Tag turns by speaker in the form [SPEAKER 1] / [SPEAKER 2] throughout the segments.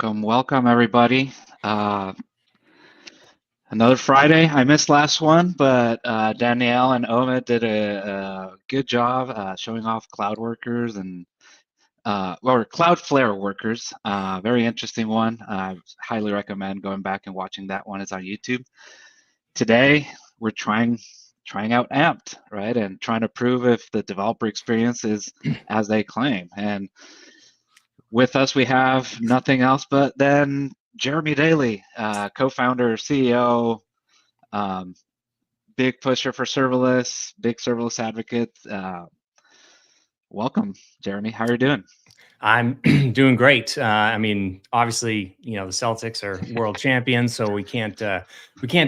[SPEAKER 1] Welcome, everybody. Uh, Another Friday. I missed last one, but Danielle and Omid did a good job showing off cloud workers and or Cloudflare workers. Very interesting one. I highly recommend going back and watching that one. It's on YouTube. Today, we're trying out Ampt, right, and trying to prove if the developer experience is as they claim. And with us, we have nothing else but then Jeremy Daly, co-founder, CEO, um, big pusher for serverless, big serverless advocate. Welcome, Jeremy. How are you doing?
[SPEAKER 2] I'm doing great. I mean, obviously, the Celtics are world champions, so we can't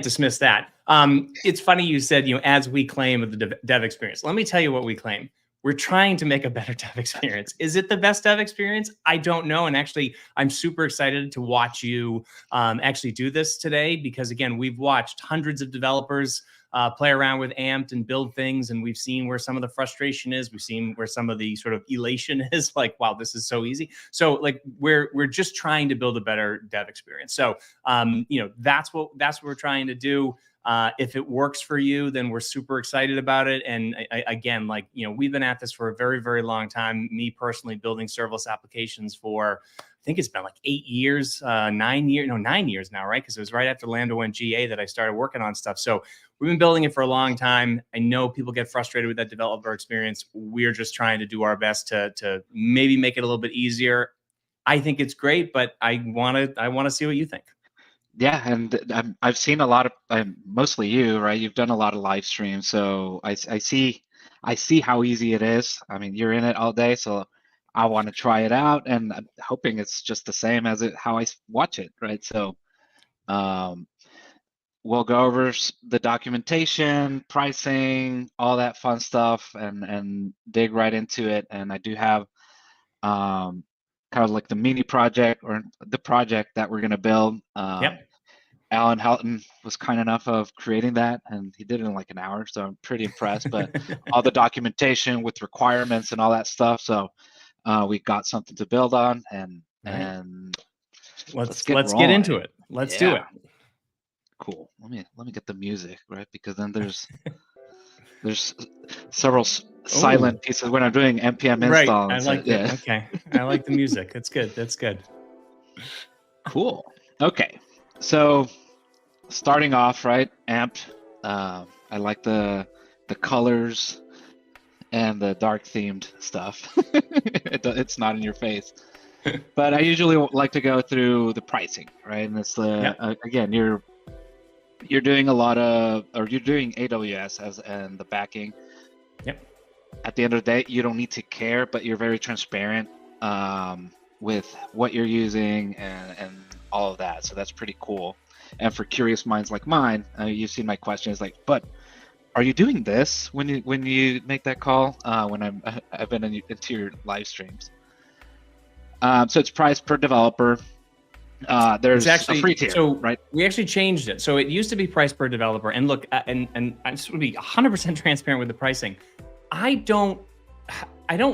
[SPEAKER 2] dismiss that. It's funny you said, as we claim of the dev experience. Let me tell you what we claim. We're trying to make a better dev experience. Is it the best dev experience? I don't know. And actually, I'm super excited to watch you actually do this today because, again, we've watched hundreds of developers play around with Ampt and build things. And we've seen where some of the frustration is. We've seen where some of the sort of elation is like, wow, this is so easy. So like we're just trying to build a better dev experience. So, that's what we're trying to do. If it works for you, then we're super excited about it. And again, we've been at this for a very, very long time. Me personally building serverless applications for, I think it's been like 8 years, 9 years, no, 9 years now, right? Because it was right after Lando went GA that I started working on stuff. So we've been building it for a long time. I know people get frustrated with that developer experience. We're just trying to do our best to maybe make it a little bit easier. I think it's great, but I want to see what you think.
[SPEAKER 1] Yeah, and I've seen a lot of, mostly you, right? You've done a lot of live streams, so I see how easy it is. I mean, you're in it all day, so I want to try it out, and I'm hoping it's just the same as how I watch it, right? So, we'll go over the documentation, pricing, all that fun stuff, and dig right into it. And I do have kind of like the mini project or the project that we're going to build.
[SPEAKER 2] Yep.
[SPEAKER 1] Alan Helton was kind enough of creating that, and he did it in like an hour, so I'm pretty impressed. But all the documentation with requirements and all that stuff, so we got something to build on, and
[SPEAKER 2] let's get into it. Let's do it.
[SPEAKER 1] Cool. Let me get the music, right? Because then there's several silent pieces when I'm doing npm install.
[SPEAKER 2] Right. I like that. Okay. I like the music. That's good. That's good.
[SPEAKER 1] Cool. Okay. So starting off, right? Ampt. I like the colors and the dark themed stuff. It's not in your face. But I usually like to go through the pricing, right? And it's again, you're doing a lot of, or you're doing AWS and the backing.
[SPEAKER 2] Yep.
[SPEAKER 1] At the end of the day, you don't need to care, but you're very transparent with what you're using and all of that. So that's pretty cool. And for curious minds like mine, you've seen my questions like, but are you doing this when you make that call? When I've been into your live streams. So it's priced per developer. There's actually a free tier,
[SPEAKER 2] so
[SPEAKER 1] right?
[SPEAKER 2] We actually changed it. So it used to be price per developer. And look, and I just want to be 100% transparent with the pricing. I don't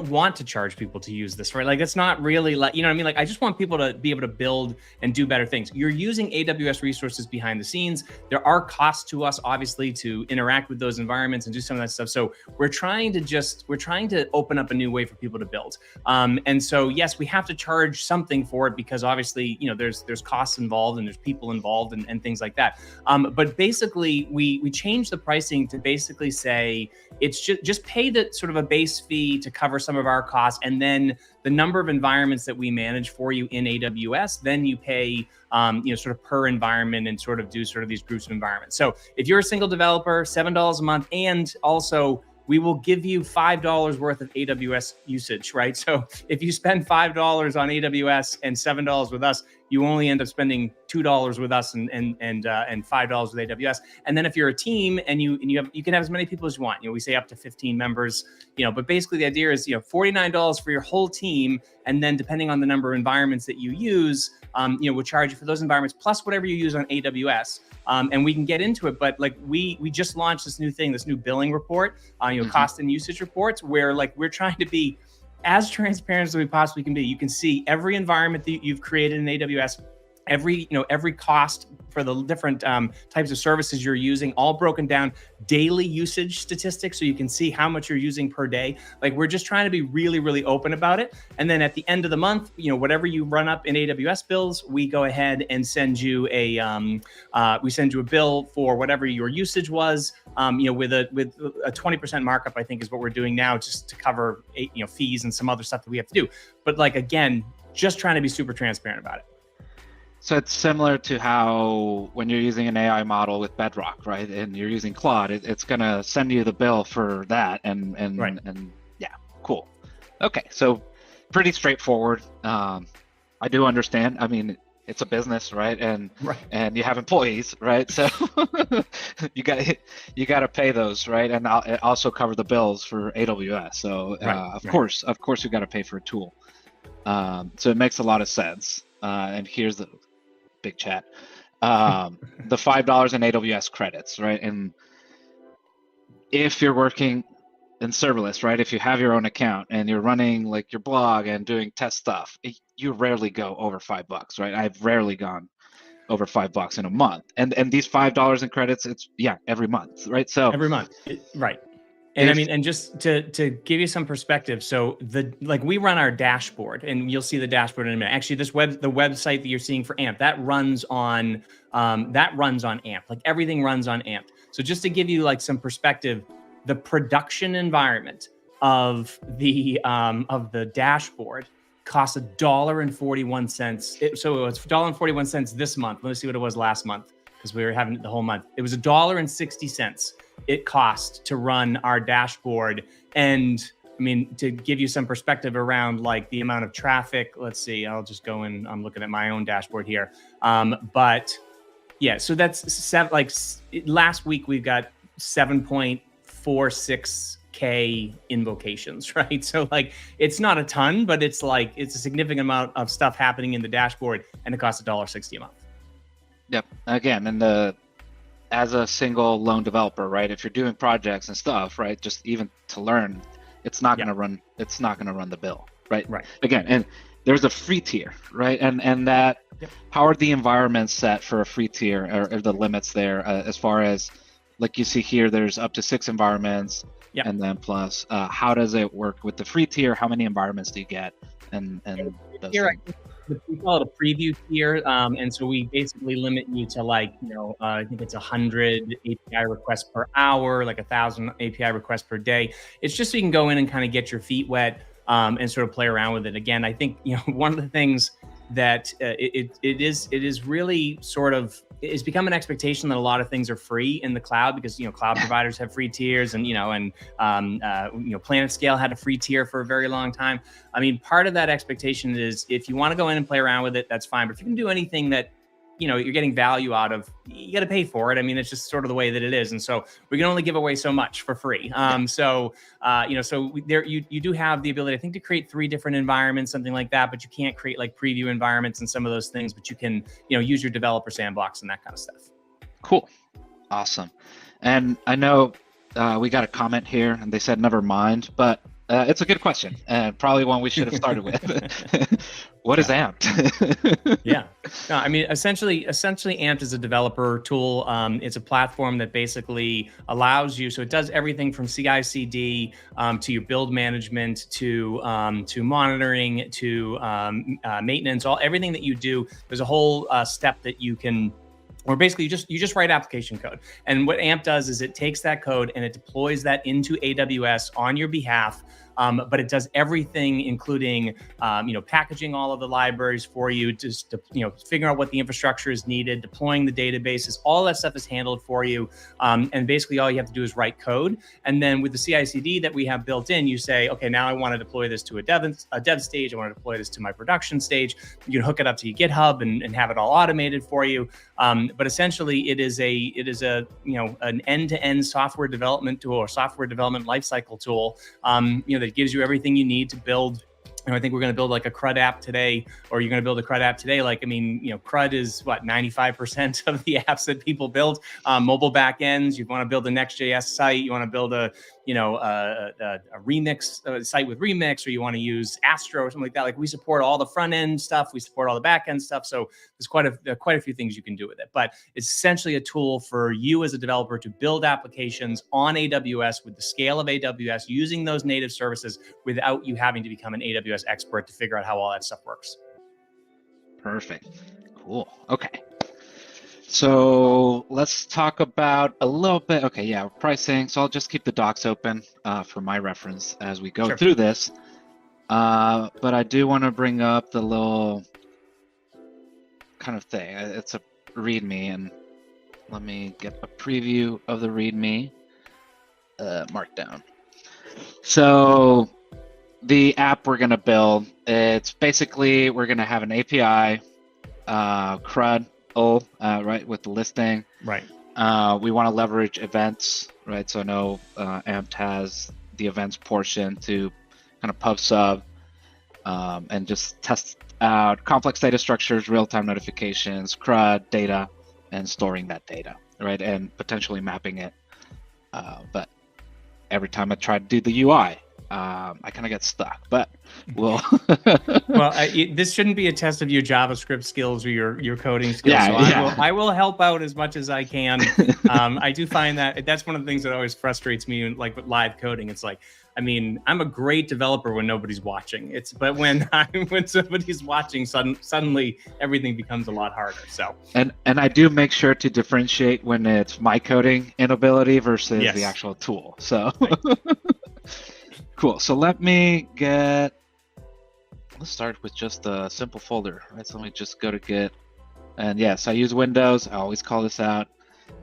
[SPEAKER 2] want to charge people to use this, right? Like, it's not really like, you know what I mean? Like, I just want people to be able to build and do better things. You're using AWS resources behind the scenes. There are costs to us, obviously, to interact with those environments and do some of that stuff. So we're trying to open up a new way for people to build. And so, yes, we have to charge something for it because obviously, there's costs involved and there's people involved and things like that. But basically, we changed the pricing to basically say, it's just pay the sort of a base fee to cover some of our costs, and then the number of environments that we manage for you in AWS, then you pay sort of per environment and sort of do sort of these groups of environments. So if you're a single developer, $7 a month, and also we will give you $5 worth of AWS usage, right? So if you spend $5 on AWS and $7 with us, you only end up spending $2 with us and $5 with AWS. And then if you're a team and you can have as many people as you want. We say up to 15 members. But basically the idea is $49 for your whole team, and then depending on the number of environments that you use, we'll charge you for those environments plus whatever you use on AWS. And we can get into it, but like we just launched this new thing, this new billing report, cost and usage reports, where like we're trying to be as transparent as we possibly can be. You can see every environment that you've created in AWS, every cost for the different types of services you're using, all broken down, daily usage statistics, so you can see how much you're using per day. Like, we're just trying to be really, really open about it. And then at the end of the month, whatever you run up in AWS bills, we go ahead and send you a bill for whatever your usage was, with a 20% markup, I think is what we're doing now, just to cover fees and some other stuff that we have to do. But like, again, just trying to be super transparent about it.
[SPEAKER 1] So it's similar to how when you're using an AI model with Bedrock, right? And you're using Claude, it's gonna send you the bill for that, and
[SPEAKER 2] right.
[SPEAKER 1] and yeah, cool. Okay, so pretty straightforward. I do understand. I mean, it's a business, right? And you have employees, right? So you got to pay those, right? And also cover the bills for AWS. So of course you got to pay for a tool. So it makes a lot of sense. And here's the big chat. The $5 in AWS credits, right? And if you're working in serverless, right? If you have your own account and you're running like your blog and doing test stuff, you rarely go over $5, right? I've rarely gone over $5 in a month. And these $5 in credits, it's every month, right? So
[SPEAKER 2] every month, right? And I mean, and just to give you some perspective, so we run our dashboard, and you'll see the dashboard in a minute. Actually, the website that you're seeing for Ampt, that runs on Ampt. Like, everything runs on Ampt. So just to give you like some perspective, the production environment of the dashboard costs $1.41. So it's $1.41 this month. Let me see what it was last month, because we were having it the whole month. It was $1.60 it cost to run our dashboard. And I mean, to give you some perspective around like the amount of traffic, let's see, I'll just go in, I'm looking at my own dashboard here. But yeah, so that's last week we've got 7.46K invocations, right? So like, it's not a ton, but it's a significant amount of stuff happening in the dashboard, and it costs $1.60 a month.
[SPEAKER 1] Yep. Again, and as a single lone developer, right? If you're doing projects and stuff, right? Just even to learn, it's not going to run. It's not going to run the bill, right?
[SPEAKER 2] Right.
[SPEAKER 1] Again, and there's a free tier, right? And that, how are the environments set for a free tier, or the limits there? As far as, like you see here, there's up to 6 environments, and then plus, how does it work with the free tier? How many environments do you get? And those
[SPEAKER 2] here, we call it a preview tier, and so we basically limit you to I think it's 100 API requests per hour, like 1,000 API requests per day. It's just so you can go in and kind of get your feet wet, and sort of play around with it. Again, I think one of the things that it is really sort of, it's become an expectation that a lot of things are free in the cloud, because cloud providers have free tiers, and PlanetScale had a free tier for a very long time. I mean, part of that expectation is, if you want to go in and play around with it, that's fine. But if you can do anything that you're getting value out of, you got to pay for it. I mean, it's just sort of the way that it is. And so we can only give away so much for free. So you do have the ability, I think, to create 3 different environments, something like that, but you can't create like preview environments and some of those things, but you can, use your developer sandbox and that kind of stuff.
[SPEAKER 1] Cool. Awesome. And I know we got a comment here, and they said, never mind, but it's a good question, and probably one we should have started with. What is Ampt?
[SPEAKER 2] No, I mean, essentially Ampt is a developer tool. It's a platform that basically allows you, so it does everything from CI/CD to your build management, to monitoring, to maintenance, everything that you do. There's a whole step that you can, or basically you just write application code. And what Ampt does is it takes that code and it deploys that into AWS on your behalf. But it does everything, including, packaging all of the libraries for you, just to, figure out what the infrastructure is needed, deploying the databases, all that stuff is handled for you. And basically all you have to do is write code. And then with the CI/CD that we have built in, you say, okay, now I want to deploy this to a dev stage. I want to deploy this to my production stage. You can hook it up to your GitHub and have it all automated for you. But essentially it is an end-to-end software development tool, or software development lifecycle tool, that gives you everything you need to build I think we're going to build like a CRUD app today, or you're going to build a CRUD app today. Like, I mean, CRUD is what, 95% of the apps that people build. Mobile backends. You want to build a Next.js site. You want to build a remix site with Remix, or you want to use Astro or something like that. Like, we support all the front end stuff. We support all the back end stuff. So there's quite a few things you can do with it. But it's essentially a tool for you as a developer to build applications on AWS with the scale of AWS, using those native services without you having to become an AWS expert to figure out how all that stuff works.
[SPEAKER 1] Perfect. Cool. Okay. So let's talk about a little bit. Okay, yeah, pricing. So I'll just keep the docs open for my reference as we go through this. But I do want to bring up the little kind of thing. It's a README, and let me get a preview of the README markdown. So the app we're going to build, it's basically, we're going to have an API, CRUD, right, with the listing.
[SPEAKER 2] Right.
[SPEAKER 1] We want to leverage events, right? So I know Ampt has the events portion to kind of pub sub and just test out complex data structures, real-time notifications, CRUD data, and storing that data, right? And potentially mapping it. But every time I try to do the UI, I kind of get stuck, but we'll.
[SPEAKER 2] Well, this shouldn't be a test of your JavaScript skills or your coding skills.
[SPEAKER 1] Yeah,
[SPEAKER 2] so I will help out as much as I can. I do find that that's one of the things that always frustrates me, like with live coding. It's like, I mean, I'm a great developer when nobody's watching. But when somebody's watching, suddenly everything becomes a lot harder. So
[SPEAKER 1] and I do make sure to differentiate when it's my coding inability versus
[SPEAKER 2] yes.
[SPEAKER 1] the actual tool. So.
[SPEAKER 2] Right.
[SPEAKER 1] Cool. So let's start with just a simple folder, right? So let me just go to Git, and yes, I use Windows. I always call this out,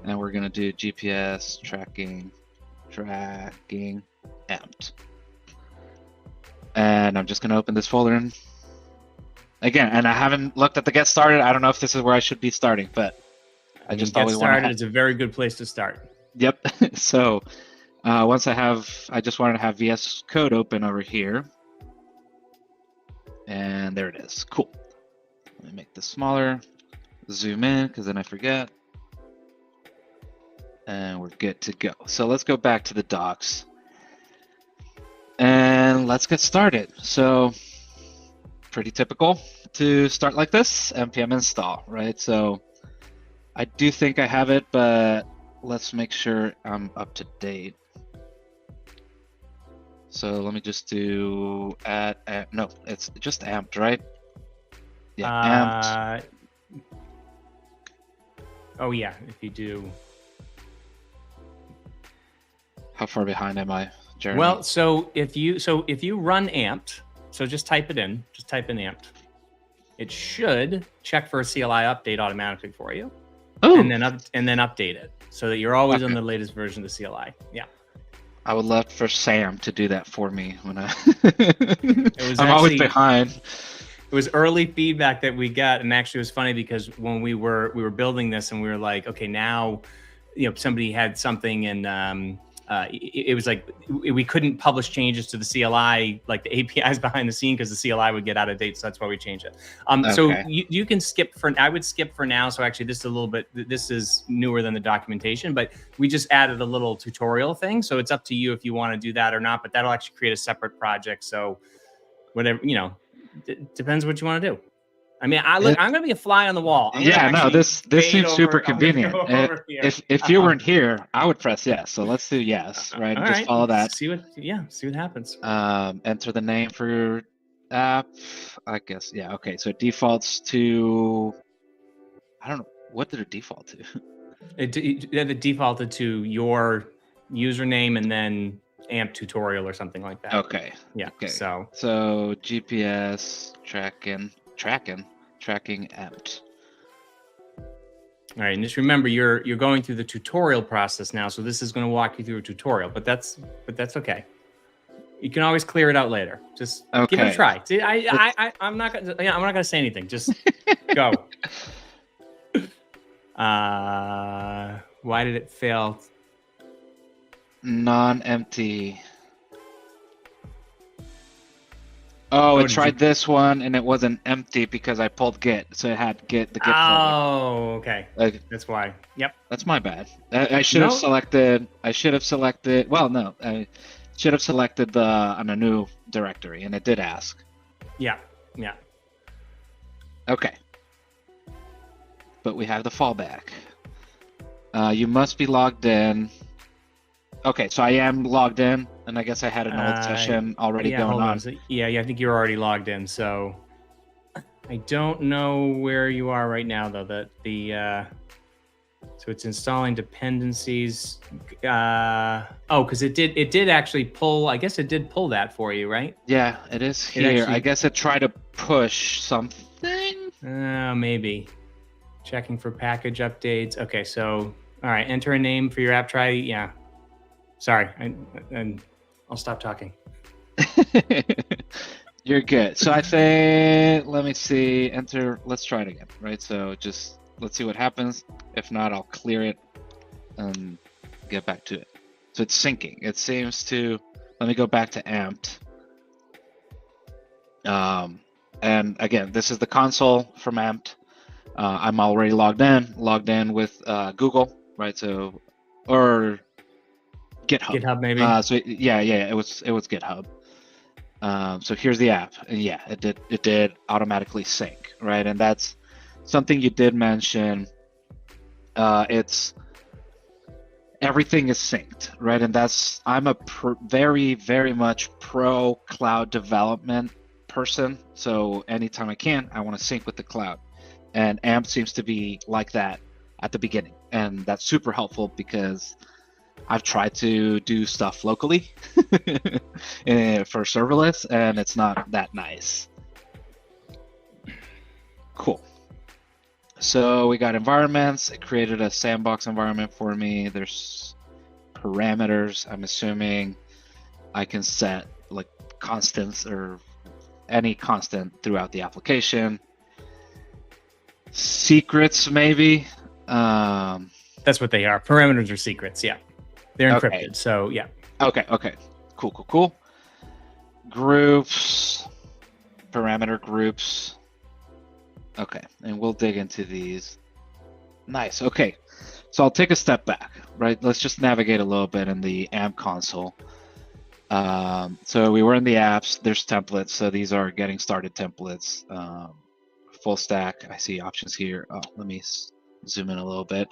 [SPEAKER 1] and we're gonna do GPS tracking Ampt, and I'm just gonna open this folder and again, and I haven't looked at the get started. I don't know if this is where I should be starting, but I just always want to.
[SPEAKER 2] It's a very good place to start.
[SPEAKER 1] Yep. So. Once I just wanted to have VS Code open over here. And there it is. Cool. Let me make this smaller. Zoom in, because then I forget. And we're good to go. So let's go back to the docs. And let's get started. So pretty typical to start like this. npm install, right? So I do think I have it, but let's make sure I'm up to date. So let me just do no, it's just Ampt, right? Yeah, Ampt.
[SPEAKER 2] Oh yeah, if you do.
[SPEAKER 1] How far behind am I, Jeremy?
[SPEAKER 2] Well, so if you run Ampt, so just type it in, Ampt. It should check for a CLI update automatically for you.
[SPEAKER 1] Oh.
[SPEAKER 2] And then update it so that you're always on the latest version of the CLI. Yeah.
[SPEAKER 1] I would love for Sam to do that for me when I'm
[SPEAKER 2] actually,
[SPEAKER 1] always behind.
[SPEAKER 2] It was early feedback that we got, and actually it was funny because when we were building this and we were like, okay, now, somebody had something and it was like we couldn't publish changes to the CLI, like the APIs behind the scene, because the CLI would get out of date. So that's why we changed it.
[SPEAKER 1] Okay.
[SPEAKER 2] So you can skip I would skip for now. So actually this is newer than the documentation, but we just added a little tutorial thing. So it's up to you if you want to do that or not, but that'll actually create a separate project. So whatever, it depends what you want to do. I mean, I'm going to be a fly on the wall.
[SPEAKER 1] This seems super convenient. If you weren't here, I would press yes. So let's do yes, right? And just follow that.
[SPEAKER 2] See what happens.
[SPEAKER 1] Enter the name for your app, I guess. Yeah. Okay. So it defaults to, I don't know, what did it default to?
[SPEAKER 2] It defaulted to your username and then Amp tutorial or something like that.
[SPEAKER 1] Okay.
[SPEAKER 2] Yeah.
[SPEAKER 1] Okay.
[SPEAKER 2] So
[SPEAKER 1] GPS tracking Ampt.
[SPEAKER 2] All right, and just remember you're going through the tutorial process now, so this is going to walk you through a tutorial, but that's okay. You can always clear it out later. Just give it a try. See, I'm not gonna say anything. Just go. Why did it fail?
[SPEAKER 1] Non-empty. Oh,
[SPEAKER 2] Oh,
[SPEAKER 1] it tried this one and it wasn't empty because I pulled Git, so it had the Git flag.
[SPEAKER 2] Oh, okay.
[SPEAKER 1] Like,
[SPEAKER 2] That's why. Yep.
[SPEAKER 1] that's my bad. I should have
[SPEAKER 2] No.
[SPEAKER 1] selected. I should have selected. Well, no, I should have selected the on a new directory, and it did ask.
[SPEAKER 2] Yeah. Yeah.
[SPEAKER 1] Okay, but we have the fallback. You must be logged in. Okay, so I am logged in, and I guess I had an old session already
[SPEAKER 2] yeah,
[SPEAKER 1] going
[SPEAKER 2] hold
[SPEAKER 1] on.
[SPEAKER 2] So, yeah, I think you're already logged in. So I don't know where you are right now, though. So it's installing dependencies. Because it did actually pull. I guess it did pull that for you, right?
[SPEAKER 1] Yeah, it is here. I guess it tried to push something.
[SPEAKER 2] Maybe. Checking for package updates. Okay, so all right, enter a name for your app. Try. Yeah. Sorry, and I'll stop talking.
[SPEAKER 1] You're good. So I think, let me see, enter, let's try it again, right? So just, let's see what happens. If not, I'll clear it and get back to it. So it's syncing. It seems to, let me go back to Ampt. And again, this is the console from Ampt. I'm already logged in with Google, right? So, or GitHub.
[SPEAKER 2] GitHub, maybe.
[SPEAKER 1] So yeah, it was GitHub. So here's the app, and yeah, it did automatically sync, right? And that's something you did mention. It's everything is synced, right? And that's I'm a very, very much pro cloud development person. So anytime I can, I want to sync with the cloud, and Amp seems to be like that at the beginning, and that's super helpful because I've tried to do stuff locally for serverless, and it's not that nice. Cool. So we got environments. It created a sandbox environment for me. There's parameters. I'm assuming I can set like constants or any constant throughout the application. Secrets, maybe.
[SPEAKER 2] That's what they are. Parameters are secrets. Yeah. They're encrypted, okay. So yeah.
[SPEAKER 1] Okay. Cool. Groups, parameter groups. Okay, and we'll dig into these. Nice, okay. So I'll take a step back, right? Let's just navigate a little bit in the AMP console. So we were in the apps, there's templates. So these are getting started templates. Full stack, I see options here. Oh, let me zoom in a little bit.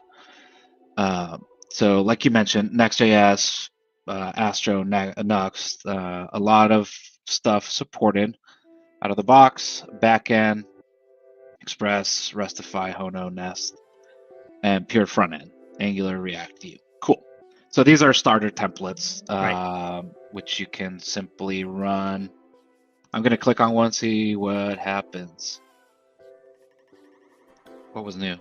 [SPEAKER 1] So like you mentioned, Next.js, Astro, Nuxt, a lot of stuff supported out of the box, backend, Express, Restify, Hono, Nest, and pure front end, Angular, React, Vue. Cool. So these are starter templates, right, which you can simply run. I'm going to click on one, see what happens. What was new?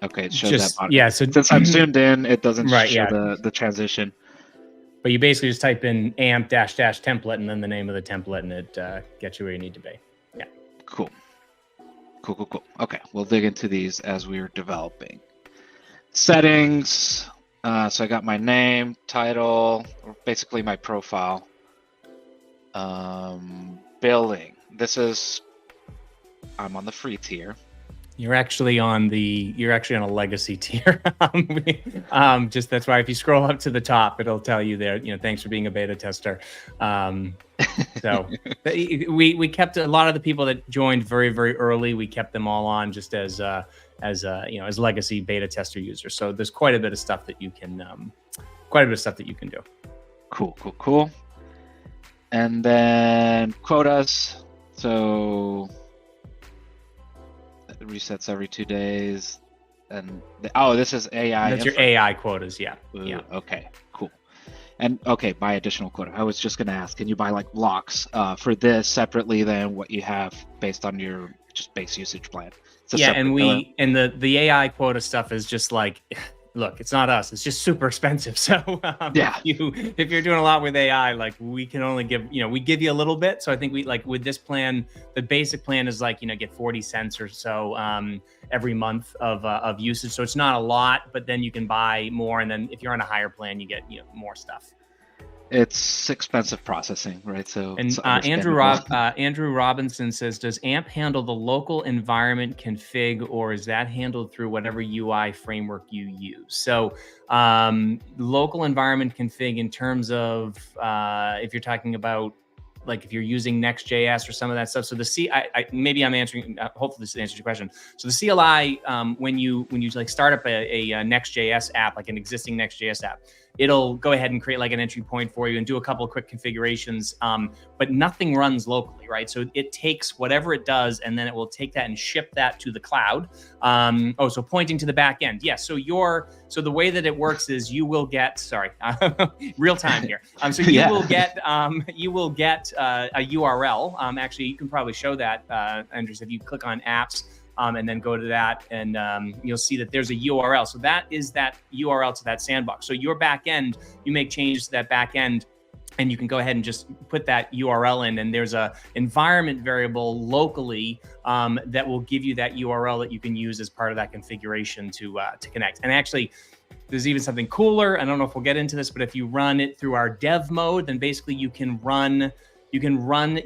[SPEAKER 1] Okay, it shows that bottom.
[SPEAKER 2] Yeah, so
[SPEAKER 1] since I'm zoomed in, it doesn't show the transition.
[SPEAKER 2] But you basically just type in amp -- template and then the name of the template, and it gets you where you need to be. Yeah.
[SPEAKER 1] Cool. Okay, we'll dig into these as we're developing. Settings. So I got my name, title, or basically my profile. Billing. I'm on the free tier.
[SPEAKER 2] You're actually on a legacy tier. Just that's why if you scroll up to the top, it'll tell you there, thanks for being a beta tester. So we kept a lot of the people that joined very, very early. We kept them all on just as legacy beta tester users. So there's quite a bit of stuff that you can do.
[SPEAKER 1] Cool. And then quotas. So it resets every 2 days. And this is AI.
[SPEAKER 2] That's your AI quotas, yeah.
[SPEAKER 1] Ooh, yeah. Okay, cool. And okay, buy additional quota. I was just gonna ask, can you buy like blocks for this separately than what you have based on your just base usage plan?
[SPEAKER 2] Yeah, and the AI quota stuff is just like, look, it's not us. It's just super expensive. So yeah, if you're doing a lot with AI, like we can only give, we give you a little bit. So I think we like with this plan, the basic plan is like, get 40 cents or so every month of usage. So it's not a lot, but then you can buy more. And then if you're on a higher plan, you get, more stuff.
[SPEAKER 1] It's expensive processing, right? So it's
[SPEAKER 2] And
[SPEAKER 1] understandable.
[SPEAKER 2] Andrew Robinson says, does Amp handle the local environment config, or is that handled through whatever UI framework you use? So local environment config in terms of if you're talking about like if you're using Next.js or some of that stuff. So maybe I'm answering. Hopefully, this answers your question. So the CLI, when you like start up a Next.js app, like an existing Next.js app, it'll go ahead and create like an entry point for you and do a couple of quick configurations. But nothing runs locally, right? So it takes whatever it does, and then it will take that and ship that to the cloud. So pointing to the back end, yes. Yeah, so the way that it works is you will get real time here. So you will get a URL. Actually, you can probably show that, Andres, if you click on apps. And then go to that, and you'll see that there's a URL. So that is that URL to that sandbox. So your back end, you make changes to that back end, and you can go ahead and just put that URL in, and there's a environment variable locally that will give you that URL that you can use as part of that configuration to connect. And actually, there's even something cooler. I don't know if we'll get into this, but if you run it through our dev mode, then basically you can run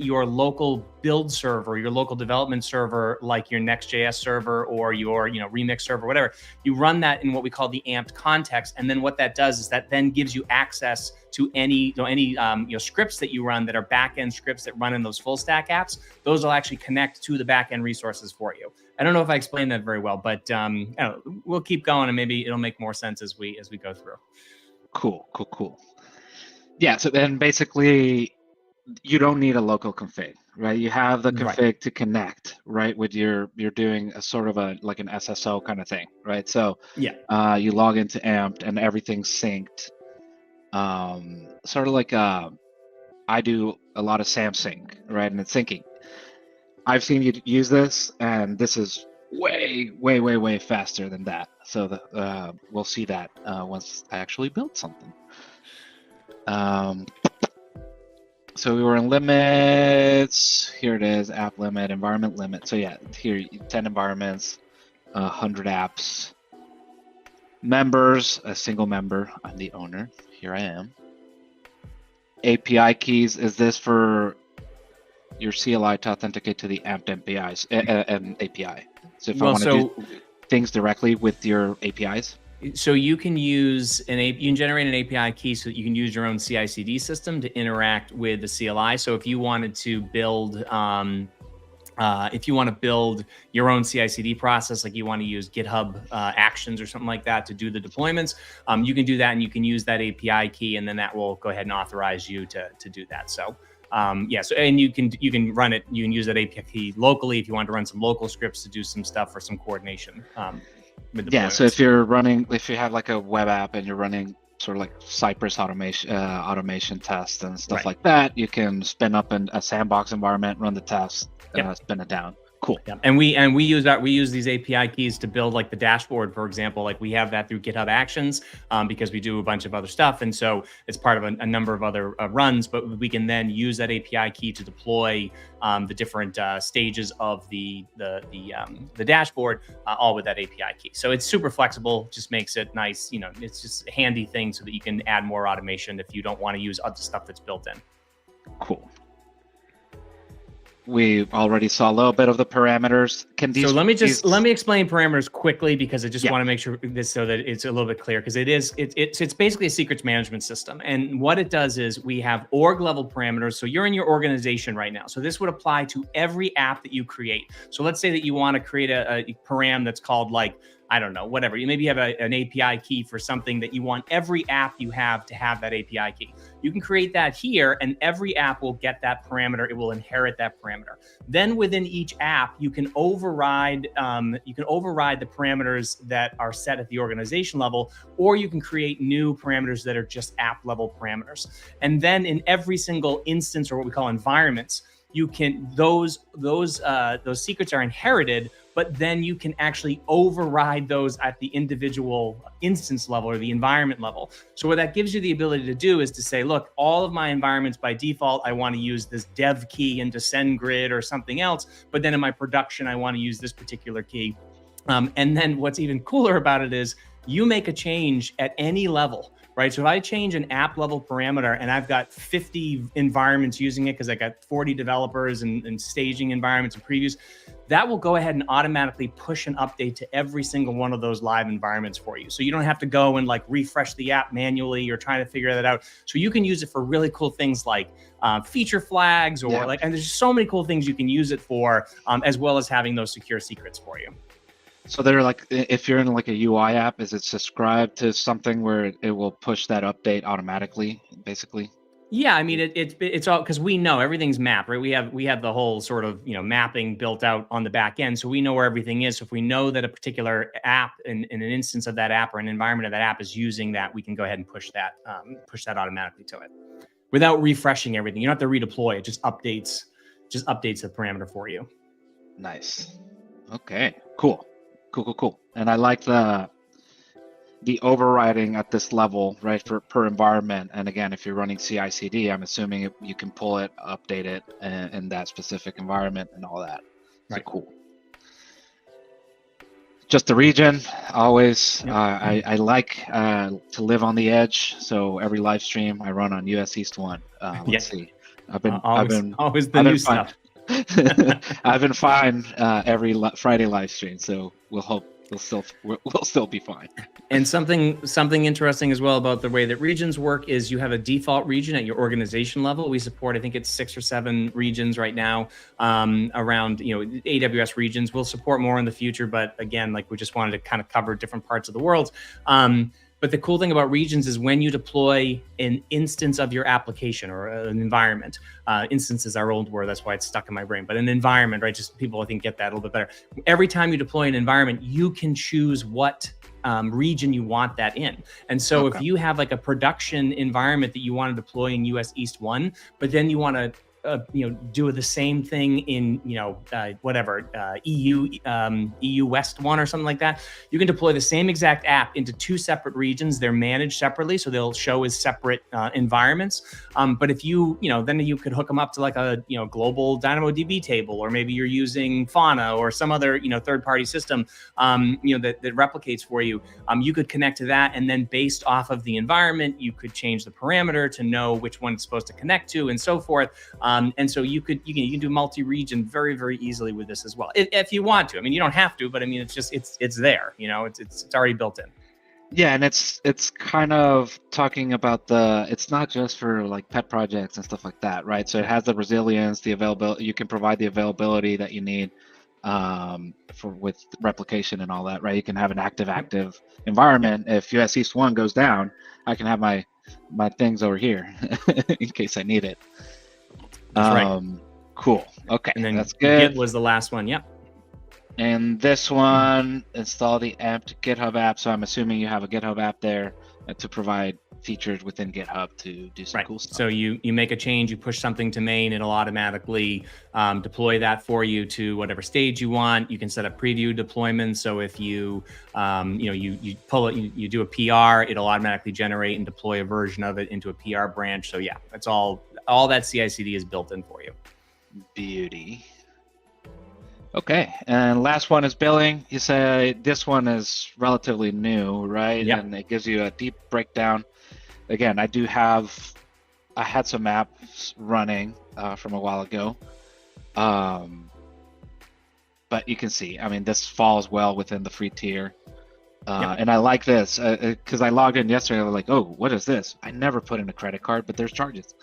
[SPEAKER 2] your local build server, your local development server, like your Next.js server or your Remix server, whatever. You run that in what we call the Ampt context, and then what that does is that then gives you access to any scripts that you run that are backend scripts that run in those full stack apps. Those will actually connect to the backend resources for you. I don't know if I explained that very well, but we'll keep going, and maybe it'll make more sense as we go through.
[SPEAKER 1] Cool. Yeah. So then basically, you don't need a local config, right? You have the config to connect, right? With you're doing a sort of like an SSO kind of thing, right? So yeah, you log into Ampt and everything's synced. Sort of like I do a lot of SamSync, right? And it's syncing. I've seen you use this, and this is way faster than that. So we'll see that once I actually build something. So we were in limits. Here it is, app limit, environment limit. So yeah, here 10 environments, 100 apps. Members, a single member. I'm the owner. Here I am. API keys. Is this for your CLI to authenticate to the Ampt APIs and API? So if I want to do things directly with your APIs.
[SPEAKER 2] So you can use you can generate an API key so that you can use your own CI/CD system to interact with the CLI. So if you wanted to build, your own CI/CD process, like you want to use GitHub Actions or something like that to do the deployments, you can do that, and you can use that API key, and then that will go ahead and authorize you to do that. So and you can run it. You can use that API key locally if you want to run some local scripts to do some stuff for some coordination.
[SPEAKER 1] Yeah, so if you have like a web app and you're running sort of like Cypress automation tests and stuff like that, you can spin up a sandbox environment, run the test, spin it down. Cool.
[SPEAKER 2] Yeah. And we use these API keys to build like the dashboard, for example. Like we have that through GitHub Actions because we do a bunch of other stuff, and so it's part of a number of other runs. But we can then use that API key to deploy the different stages of the dashboard, all with that API key. So it's super flexible. Just makes it nice. It's just a handy thing so that you can add more automation if you don't want to use other stuff that's built in.
[SPEAKER 1] Cool. We already saw a little bit of the parameters.
[SPEAKER 2] Let me explain parameters quickly, because I just want to make sure this so that it's a little bit clear, because it's basically a secrets management system. And what it does is we have org level parameters. So you're in your organization right now. So this would apply to every app that you create. So let's say that you want to create a param that's called, like, I don't know, whatever. You maybe have an API key for something that you want every app you have to have that API key. You can create that here, and every app will get that parameter. It will inherit that parameter. Then within each app, you can override the parameters that are set at the organization level, or you can create new parameters that are just app level parameters. And then in every single instance, or what we call environments, you can those secrets are inherited, but then you can actually override those at the individual instance level or the environment level. So what that gives you the ability to do is to say, look, all of my environments by default, I want to use this dev key into SendGrid or something else, but then in my production, I want to use this particular key. And then what's even cooler about it is you make a change at any level. right? So if I change an app level parameter and I've got 50 environments using it because I got 40 developers and staging environments and previews, that will go ahead and automatically push an update to every single one of those live environments for you. So you don't have to go and like refresh the app manually or trying to figure that out. So you can use it for really cool things like feature flags or like, and there's so many cool things you can use it for, as well as having those secure secrets for you.
[SPEAKER 1] So they're like, if you're in like a UI app, is it subscribed to something where it will push that update automatically, basically?
[SPEAKER 2] Yeah, I mean it's all because we know everything's mapped, right? We have the whole sort of mapping built out on the back end, so we know where everything is. So if we know that a particular app and an instance of that app or an environment of that app is using that, we can go ahead and push that automatically to it without refreshing everything. You don't have to redeploy it; just updates the parameter for you.
[SPEAKER 1] Nice. Okay. Cool. And I like the overriding at this level, right, for per environment. And again, if you're running CI/CD, I'm assuming you can pull it, update it in that specific environment and all that. So right. Cool. Just the region, always. Yep. I like to live on the edge. So every live stream I run on US East 1. Let's see. I've been
[SPEAKER 2] always the new stuff.
[SPEAKER 1] I've been fine every Friday live stream. So we'll hope we'll still be fine.
[SPEAKER 2] And something interesting as well about the way that regions work is you have a default region at your organization level. We support, I think it's 6 or 7 regions right now around AWS regions. We'll support more in the future, but again, like we just wanted to kind of cover different parts of the world. But the cool thing about regions is when you deploy an instance of your application or an environment, instances are old word, that's why it's stuck in my brain, but an environment, right? Just people, I think, get that a little bit better. Every time you deploy an environment, you can choose what region you want that in. And so if you have like a production environment that you want to deploy in US East 1, but then you want to do the same thing in EU West 1 or something like that, you can deploy the same exact app into 2 separate regions. They're managed separately, so they'll show as separate environments. But if then you could hook them up to like a global DynamoDB table, or maybe you're using Fauna or some other third-party system that replicates for you. You could connect to that, and then based off of the environment, you could change the parameter to know which one it's supposed to connect to, and so forth. And so you can do multi-region very, very easily with this as well, if you want to. I mean, you don't have to, but I mean, it's there. It's already built in.
[SPEAKER 1] Yeah, and it's kind of talking about it's not just for like pet projects and stuff like that, right? So it has the resilience, the availability. You can provide the availability that you need with replication and all that, right? You can have an active environment. If US East 1 goes down, I can have my things over here in case I need it.
[SPEAKER 2] Right.
[SPEAKER 1] Cool. Okay,
[SPEAKER 2] and then
[SPEAKER 1] that's good.
[SPEAKER 2] Git was the last one. Yep.
[SPEAKER 1] And this one, install the Ampt GitHub app. So I'm assuming you have a GitHub app there to provide features within GitHub to do some cool stuff.
[SPEAKER 2] So you make a change, you push something to main, it'll automatically deploy that for you to whatever stage you want. You can set up preview deployments. So if you you pull it, you do a PR, it'll automatically generate and deploy a version of it into a PR branch. So yeah, that's all that CI/CD is built in for you.
[SPEAKER 1] Beauty. Okay, and last one is billing. You say this one is relatively new, right?
[SPEAKER 2] Yeah.
[SPEAKER 1] And it gives you a deep breakdown. Again, I had some apps running from a while ago, but you can see, I mean, this falls well within the free tier. And I like this because I logged in yesterday. I was like, oh, what is this? I never put in a credit card, but there's charges.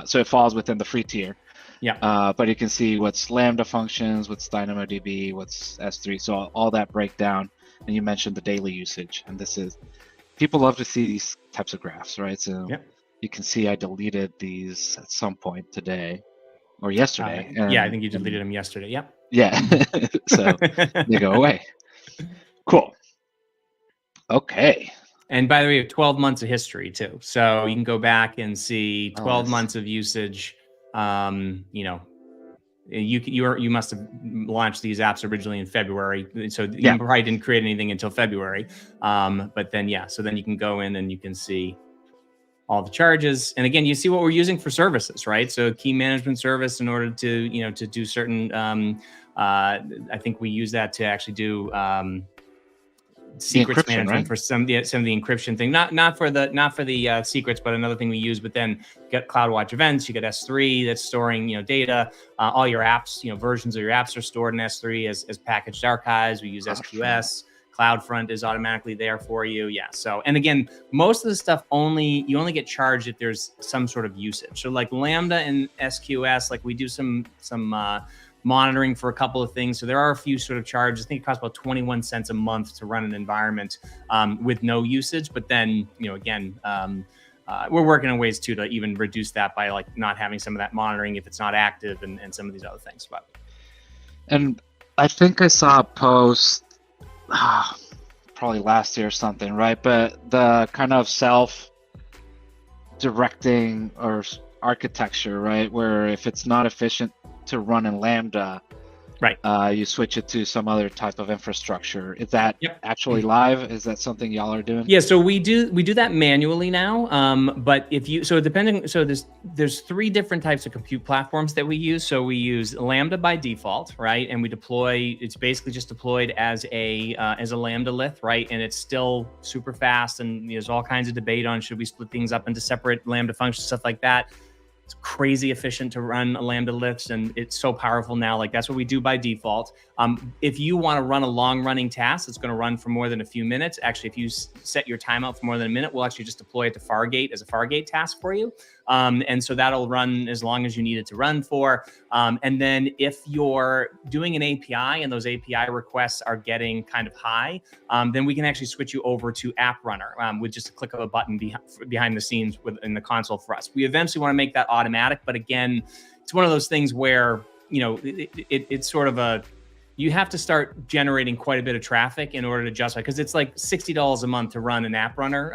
[SPEAKER 1] So it falls within the free tier.
[SPEAKER 2] Yeah.
[SPEAKER 1] But you can see what's Lambda functions, what's DynamoDB, what's S3. So all that breakdown. And you mentioned the daily usage. And people love to see these types of graphs, right? So you can see I deleted these at some point today or yesterday.
[SPEAKER 2] I think you deleted them yesterday. Yep.
[SPEAKER 1] Yeah. So they go away. Cool. Okay. And
[SPEAKER 2] by the way, 12 months of history too. So you can go back and see 12 months of usage. You must have launched these apps originally in February, so you probably didn't create anything until February. But then so then you can go in and you can see all the charges, and again, you see what we're using for services, right? So key management service in order to to do certain. I think we use that to actually do secrets
[SPEAKER 1] encryption,
[SPEAKER 2] management
[SPEAKER 1] right?
[SPEAKER 2] for some of the encryption thing, not for the secrets, but another thing we use. But then you got CloudWatch events, you got S3 that's storing data. All your apps, versions of your apps are stored in S3 as packaged archives. We use SQS. CloudFront is automatically there for you. Yeah. So, and again, most of the stuff you only get charged if there's some sort of usage. So like Lambda and SQS, like we do some monitoring for a couple of things. So there are a few sort of charges. I think it costs about 21 cents a month to run an environment with no usage. But then, again, we're working on ways to even reduce that by like not having some of that monitoring if it's not active and some of these other things. But
[SPEAKER 1] And I think I saw a post probably last year or something, right? But the kind of self-directing or architecture, right? Where if it's not efficient to run in Lambda,
[SPEAKER 2] right,
[SPEAKER 1] you switch it to some other type of infrastructure. Is that actually
[SPEAKER 2] Mm-hmm.
[SPEAKER 1] live? Is that something y'all are doing?
[SPEAKER 2] Yeah, so we do that manually now. But if you there's three different types of compute platforms that we use. So we use Lambda by default, right? And we deploy. It's basically just deployed as a Lambda lith, right? And it's still super fast. And there's all kinds of debate on should we split things up into separate Lambda functions, stuff like that. It's crazy efficient to run a Lambda lifts, and it's so powerful now. Like that's what we do by default. If you want to run a long running task that's going to run for more than a few minutes, actually, if you set your timeout for more than a minute, we'll actually just deploy it to Fargate as a Fargate task for you. And so that'll run as long as you need it to run for. And then if you're doing an API and those API requests are getting kind of high, then we can actually switch you over to App Runner with just a click of a button behind the scenes in the console for us. We eventually want to make that automatic, but again, it's one of those things where it's sort of you have to start generating quite a bit of traffic in order to justify, because it's like $60 a month to run an App Runner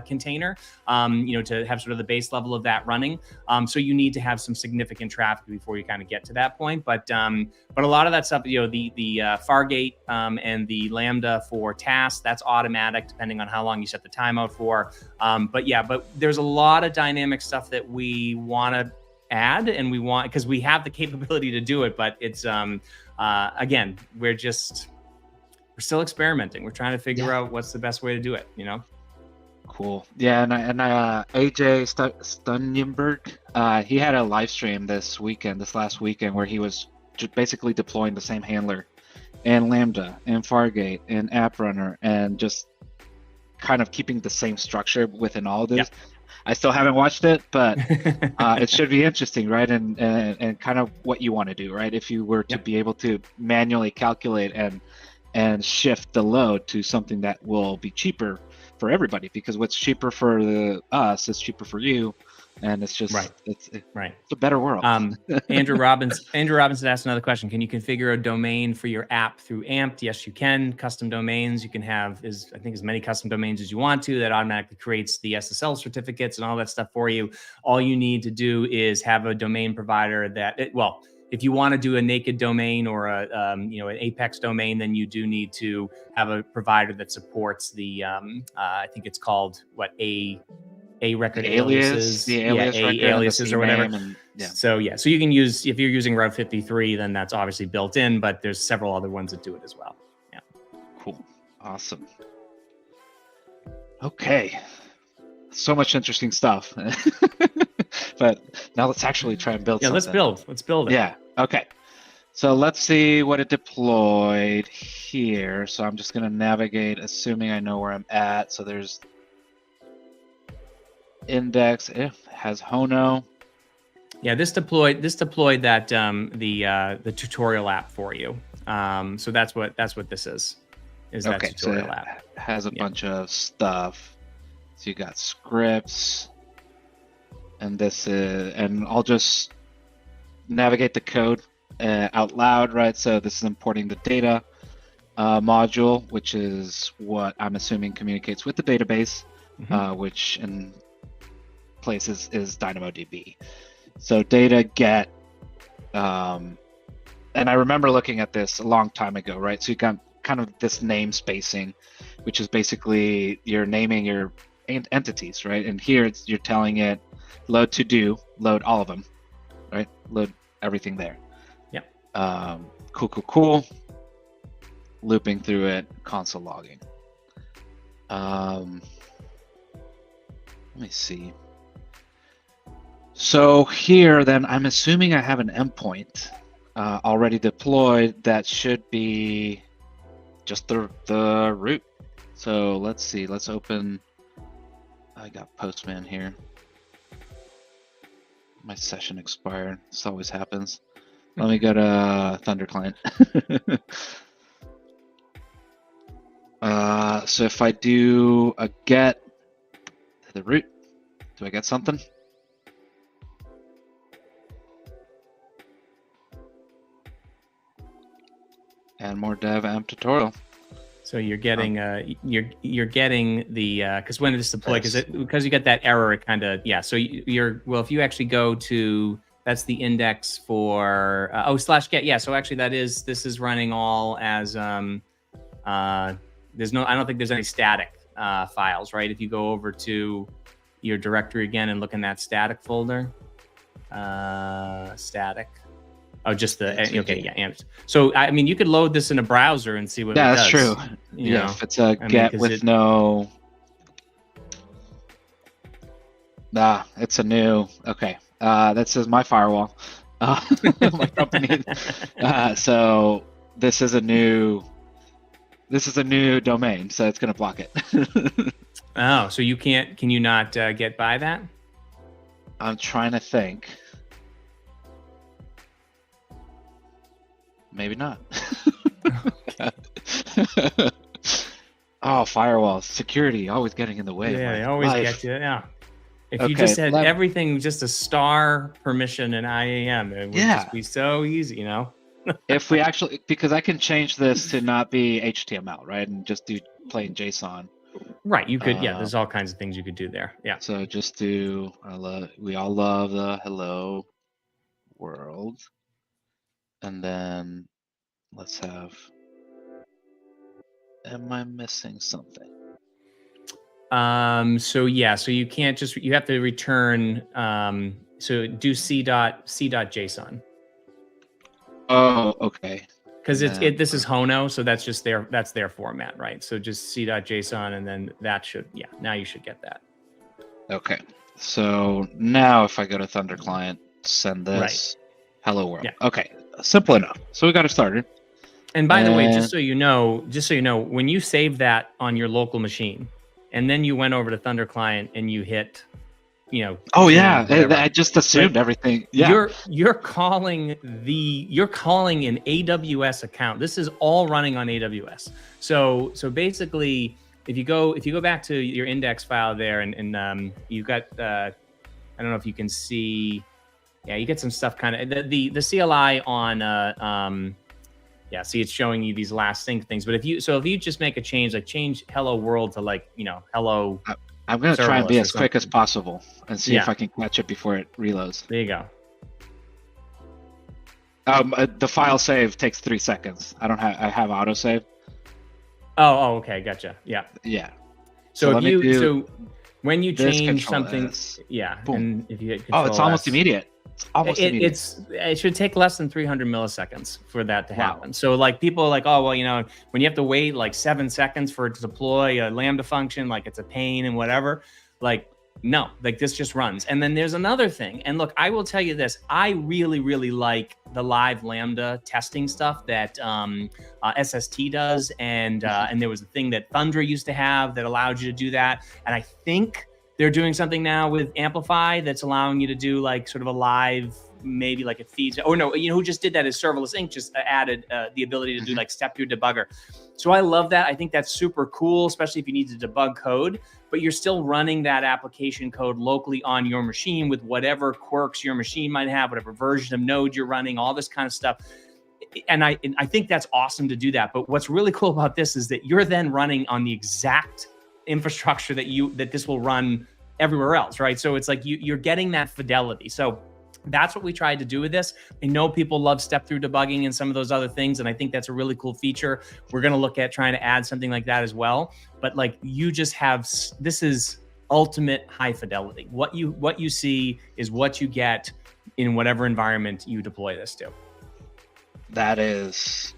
[SPEAKER 2] container, to have sort of the base level of that running. So you need to have some significant traffic before you kind of get to that point. But a lot of that stuff, the Fargate and the Lambda for tasks, that's automatic depending on how long you set the timeout for. But there's a lot of dynamic stuff that we want to add, and we want, because we have the capability to do it, but it's again, we're still experimenting. We're trying to figure out what's the best way to do it,
[SPEAKER 1] Cool. Yeah, and AJ Stunyenberg, he had a live stream this last weekend, where he was basically deploying the same handler and Lambda and Fargate and App Runner, and just kind of keeping the same structure within all of this. Yeah. I still haven't watched it, but it should be interesting, right? And kind of what you want to do, right? If you were to be able to manually calculate and shift the load to something that will be cheaper for everybody, because what's cheaper for us is cheaper for you, and it's just it's a better world.
[SPEAKER 2] Andrew Robinson asked another question. Can you configure a domain for your app through Ampt? Yes, you can. Custom domains, you can have as many custom domains as you want to. That automatically creates the SSL certificates and all that stuff for you. All you need to do is have a domain provider if you want to do a naked domain or an Apex domain, then you do need to have a provider that supports the I think it's called A record aliases, aliases or whatever. So you can use, if you're using Route 53, then that's obviously built in, but there's several other ones that do it as well. Yeah.
[SPEAKER 1] Cool. Awesome. Okay. So much interesting stuff. But now let's actually try and build something.
[SPEAKER 2] Let's build it.
[SPEAKER 1] Yeah. Okay. So let's see what it deployed here. So I'm just going to navigate, assuming I know where I'm at. So there's index. It has Hono.
[SPEAKER 2] Yeah, this deployed that the tutorial app for you. So that's what this is that tutorial app.
[SPEAKER 1] Has a bunch of stuff. So you got scripts, and and I'll just navigate the code out loud, right? So this is importing the data module, which is what I'm assuming communicates with the database, which in places is DynamoDB. So data get, and I remember looking at this a long time ago, right? So you got kind of this name spacing, which is basically you're naming your entities, right? And here you're telling it load to do, load all of them, right? Load everything there.
[SPEAKER 2] Yeah.
[SPEAKER 1] Cool. Looping through it, console logging. Let me see. So here, then, I'm assuming I have an endpoint already deployed that should be just the root. So let's see. Let's open. I got Postman here. My session expired. This always happens. Let me go to Thunder Client. So if I do a get to the root, do I get something? And more dev amp tutorial.
[SPEAKER 2] So you're getting you're getting the because when it's deployed, because you get that error, it kind of So you're well, if you actually go to, that's the index for /get. So actually this is running all as there's no, I don't think there's any static files, right? If you go over to your directory again and look in that static folder, static. Oh, just the Ampt. So I mean, you could load this in a browser and see what it does.
[SPEAKER 1] That's true.
[SPEAKER 2] You know?
[SPEAKER 1] If it's a get with no. It's a new. Okay, that says my firewall. My company. So this is a new domain, so it's going to block it.
[SPEAKER 2] Oh, so you can't? Can you not get by that?
[SPEAKER 1] I'm trying to think. Maybe not. Oh, firewalls, security, always getting in the way.
[SPEAKER 2] Yeah, they always get you. Yeah. If you just had everything just a star permission in IAM, it would just be so easy, you know?
[SPEAKER 1] If we actually, because I can change this to not be HTML, right? And just do plain JSON.
[SPEAKER 2] Right, you could, there's all kinds of things you could do there. Yeah.
[SPEAKER 1] So just do, we all love the hello world. And then let's have, am I missing something?
[SPEAKER 2] So you can't just, you have to return, so do c.json.
[SPEAKER 1] Oh, okay.
[SPEAKER 2] Because this is Hono, so that's just their format, right? So just c.json, and then that should, now you should get that.
[SPEAKER 1] Okay. So now if I go to Thunder Client, send this hello world. Yeah. Okay. Simple enough. So we got it started.
[SPEAKER 2] And by the way, just so you know, when you save that on your local machine, and then you went over to Thunder Client and you hit,
[SPEAKER 1] Oh yeah, I just assumed everything. Yeah.
[SPEAKER 2] You're calling an AWS account. This is all running on AWS. So basically, if you go back to your index file there, and you've got I don't know if you can see. Yeah, you get some stuff kind of the CLI on see, it's showing you these last sync things. But if you just make a change, like change hello world to hello.
[SPEAKER 1] I'm gonna try and be as quick as possible and see if I can catch it before it reloads.
[SPEAKER 2] There you go.
[SPEAKER 1] The file save takes 3 seconds. I have autosave.
[SPEAKER 2] Oh, okay, gotcha. Yeah.
[SPEAKER 1] Yeah.
[SPEAKER 2] So when you change something,
[SPEAKER 1] boom.
[SPEAKER 2] And if you hit Control
[SPEAKER 1] it's almost immediate. It's almost immediate.
[SPEAKER 2] It should take less than 300 milliseconds for that to happen. So people are like, oh, well, when you have to wait like 7 seconds for it to deploy a Lambda function, like it's a pain and whatever, no, this just runs. And then there's another thing. And look, I will tell you this, I really, really like the live Lambda testing stuff that SST does. And there was a thing that Thunder used to have that allowed you to do that. And I think they're doing something now with Amplify that's allowing you to do sort of a live, maybe it feeds. Oh no, who just did that is Serverless Inc. just added the ability to do step through debugger. So I love that. I think that's super cool, especially if you need to debug code, but you're still running that application code locally on your machine with whatever quirks your machine might have, whatever version of Node you're running, all this kind of stuff. And I think that's awesome to do that. But what's really cool about this is that you're then running on the exact infrastructure that this will run everywhere else, right? So it's you're getting that fidelity. So that's what we tried to do with this. I know people love step-through debugging and some of those other things, and I think that's a really cool feature. We're going to look at trying to add something like that as well. But you just have, this is ultimate high fidelity. What you see is what you get in whatever environment you deploy this to.
[SPEAKER 1] That is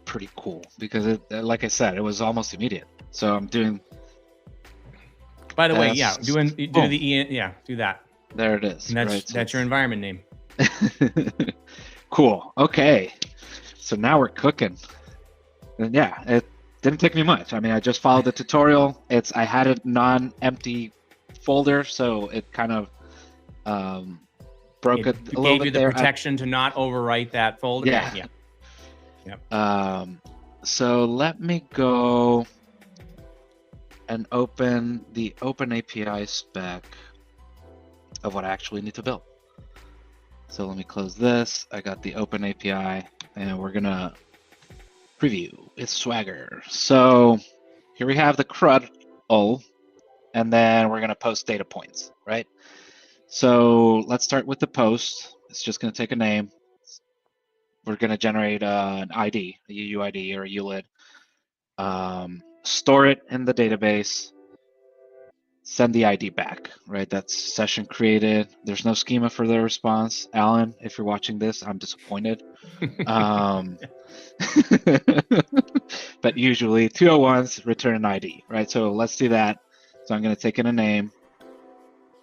[SPEAKER 1] pretty cool because like I said, it was almost immediate. So I'm doing.
[SPEAKER 2] By the way, yeah, do that.
[SPEAKER 1] There it is.
[SPEAKER 2] And
[SPEAKER 1] right.
[SPEAKER 2] That's your environment name.
[SPEAKER 1] Cool. Okay. So now we're cooking. And yeah, it didn't take me much. I mean, I just followed the tutorial. I had a non-empty folder, so it kind of broke it a little bit.
[SPEAKER 2] Gave you the protection to not overwrite that folder.
[SPEAKER 1] Yeah.
[SPEAKER 2] Yep.
[SPEAKER 1] So let me go and open the Open API spec of what I actually need to build. So let me close this. I got the Open API, and we're gonna preview. It's Swagger. So here we have the CRUD, and then we're gonna post data points, right? So let's start with the post. It's just gonna take a name. We're gonna generate an ID, a UUID or a ULID. Store it in the database. Send the ID back, right? That's session created. There's no schema for the response. Alan, if you're watching this, I'm disappointed. But usually 201s return an ID, right? So let's do that. So I'm going to take in a name,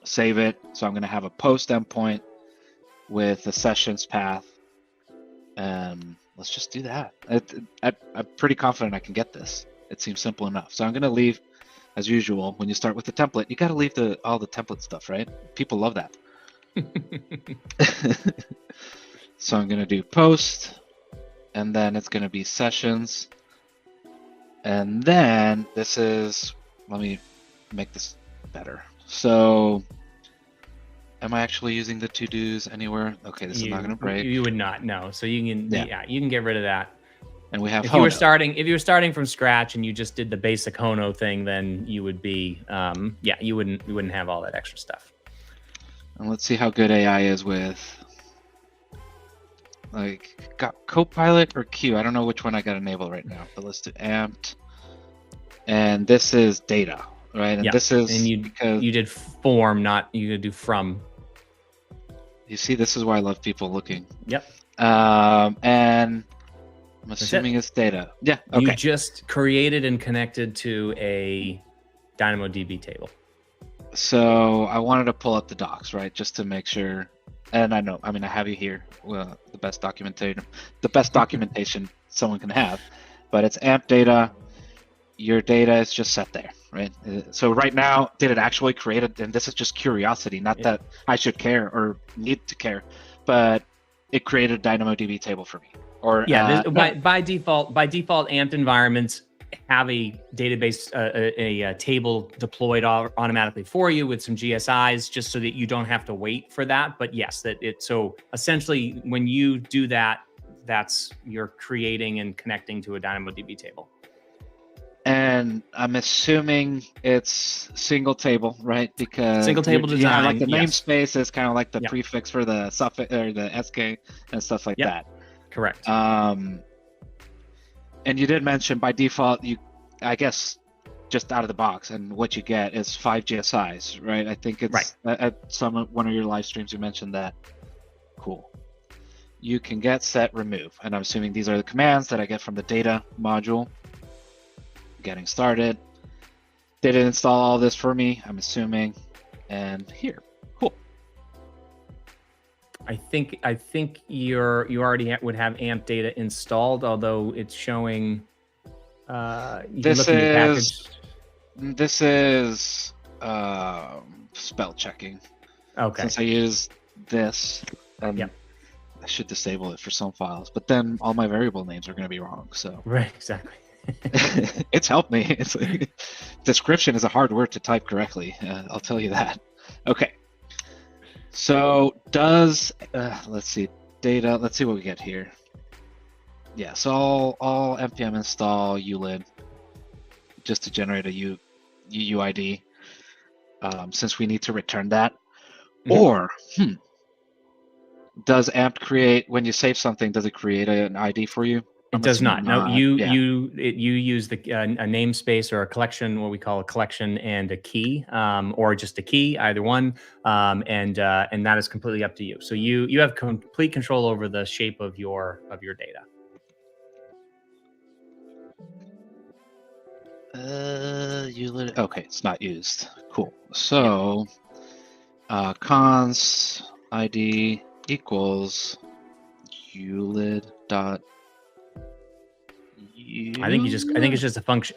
[SPEAKER 1] save it. So I'm going to have a post endpoint with the sessions path. And let's just do that. I'm pretty confident I can get this. It seems simple enough. So I'm going to leave, as usual, when you start with the template, you got to leave all the template stuff, right? People love that. So I'm going to do post, and then it's going to be sessions. And then this is, let me make this better. So am I actually using the to-dos anywhere? Okay, this is not going to break.
[SPEAKER 2] You would not, no. So you can, you can get rid of that.
[SPEAKER 1] And we have
[SPEAKER 2] if you were starting from scratch and you just did the basic Hono thing, then you would be, you wouldn't have all that extra stuff.
[SPEAKER 1] And let's see how good AI is with, like, got Copilot or Q. I don't know which one I got enabled right now, but let's do Ampt. And this is data, right? And this is
[SPEAKER 2] because you did form, not you could do from.
[SPEAKER 1] You see, this is why I love people looking.
[SPEAKER 2] Yep.
[SPEAKER 1] And I'm assuming it's data. Yeah. Okay.
[SPEAKER 2] You just created and connected to a DynamoDB table.
[SPEAKER 1] So I wanted to pull up the docs, right, just to make sure. And I have you here. Well, the best documentation someone can have, but it's Ampt data. Your data is just set there, right? So right now, did it actually create it? And this is just curiosity, not that I should care or need to care, but it created a DynamoDB table for me. Or
[SPEAKER 2] by default, Ampt environments have a database, a table deployed automatically for you with some GSIs, just so that you don't have to wait for that. But yes, so essentially when you do that, you're creating and connecting to a DynamoDB table.
[SPEAKER 1] And I'm assuming it's single table, right? Because
[SPEAKER 2] single table design,
[SPEAKER 1] like the namespace is kind of like the prefix for the suffix or the SK and stuff like that.
[SPEAKER 2] Correct.
[SPEAKER 1] And you did mention by default, I guess, just out of the box, and what you get is 5 GSIs, right? I think it's at one of your live streams you mentioned that. Cool. You can get, set, remove, and I'm assuming these are the commands that I get from the data module. Getting started. Did it install all this for me? I'm assuming, and here, cool.
[SPEAKER 2] I think you already would have Ampt data installed, although it's showing. This
[SPEAKER 1] is spell checking.
[SPEAKER 2] Okay.
[SPEAKER 1] Since I use this, I should disable it for some files, but then all my variable names are going to be wrong. So
[SPEAKER 2] right, exactly.
[SPEAKER 1] It's helped me. It's like, description is a hard word to type correctly. I'll tell you that. Okay. So let's see, data. Let's see what we get here. Yeah. So all npm install ULID just to generate a UUID, since we need to return that. Or does Ampt create, when you save something, does it create an ID for you?
[SPEAKER 2] It does not. No, you use a namespace or a collection, what we call a collection, and a key, or just a key, either one, and that is completely up to you. So you have complete control over the shape of your data.
[SPEAKER 1] ULID. Okay, it's not used. Cool. So, cons ID equals ULID dot.
[SPEAKER 2] I think it's just a function.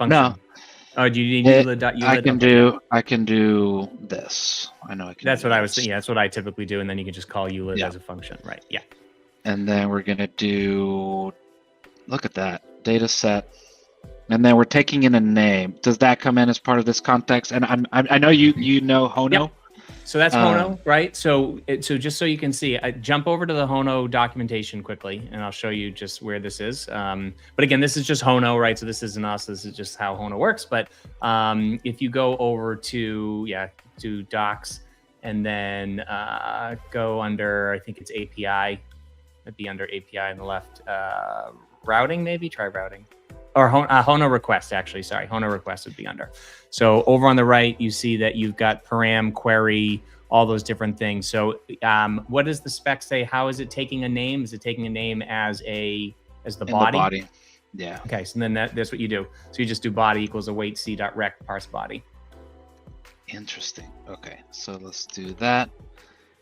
[SPEAKER 1] No,
[SPEAKER 2] Oh, do you need ULID.ULID?
[SPEAKER 1] I can do this. I know I can.
[SPEAKER 2] That's what I was thinking. Yeah, that's what I typically do, and then you can just call ULID as a function, right? Yeah.
[SPEAKER 1] And then we're gonna do. Look at that data set, and then we're taking in a name. Does that come in as part of this context? And I know you know Hono.
[SPEAKER 2] Yep. So that's Hono, right? So just so you can see, I jump over to the Hono documentation quickly, and I'll show you just where this is. But again, this is just Hono, right? So this isn't us. This is just how Hono works. But if you go over to docs, and then go under, I think it's API. It'd be under API on the left. Routing, maybe try routing. Or Hono request, actually. Sorry, Hono request would be under. So over on the right, you see that you've got param, query, all those different things. So what does the spec say? How is it taking a name? Is it taking a name as the body?
[SPEAKER 1] The body. Yeah.
[SPEAKER 2] Okay, so then that's what you do. So you just do body equals await c.rect parse body.
[SPEAKER 1] Interesting. Okay, so let's do that.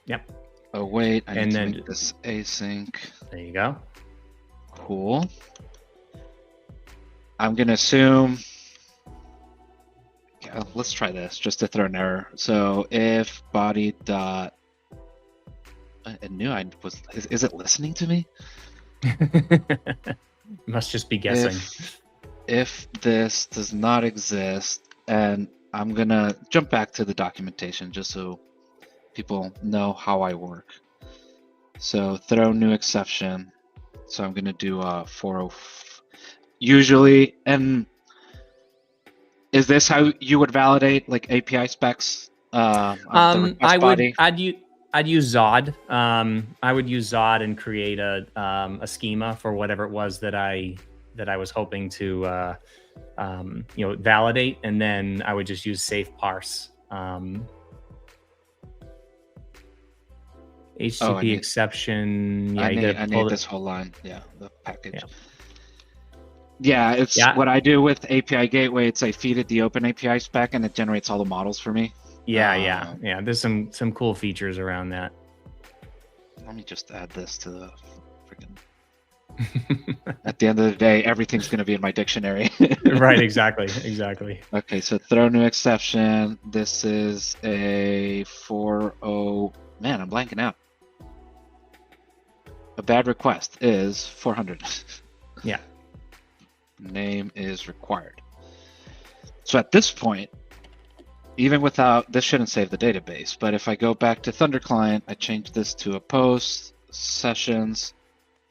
[SPEAKER 2] Yep.
[SPEAKER 1] Await. I need to make this async.
[SPEAKER 2] There you go.
[SPEAKER 1] Cool. I'm going to assume, let's try this just to throw an error. So if body dot, I knew I was, is it listening to me?
[SPEAKER 2] Must just be guessing.
[SPEAKER 1] If this does not exist, and I'm going to jump back to the documentation just so people know how I work. So throw new exception. So I'm going to do 404. Usually, and is this how you would validate like API specs? I'd
[SPEAKER 2] use Zod. I would use Zod and create a schema for whatever it was that I was hoping to validate, and then I would just use safe parse. HTTP exception. Yeah,
[SPEAKER 1] I need this whole line. Yeah, the package. Yeah, it's what I do with API Gateway. It's I feed it the Open API spec, and it generates all the models for me.
[SPEAKER 2] Yeah. There's some cool features around that.
[SPEAKER 1] Let me just add this to the freaking. At the end of the day, everything's going to be in my dictionary.
[SPEAKER 2] Right. Exactly.
[SPEAKER 1] Okay, so throw new exception. This is a 4.0. Man, I'm blanking out. A bad request is 400.
[SPEAKER 2] Yeah.
[SPEAKER 1] Name is required. So at this point, even without, this shouldn't save the database, but if I go back to Thunder Client, I change this to a post, sessions,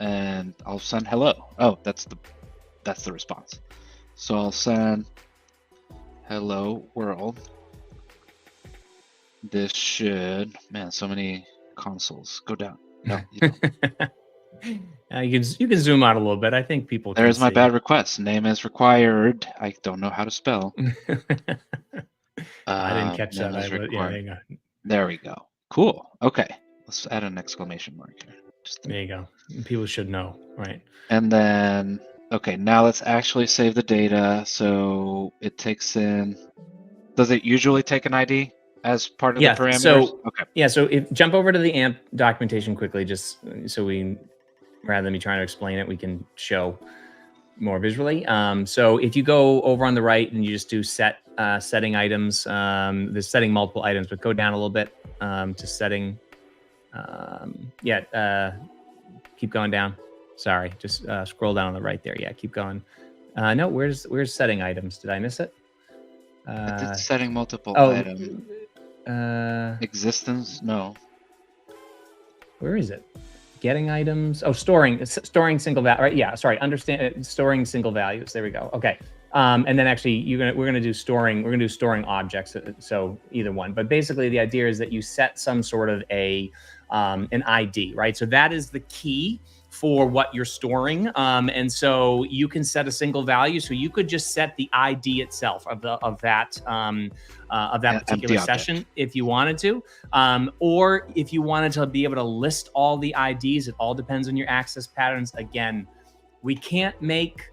[SPEAKER 1] and I'll send hello. Oh, that's the response. So I'll send hello world. This should, man, so many consoles. Go down. No, you don't.
[SPEAKER 2] You can zoom out a little bit. I think people can
[SPEAKER 1] There's my
[SPEAKER 2] see.
[SPEAKER 1] bad request. Name is required. I don't know how to spell.
[SPEAKER 2] I didn't catch that. Hang on.
[SPEAKER 1] There we go. Cool. Okay. Let's add an exclamation mark here.
[SPEAKER 2] There you go. People should know, right?
[SPEAKER 1] And then, okay, now let's actually save the data. So it takes in, does it usually take an ID as part of the parameters?
[SPEAKER 2] So, okay. So if jump over to the Ampt documentation quickly, just so we, rather than me trying to explain it, we can show more visually. So if you go over on the right and you just do setting items, there's setting multiple items, but go down a little bit to setting. Keep going down. Sorry, just scroll down on the right there. Yeah, keep going. No, where's setting items? Did I miss it?
[SPEAKER 1] I did setting multiple items. Existence? No.
[SPEAKER 2] Where is it? Getting items. Oh, storing single value. Right? Yeah. Sorry. Storing single values. There we go. Okay. And then actually, we're gonna do storing. We're gonna do storing objects. So either one. But basically, the idea is that you set some sort of an ID, right? So that is the key for what you're storing. And so you can set a single value. So you could just set the ID itself of that particular session if you wanted to, or if you wanted to be able to list all the IDs. It all depends on your access patterns. Again, we can't make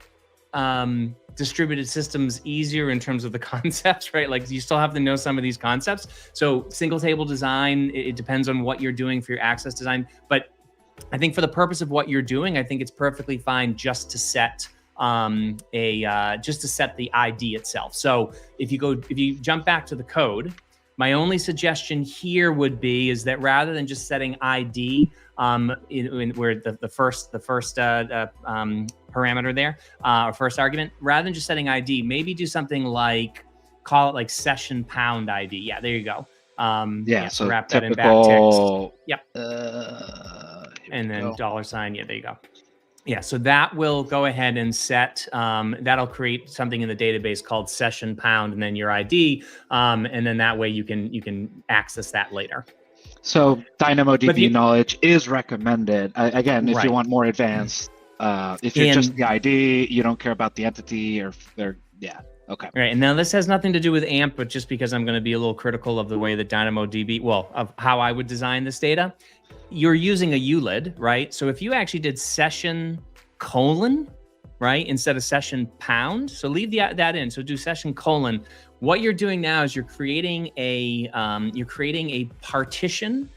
[SPEAKER 2] distributed systems easier in terms of the concepts, right? Like you still have to know some of these concepts. So single table design, it depends on what you're doing for your access design. But I think for the purpose of what you're doing, I think it's perfectly fine just to set just to set the ID itself. So if you jump back to the code, my only suggestion here would be is that rather than just setting ID where the first parameter there, or first argument, rather than just setting ID, maybe do something like call it like session pound ID. Yeah, there you go.
[SPEAKER 1] So
[SPEAKER 2] wrap
[SPEAKER 1] typical,
[SPEAKER 2] that in backticks. Yep. And then $. Yeah, there you go. Yeah, so that will go ahead and set, that'll create something in the database called session pound and then your ID. And then that way you can access that later.
[SPEAKER 1] So DynamoDB knowledge is recommended. Again, if
[SPEAKER 2] Right.
[SPEAKER 1] you want more advanced, if you're just the ID, you don't care about the entity yeah. Okay.
[SPEAKER 2] Right. And now this has nothing to do with Ampt, but just because I'm going to be a little critical of the way that DynamoDB, of how I would design this data, you're using a ULID, right? So if you actually did session : right, instead of session pound, so leave that in. So do session : what you're doing now is you're creating a partition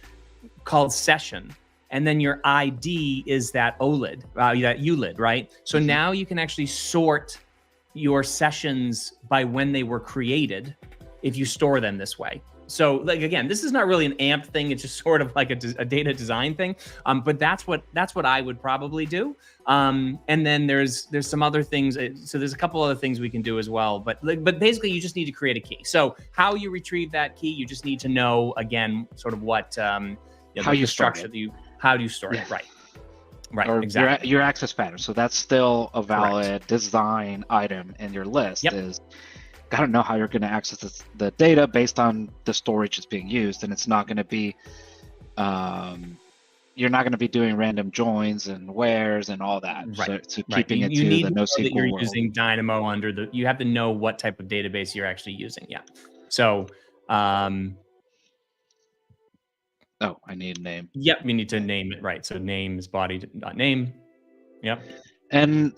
[SPEAKER 2] called session, and then your ID is that OLID, that ULID, right? So now you can actually sort your sessions by when they were created if you store them this way. So like, again, this is not really an Ampt thing. It's just sort of like a data design thing. But that's what I would probably do. And then there's some other things. So there's a couple other things we can do as well. But basically you just need to create a key. So how you retrieve that key, you just need to know, again, sort of what,
[SPEAKER 1] how you
[SPEAKER 2] structure how do you store it? Right. Right,
[SPEAKER 1] or
[SPEAKER 2] exactly.
[SPEAKER 1] Your access pattern. So that's still a valid design item in your list. Is gotta know how you're going to access the data based on the storage that's being used, and it's not going to be, you're not going to be doing random joins and wheres and all that.
[SPEAKER 2] Right.
[SPEAKER 1] So keeping it to the NoSQL
[SPEAKER 2] you're
[SPEAKER 1] world.
[SPEAKER 2] using Dynamo you have to know what type of database you're actually using. Yeah. So,
[SPEAKER 1] oh, I need a name.
[SPEAKER 2] Yep, you need to name it, right? So name is body.name. Yep. And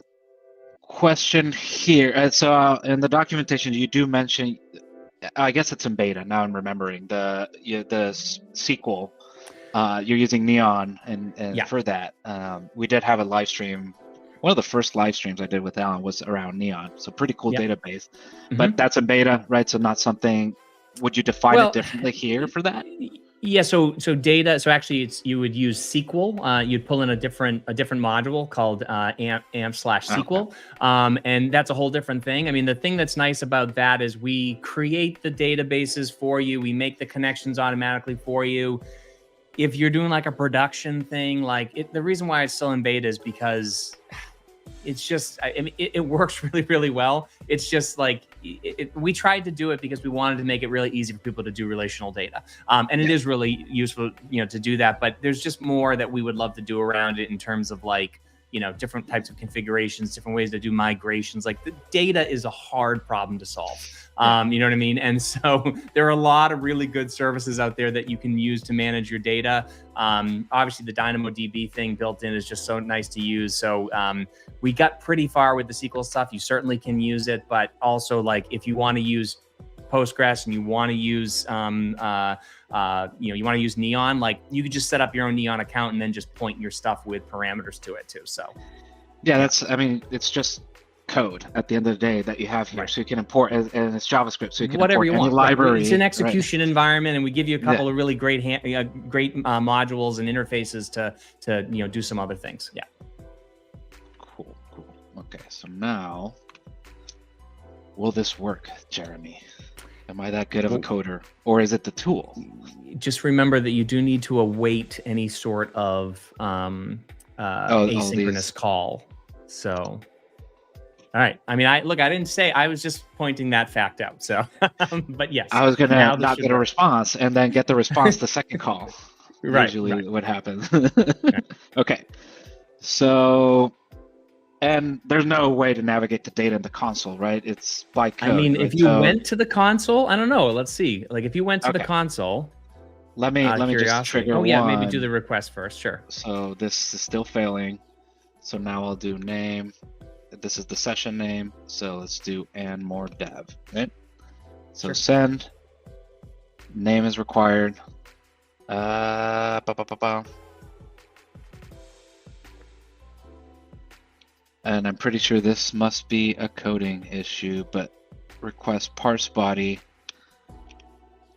[SPEAKER 1] question here. So in the documentation, you do mention, I guess it's in beta. Now I'm remembering the SQL. You're using Neon, and for that, we did have a live stream. One of the first live streams I did with Alan was around Neon. So pretty cool database, but that's in beta, right? So not something. Would you define it differently here for that?
[SPEAKER 2] Yeah, so data. So actually, you would use SQL. You'd pull in a different module called Ampt/SQL, and that's a whole different thing. I mean, the thing that's nice about that is we create the databases for you. We make the connections automatically for you. If you're doing like a production thing, the reason why it's still in beta is because it's just, I mean, it works really, really well. It's just like, we tried to do it because we wanted to make it really easy for people to do relational data. And it is really useful, to do that, but there's just more that we would love to do around it in terms of different types of configurations, different ways to do migrations. Like the data is a hard problem to solve. You know what I mean? And so there are a lot of really good services out there that you can use to manage your data. Obviously the DynamoDB thing built in is just so nice to use. So we got pretty far with the SQL stuff. You certainly can use it, but also if you want to use Postgres and you want to use, you want to use Neon, you could just set up your own Neon account and then just point your stuff with parameters to it too. So
[SPEAKER 1] yeah, it's just code at the end of the day that you have here. Right. So you can import, and it's JavaScript, so you can
[SPEAKER 2] whatever
[SPEAKER 1] import
[SPEAKER 2] you
[SPEAKER 1] any
[SPEAKER 2] want.
[SPEAKER 1] library.
[SPEAKER 2] It's an execution environment, and we give you a couple of really great modules and interfaces to do some other things. Yeah.
[SPEAKER 1] Cool. Okay, so now, will this work, Jeremy? Am I that good of a coder, or is it the tool?
[SPEAKER 2] Just remember that you do need to await any sort of asynchronous call. So, all right. I mean, I didn't say, I was just pointing that fact out. So, but yes.
[SPEAKER 1] I was going to not get a response and then get the response the second call. Usually what happens. Okay. So, and there's no way to navigate the data in the console, right? It's by code.
[SPEAKER 2] I mean,
[SPEAKER 1] right?
[SPEAKER 2] if you went to the console, I don't know. Let's see. If you went to the console.
[SPEAKER 1] Let me just trigger one.
[SPEAKER 2] Oh yeah, maybe do the request first. Sure.
[SPEAKER 1] So this is still failing. So now I'll do name. this is the session name, so let's do and more dev, right? So
[SPEAKER 2] Sure.
[SPEAKER 1] send, name is required. And I'm pretty sure this must be a coding issue, but request parse body.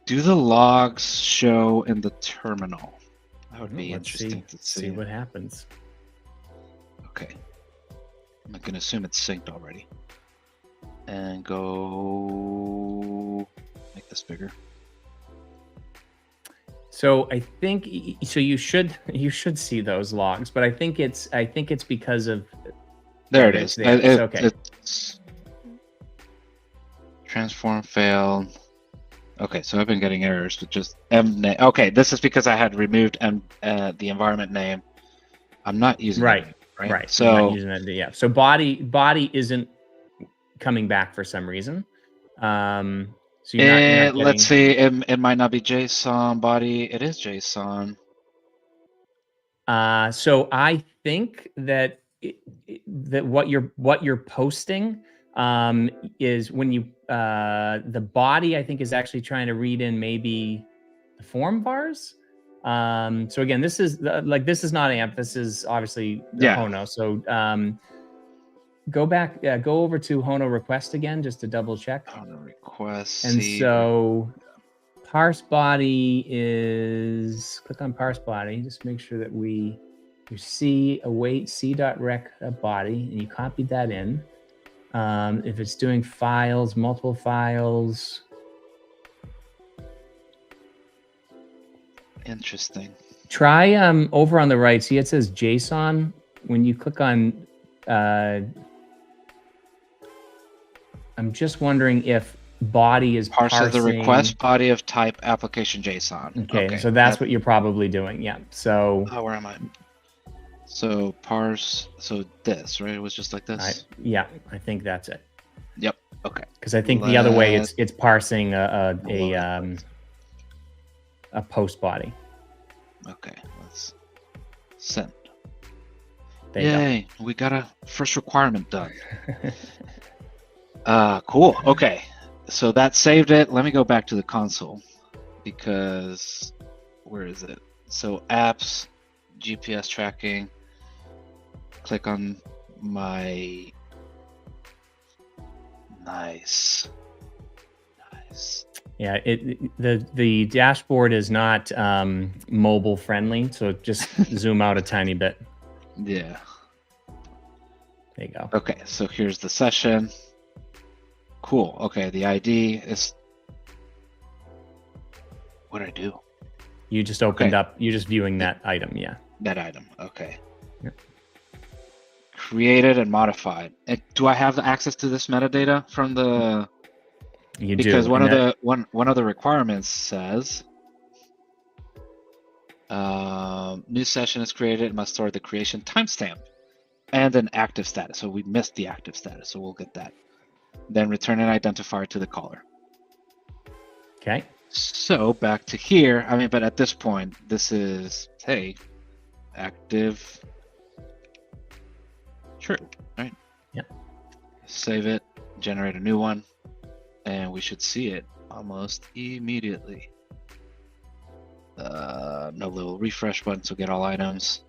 [SPEAKER 1] Do the logs show in the terminal? That would be interesting to see.
[SPEAKER 2] See what happens.
[SPEAKER 1] Okay. I'm going to assume it's synced already. And go make this bigger.
[SPEAKER 2] So I think you should see those logs, but I think it's because of
[SPEAKER 1] there it is.
[SPEAKER 2] It's okay.
[SPEAKER 1] It's transform failed. Okay, so I've been getting errors with just name. Okay, this is because I had removed the environment name. I'm not using it, right? So
[SPEAKER 2] you're not using it, yeah. So body isn't coming back for some reason. So you're not getting...
[SPEAKER 1] Let's see. It might not be JSON body. It is JSON.
[SPEAKER 2] So I think that what you're posting is when you the body, I think, is actually trying to read in maybe the form vars. So again, this is this is not Ampt. This is obviously Hono. So go back, go over to Hono request again, just to double check.
[SPEAKER 1] Hono request.
[SPEAKER 2] And so parse body is, click on parse body. Just make sure that you see await c.rec body, and you copied that in. If it's doing files, multiple files.
[SPEAKER 1] Interesting.
[SPEAKER 2] Try over on the right. See, it says JSON. When you click on, I'm just wondering if body is parsing
[SPEAKER 1] the request body of type application JSON.
[SPEAKER 2] Okay, so that's what you're probably doing. Yeah. So.
[SPEAKER 1] Oh, where am I? So parse. So this, right? It was just like this.
[SPEAKER 2] Yeah, I think that's it.
[SPEAKER 1] Yep. Okay.
[SPEAKER 2] Because I think the other way it's parsing a post body.
[SPEAKER 1] Okay. Let's send.
[SPEAKER 2] Yay!
[SPEAKER 1] We got a first requirement done. Cool. Okay. So that saved it. Let me go back to the console because where is it? So apps, GPS tracking. Click on my nice.
[SPEAKER 2] Yeah, the dashboard is not mobile friendly, so just zoom out a tiny bit.
[SPEAKER 1] Yeah.
[SPEAKER 2] There you go.
[SPEAKER 1] Okay, so here's the session. Cool. Okay, the ID is. What did I do?
[SPEAKER 2] You just opened up. You're just viewing that item. Yeah.
[SPEAKER 1] That item. Okay.
[SPEAKER 2] Yep.
[SPEAKER 1] Created and modified. Do I have access to this metadata from the?
[SPEAKER 2] You
[SPEAKER 1] do. Because one of the requirements says new session is created. It must store the creation timestamp and an active status. So we missed the active status, so we'll get that. Then return an identifier to the caller.
[SPEAKER 2] Okay.
[SPEAKER 1] So back to here. I mean, but at this point, this is, hey, active true, right?
[SPEAKER 2] Yep.
[SPEAKER 1] Save it, generate a new one, and we should see it almost immediately. No little refresh button, so get all items.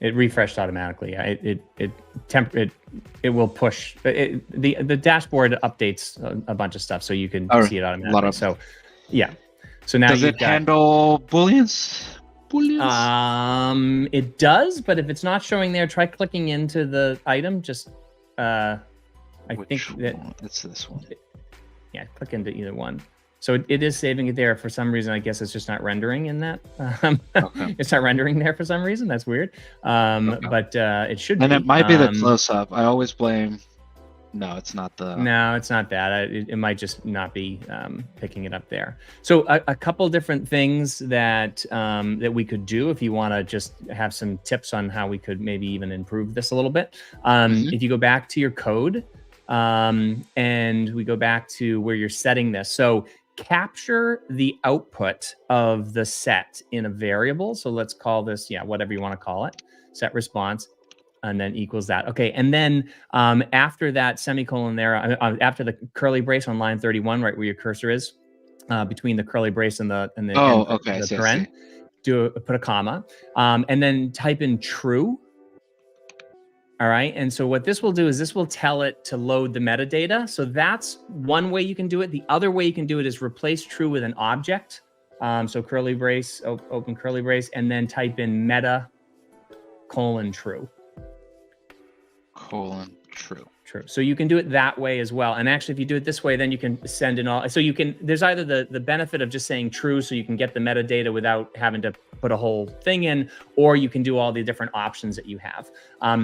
[SPEAKER 2] It refreshed automatically. Yeah, it will push. The dashboard updates a bunch of stuff, so you can see it automatically. So, yeah. So now
[SPEAKER 1] does it handle booleans?
[SPEAKER 2] It does, but if it's not showing there, try clicking into the item. Just I think that
[SPEAKER 1] it's this one.
[SPEAKER 2] Yeah, click into either one. So it is saving it there. For some reason, I guess it's just not rendering in that.
[SPEAKER 1] Okay.
[SPEAKER 2] It's not rendering there for some reason. That's weird. But it should be.
[SPEAKER 1] And it might be the close-up. I always blame. No, it's not the.
[SPEAKER 2] No, it's not that. It might just not be picking it up there. So a couple different things that that we could do if you want to just have some tips on how we could maybe even improve this a little bit. If you go back to your code and we go back to where you're setting this. So capture the output of the set in a variable. So let's call this, whatever you want to call it, set response. and then equals that. Okay, and then after that semicolon there, after the curly brace on line 31, right where your cursor is, between the curly brace and the
[SPEAKER 1] okay,
[SPEAKER 2] the
[SPEAKER 1] I
[SPEAKER 2] paren, put a comma, and then type in true. All right, and so what this will do is this will tell it to load the metadata. So that's one way you can do it. The other way you can do it is replace true with an object. So curly brace, open curly brace, and then type in meta : true.
[SPEAKER 1] True.
[SPEAKER 2] True. So you can do it that way as well. And actually, if you do it this way, then you can send in all. So you can, there's either the benefit of just saying true, so you can get the metadata without having to put a whole thing in, or you can do all the different options that you have.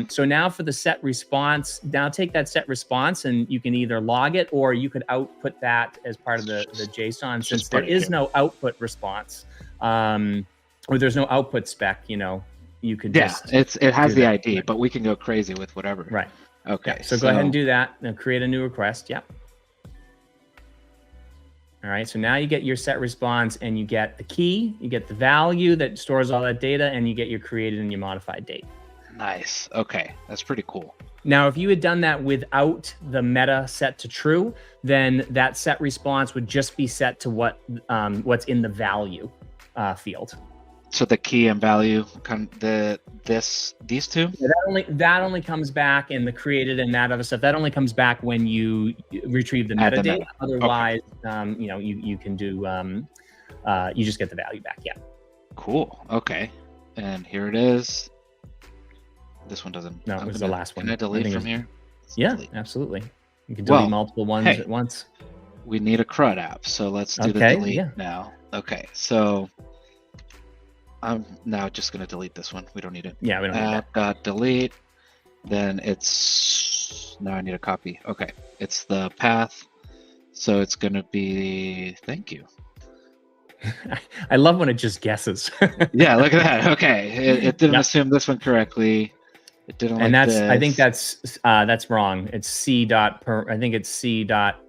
[SPEAKER 2] So now for the set response, now take that set response and you can either log it or you could output that as part of the JSON. Since there is no output response, or there's no output spec, you know, you could just
[SPEAKER 1] it has the ID, but we can go crazy with whatever.
[SPEAKER 2] Right.
[SPEAKER 1] Okay.
[SPEAKER 2] Yeah, so go ahead and do that. Now create a new request. Yep. All right. So now you get your set response and you get the key, you get the value that stores all that data, and you get your created and your modified date.
[SPEAKER 1] Nice. Okay. That's pretty cool.
[SPEAKER 2] Now, if you had done that without the meta set to true, then that set response would just be set to what's in the value field.
[SPEAKER 1] So the key and value, these two?
[SPEAKER 2] That only comes back in the created and that other stuff. That only comes back when you retrieve the metadata. Otherwise, you know, you can do you just get the value back. Yeah.
[SPEAKER 1] Cool. Okay. And here it is. This one doesn't.
[SPEAKER 2] No, it was the last one.
[SPEAKER 1] Can I delete from here?
[SPEAKER 2] Yeah, absolutely. You can delete multiple ones at once.
[SPEAKER 1] We need a CRUD app, so let's do the delete now. Okay, so I'm now just going to delete this one. We don't need it.
[SPEAKER 2] Yeah, we don't need that.
[SPEAKER 1] Delete. Then now I need a copy. Okay, it's the path. So it's going to be, thank you.
[SPEAKER 2] I love when it just guesses.
[SPEAKER 1] Yeah, look at that. Okay, it didn't assume this one correctly. It didn't.
[SPEAKER 2] And
[SPEAKER 1] like
[SPEAKER 2] I think that's wrong. It's I think it's C dot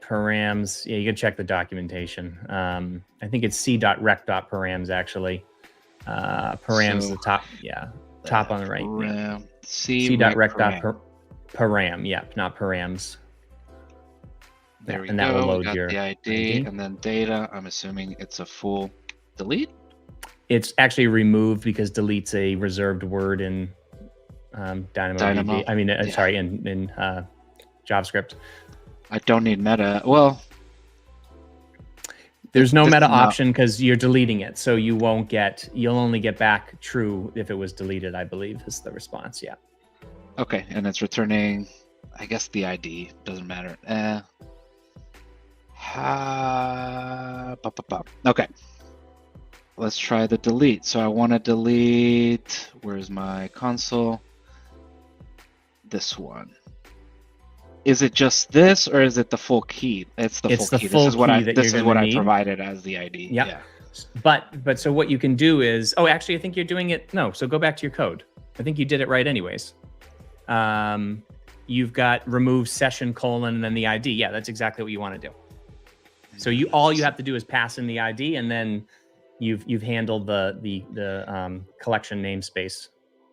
[SPEAKER 2] params. Yeah, you can check the documentation. I think it's c.rec.params actually. Params the top. Yeah, top on the right.
[SPEAKER 1] Param,
[SPEAKER 2] c.rec.param. Yeah, not params.
[SPEAKER 1] There we
[SPEAKER 2] and
[SPEAKER 1] go.
[SPEAKER 2] That will load
[SPEAKER 1] we got
[SPEAKER 2] your
[SPEAKER 1] the ID and then data. I'm assuming it's a full delete.
[SPEAKER 2] It's actually removed because delete's a reserved word in Dynamo. I mean, sorry, in JavaScript.
[SPEAKER 1] I don't need meta. Well,
[SPEAKER 2] there's no meta option because you're deleting it, so you'll only get back true if it was deleted, I believe, is the response. Yeah.
[SPEAKER 1] Okay, and it's returning, I guess the ID doesn't matter. Okay. Let's try the delete. So I want to delete, where's my console? This one. Is it just this, or is it the full key? It's the full key. This is what I provided as the ID.
[SPEAKER 2] Yep.
[SPEAKER 1] Yeah.
[SPEAKER 2] But so what you can do is, actually, I think you're doing it. No, so go back to your code. I think you did it right anyways. You've got remove session : and then the ID. Yeah, that's exactly what you want to do. So all you have to do is pass in the ID, and then you've handled the collection namespace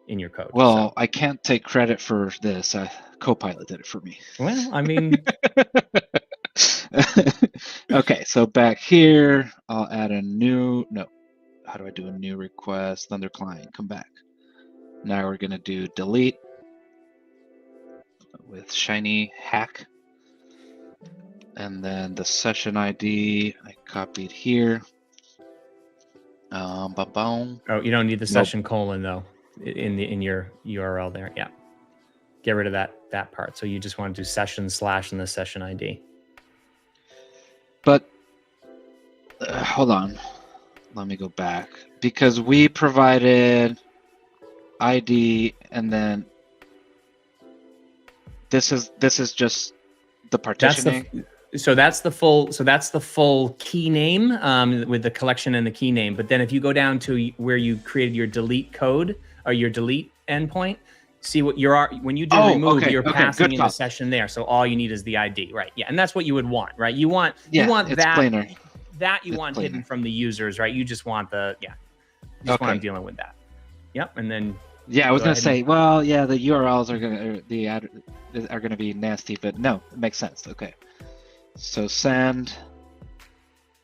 [SPEAKER 2] in your code.
[SPEAKER 1] Well, I can't take credit for this. Copilot did it for me.
[SPEAKER 2] Well, I mean.
[SPEAKER 1] Okay, so back here, I'll add how do I do a new request? Thunder client, come back. Now we're gonna do delete with shiny hack. And then the session ID I copied here.
[SPEAKER 2] Oh, you don't need the session : though in your URL there. Yeah, get rid of that part. So you just want to do session / and the session ID.
[SPEAKER 1] But hold on, let me go back, because we provided ID and then this is just the partitioning.
[SPEAKER 2] That's the full key name with the collection and the key name. But then if you go down to where you created your delete code or your delete endpoint, see what when you do remove, you're passing in the session there. So all you need is the ID, right? Yeah, and that's what you would want, right? You want that
[SPEAKER 1] plainer.
[SPEAKER 2] Hidden from the users, right? You just want want them dealing with that. Yep, and then
[SPEAKER 1] Yeah, I was
[SPEAKER 2] Go
[SPEAKER 1] gonna
[SPEAKER 2] ahead and
[SPEAKER 1] say, well, yeah, the URLs are gonna be nasty, but no, it makes sense. Okay, so send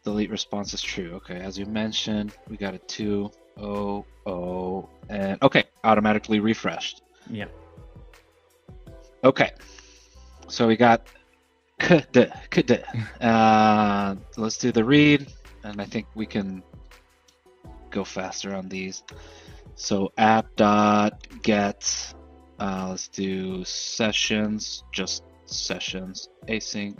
[SPEAKER 1] delete response is true. Okay, as you mentioned, we got a 200 and okay, automatically refreshed.
[SPEAKER 2] yeah.
[SPEAKER 1] Okay, so we got let's do the read, and I think we can go faster on these. So app.get, let's do sessions, just sessions, async.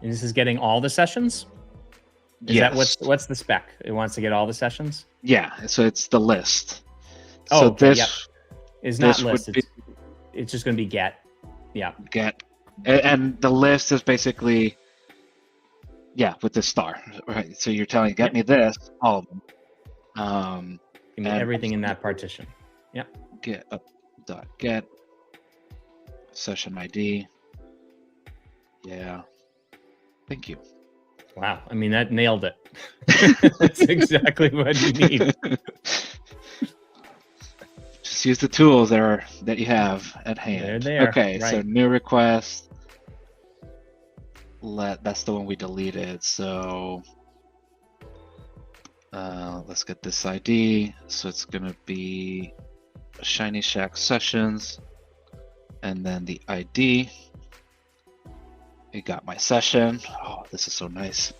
[SPEAKER 2] And this is getting all the sessions? Is
[SPEAKER 1] Yes.
[SPEAKER 2] that what's the spec? It wants to get all the sessions?
[SPEAKER 1] Yeah, so it's the list.
[SPEAKER 2] Oh,
[SPEAKER 1] so
[SPEAKER 2] okay,
[SPEAKER 1] this
[SPEAKER 2] yep. It's not
[SPEAKER 1] this
[SPEAKER 2] list,
[SPEAKER 1] would be
[SPEAKER 2] it's just gonna be get. Yeah.
[SPEAKER 1] get, and the list is basically, yeah, with the star, right? So you're telling, get me this, all of them.
[SPEAKER 2] Give me
[SPEAKER 1] and
[SPEAKER 2] everything in that partition. Yep.
[SPEAKER 1] Get up dot get session ID. Yeah. Thank you.
[SPEAKER 2] Wow. I mean, that nailed it. That's exactly what you need.
[SPEAKER 1] Just use the tools that you have at hand.
[SPEAKER 2] There.
[SPEAKER 1] Okay,
[SPEAKER 2] Right.
[SPEAKER 1] so new request. That's the one we deleted. So let's get this ID. So it's gonna be Shiny Shack Sessions, and then the ID. You got my session. Oh, this is so nice.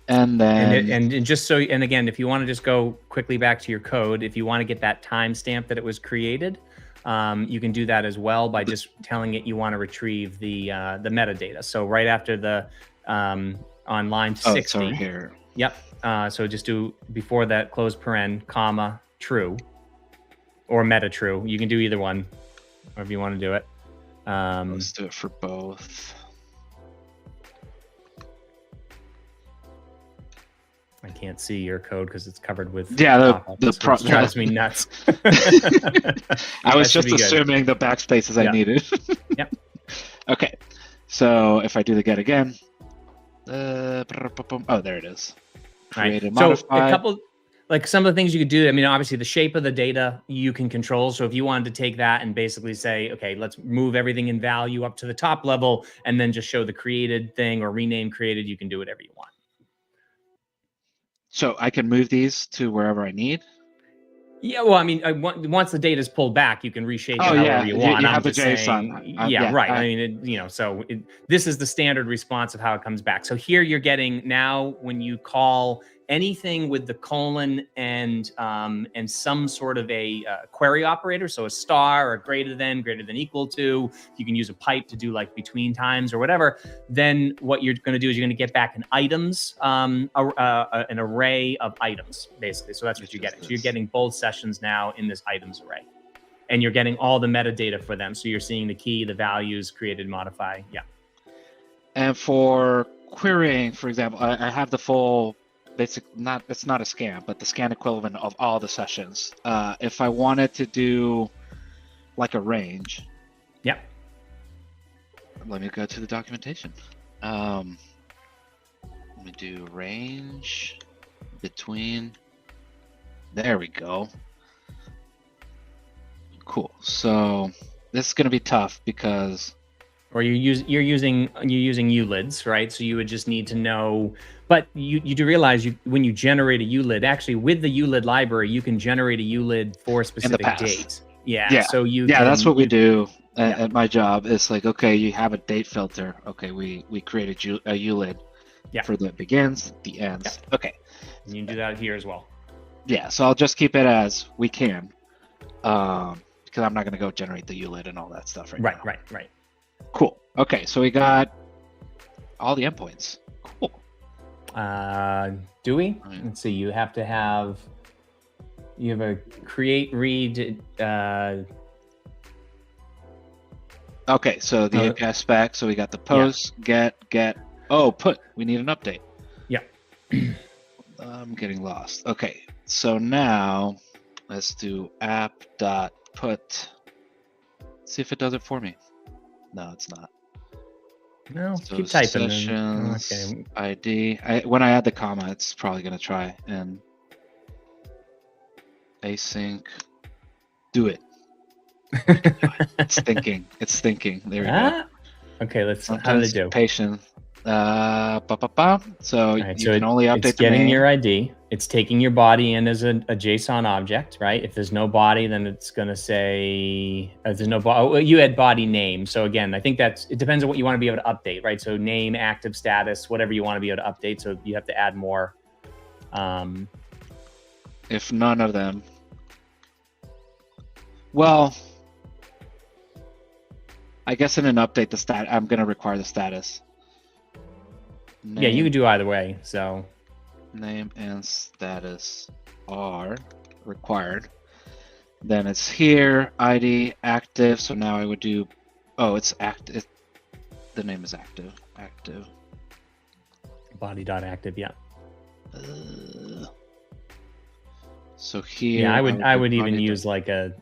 [SPEAKER 1] And then
[SPEAKER 2] and just so, and again, if you want to just go quickly back to your code, if you want to get that timestamp that it was created, you can do that as well by just telling it you want to retrieve the metadata. So right after the on line 60.
[SPEAKER 1] it's over here.
[SPEAKER 2] Yep. So just do before that close paren, comma, true, or meta true. You can do either one, however you want to do it.
[SPEAKER 1] Let's do it for both.
[SPEAKER 2] I can't see your code because it's covered with
[SPEAKER 1] the
[SPEAKER 2] drives me nuts.
[SPEAKER 1] I was just assuming the backspaces I needed.
[SPEAKER 2] Yep.
[SPEAKER 1] Okay, so if I do the get again, oh, there it is. Create and modify.
[SPEAKER 2] So a couple, like some of the things you could do. I mean, obviously the shape of the data you can control. So if you wanted to take that and basically say, okay, let's move everything in value up to the top level, and then just show the created thing or rename created, you can do whatever you want.
[SPEAKER 1] So I can move these to wherever I need?
[SPEAKER 2] Yeah, well, I mean, once the data is pulled back, you can reshape it however you want.
[SPEAKER 1] You have
[SPEAKER 2] I'm
[SPEAKER 1] the
[SPEAKER 2] just
[SPEAKER 1] JSON.
[SPEAKER 2] saying, right. I mean, so this is the standard response of how it comes back. So here you're getting now when you call anything with the colon and some sort of a query operator, so a star or greater than equal to, you can use a pipe to do like between times or whatever. Then what you're going to do is you're going to get back an items, an array of items, basically. So that's what you're getting. So you're getting both sessions now in this items array, and you're getting all the metadata for them. So you're seeing the key, the values, created, modify. Yeah.
[SPEAKER 1] And for querying, for example, I have the full it's not a scan, but the scan equivalent of all the sessions. If I wanted to do like a range, let me go to the documentation. Let me do range between. There we go. Cool. So this is going to be tough because.
[SPEAKER 2] Or you're using ULIDs, right? So you would just need to know, but you do realize when you generate a ULID, actually with the ULID library, you can generate a ULID for a specific date. Yeah. So
[SPEAKER 1] that's what we do at my job. It's like, okay, you have a date filter. Okay, we created a ULID for the begins, the ends. Yeah. Okay.
[SPEAKER 2] And you can do that here as well.
[SPEAKER 1] Yeah. So I'll just keep it as we can, because I'm not going to go generate the ULID and all that stuff right now.
[SPEAKER 2] Right.
[SPEAKER 1] Cool. Okay, so we got all the endpoints. Cool.
[SPEAKER 2] Do we? Let's see. You have a create, read.
[SPEAKER 1] Okay, so the API spec. So we got the post, get. Oh, put. We need an update.
[SPEAKER 2] Yeah.
[SPEAKER 1] I'm getting lost. Okay, so now let's do app.put. See if it does it for me. No, it's not.
[SPEAKER 2] No,
[SPEAKER 1] so
[SPEAKER 2] keep typing.
[SPEAKER 1] Sessions, okay. ID. When I add the comma, it's probably going to try and. async. Do it. It's thinking. It's thinking. There we go.
[SPEAKER 2] Okay, let's.
[SPEAKER 1] Sometimes
[SPEAKER 2] how did it do?
[SPEAKER 1] Patient. So
[SPEAKER 2] Right,
[SPEAKER 1] you
[SPEAKER 2] so
[SPEAKER 1] can only update
[SPEAKER 2] it's
[SPEAKER 1] the
[SPEAKER 2] getting
[SPEAKER 1] name.
[SPEAKER 2] your ID. It's taking your body in as a JSON object, right? If there's no body, then it's going to say there's no body. Oh, you had body name. So again, I think it depends on what you want to be able to update, right? So name, active status, whatever you want to be able to update. So you have to add more.
[SPEAKER 1] If none of them. Well, I guess in an update, I'm going to require the status.
[SPEAKER 2] Yeah, you could do either way. So
[SPEAKER 1] name and status are required. Then it's here, ID, active. So now I would do, it's active. The name is active. Active.
[SPEAKER 2] Body.active, yeah.
[SPEAKER 1] So here,
[SPEAKER 2] yeah, I would even use like a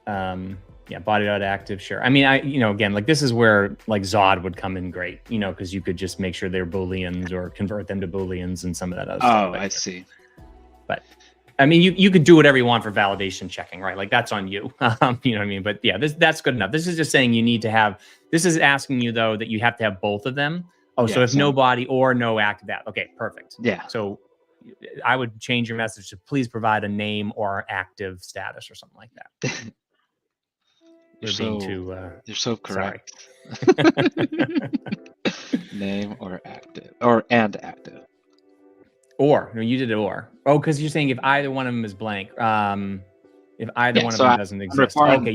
[SPEAKER 2] body.active, sure. I mean, again, like this is where like Zod would come in great, because you could just make sure they're Booleans or convert them to Booleans and some of that other stuff.
[SPEAKER 1] Oh, I see.
[SPEAKER 2] But I mean, you could do whatever you want for validation checking, right? Like that's on you. You know what I mean? But yeah, that's good enough. This is just saying you need to have, this is asking you though, that you have to have both of them. Oh, yeah, so if no body or no active app. Okay, perfect.
[SPEAKER 1] Yeah.
[SPEAKER 2] So I would change your message to please provide a name or active status or something like that.
[SPEAKER 1] You're so correct. Name or active and active.
[SPEAKER 2] Or no, you did it or. Oh, because you're saying if either one of them is blank. If either one of them doesn't exist. Okay,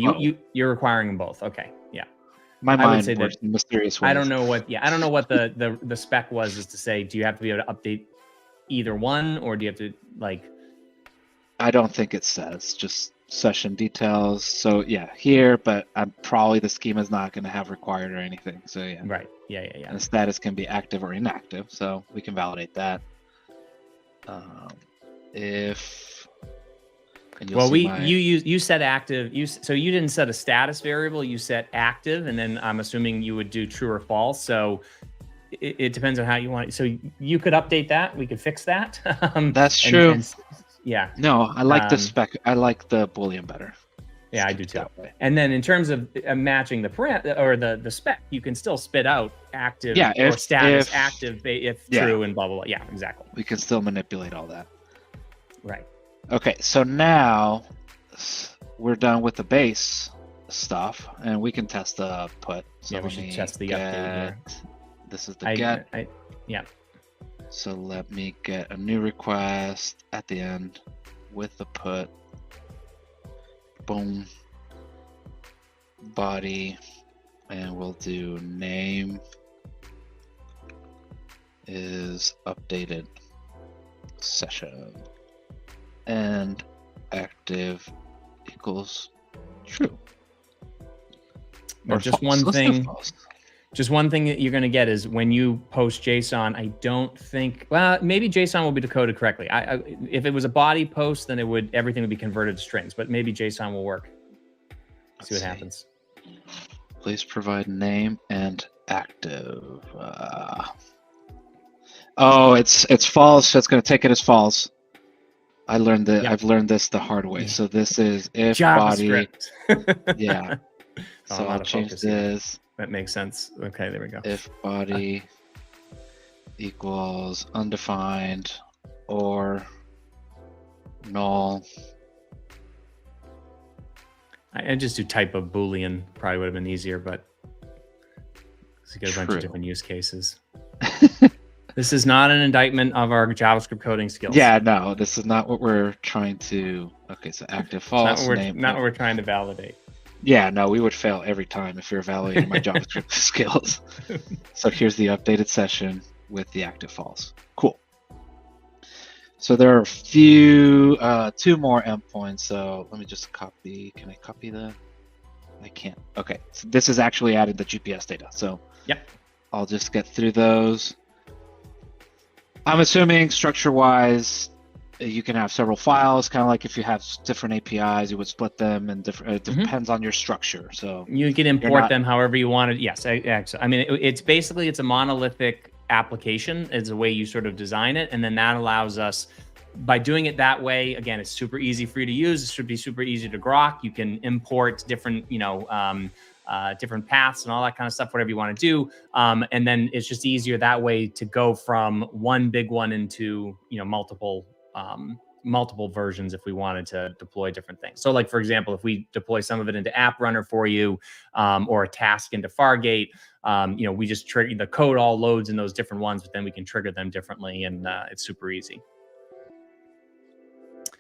[SPEAKER 2] you're requiring them both. Okay, yeah.
[SPEAKER 1] My mind works in mysterious ways.
[SPEAKER 2] I don't know what the spec was, is to say, do you have to be able to update either one, or do you have to like?
[SPEAKER 1] I don't think it says, just session details. So yeah, here, but I'm probably the schema is not going to have required or anything. So yeah.
[SPEAKER 2] Right. Yeah.
[SPEAKER 1] And the status can be active or inactive, so we can validate that.
[SPEAKER 2] You set active. So you didn't set a status variable. You set active, and then I'm assuming you would do true or false. So it depends on how you want it. So you could update that. We could fix that.
[SPEAKER 1] That's true.
[SPEAKER 2] Yeah.
[SPEAKER 1] No, I like the spec. I like the Boolean better.
[SPEAKER 2] Yeah, I do too. And then in terms of matching the spec, you can still spit out active or status active if true and blah, blah, blah. Yeah, exactly.
[SPEAKER 1] We can still manipulate all that.
[SPEAKER 2] Right.
[SPEAKER 1] Okay, so now we're done with the base stuff, and we can test the put. So
[SPEAKER 2] we should test the update here.
[SPEAKER 1] This is the get.
[SPEAKER 2] Yeah.
[SPEAKER 1] So let me get a new request at the end with the put. Boom. Body, and we'll do name is updated session, and active equals true.
[SPEAKER 2] Or just one thing. Just one thing that you're going to get is when you post JSON, I don't think, well, maybe JSON will be decoded correctly. If it was a body post, then everything would be converted to strings, but maybe JSON will work. See what happens.
[SPEAKER 1] Please provide name and active. It's false. So it's going to take it as false. I've learned this the hard way. So this is if
[SPEAKER 2] JavaScript.
[SPEAKER 1] Body. Yeah. So I'll change this.
[SPEAKER 2] That makes sense. Okay, there we go.
[SPEAKER 1] If body equals undefined or null.
[SPEAKER 2] I just do type of Boolean. Probably would have been easier, but you get a bunch of different use cases. This is not an indictment of our JavaScript coding skills.
[SPEAKER 1] Yeah, no, this is not what we're trying to. Okay, so active false.
[SPEAKER 2] Not what we're trying to validate.
[SPEAKER 1] Yeah, no, we would fail every time if you're evaluating my JavaScript skills. So here's the updated session with the active false. Cool. So there are two more endpoints. So let me just copy. Can I copy the? I can't. Okay, so this is actually added the GPS data. So
[SPEAKER 2] yep,
[SPEAKER 1] I'll just get through those. I'm assuming structure-wise, you can have several files, kind of like if you have different APIs, you would split them, and it depends on your structure. So
[SPEAKER 2] you can import them however you want it. Yes, I mean, it's basically a monolithic application. It's a way you sort of design it, and then that allows us by doing it that way, again, it's super easy for you to use. It should be super easy to grok. You can import different, different paths and all that kind of stuff, whatever you want to do. And then it's just easier that way to go from one big one into, multiple versions if we wanted to deploy different things. So like, for example, if we deploy some of it into App Runner for you, or a task into Fargate, we just trigger the code all loads in those different ones, but then we can trigger them differently, and it's super easy.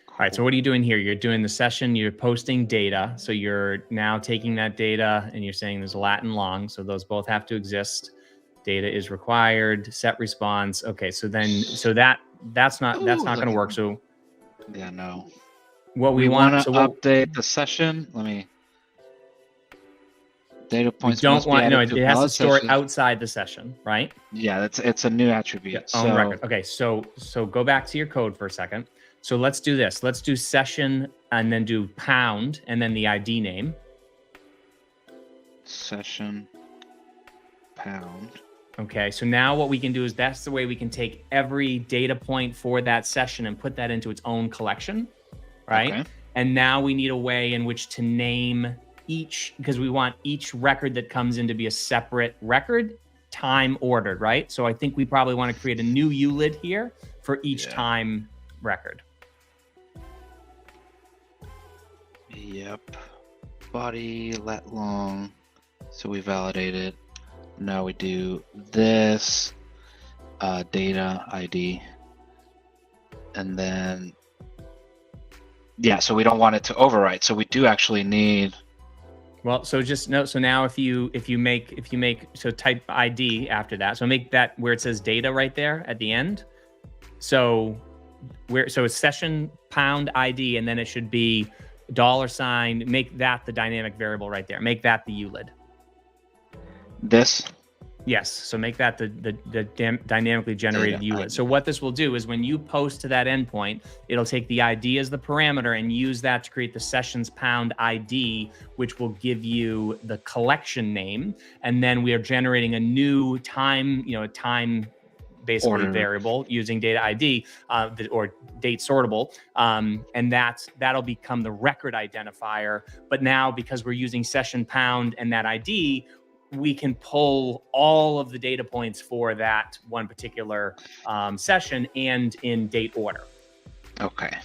[SPEAKER 2] All right, so what are you doing here? You're doing the session, you're posting data. So you're now taking that data and you're saying there's lat and long. So those both have to exist. Data is required, set response. Okay, so that's not going to work. So
[SPEAKER 1] yeah, no.
[SPEAKER 2] What we want
[SPEAKER 1] to update the session. Let me. Data points.
[SPEAKER 2] We don't want, no, it has to store it outside the session, right?
[SPEAKER 1] Yeah, it's a new attribute.
[SPEAKER 2] Yeah, on record. Okay, so go back to your code for a second. So let's do this. Let's do session and then do pound and then the ID name.
[SPEAKER 1] Session pound.
[SPEAKER 2] Okay, so now what we can do is that's the way we can take every data point for that session and put that into its own collection, right? Okay. And now we need a way in which to name each, because we want each record that comes in to be a separate record, time ordered, right? So I think we probably want to create a new ULID here for each time record.
[SPEAKER 1] Yep. Body, lat long. So we validate it. Now we do this data ID, and then so we don't want it to overwrite. So we do actually need.
[SPEAKER 2] Well, so just no. So now if you make so type ID after that. So make that where it says data right there at the end. So it's session pound ID, and then it should be $. Make that the dynamic variable right there. Make that the ULID.
[SPEAKER 1] This?
[SPEAKER 2] Yes. So make that the dynamically generated ULID. So what this will do is when you post to that endpoint, it'll take the ID as the parameter and use that to create the sessions pound ID, which will give you the collection name. And then we are generating a new time, basically order variable using data ID or date sortable. And that'll become the record identifier. But now because we're using session pound and that ID, we can pull all of the data points for that one particular session and in date order.
[SPEAKER 1] Okay,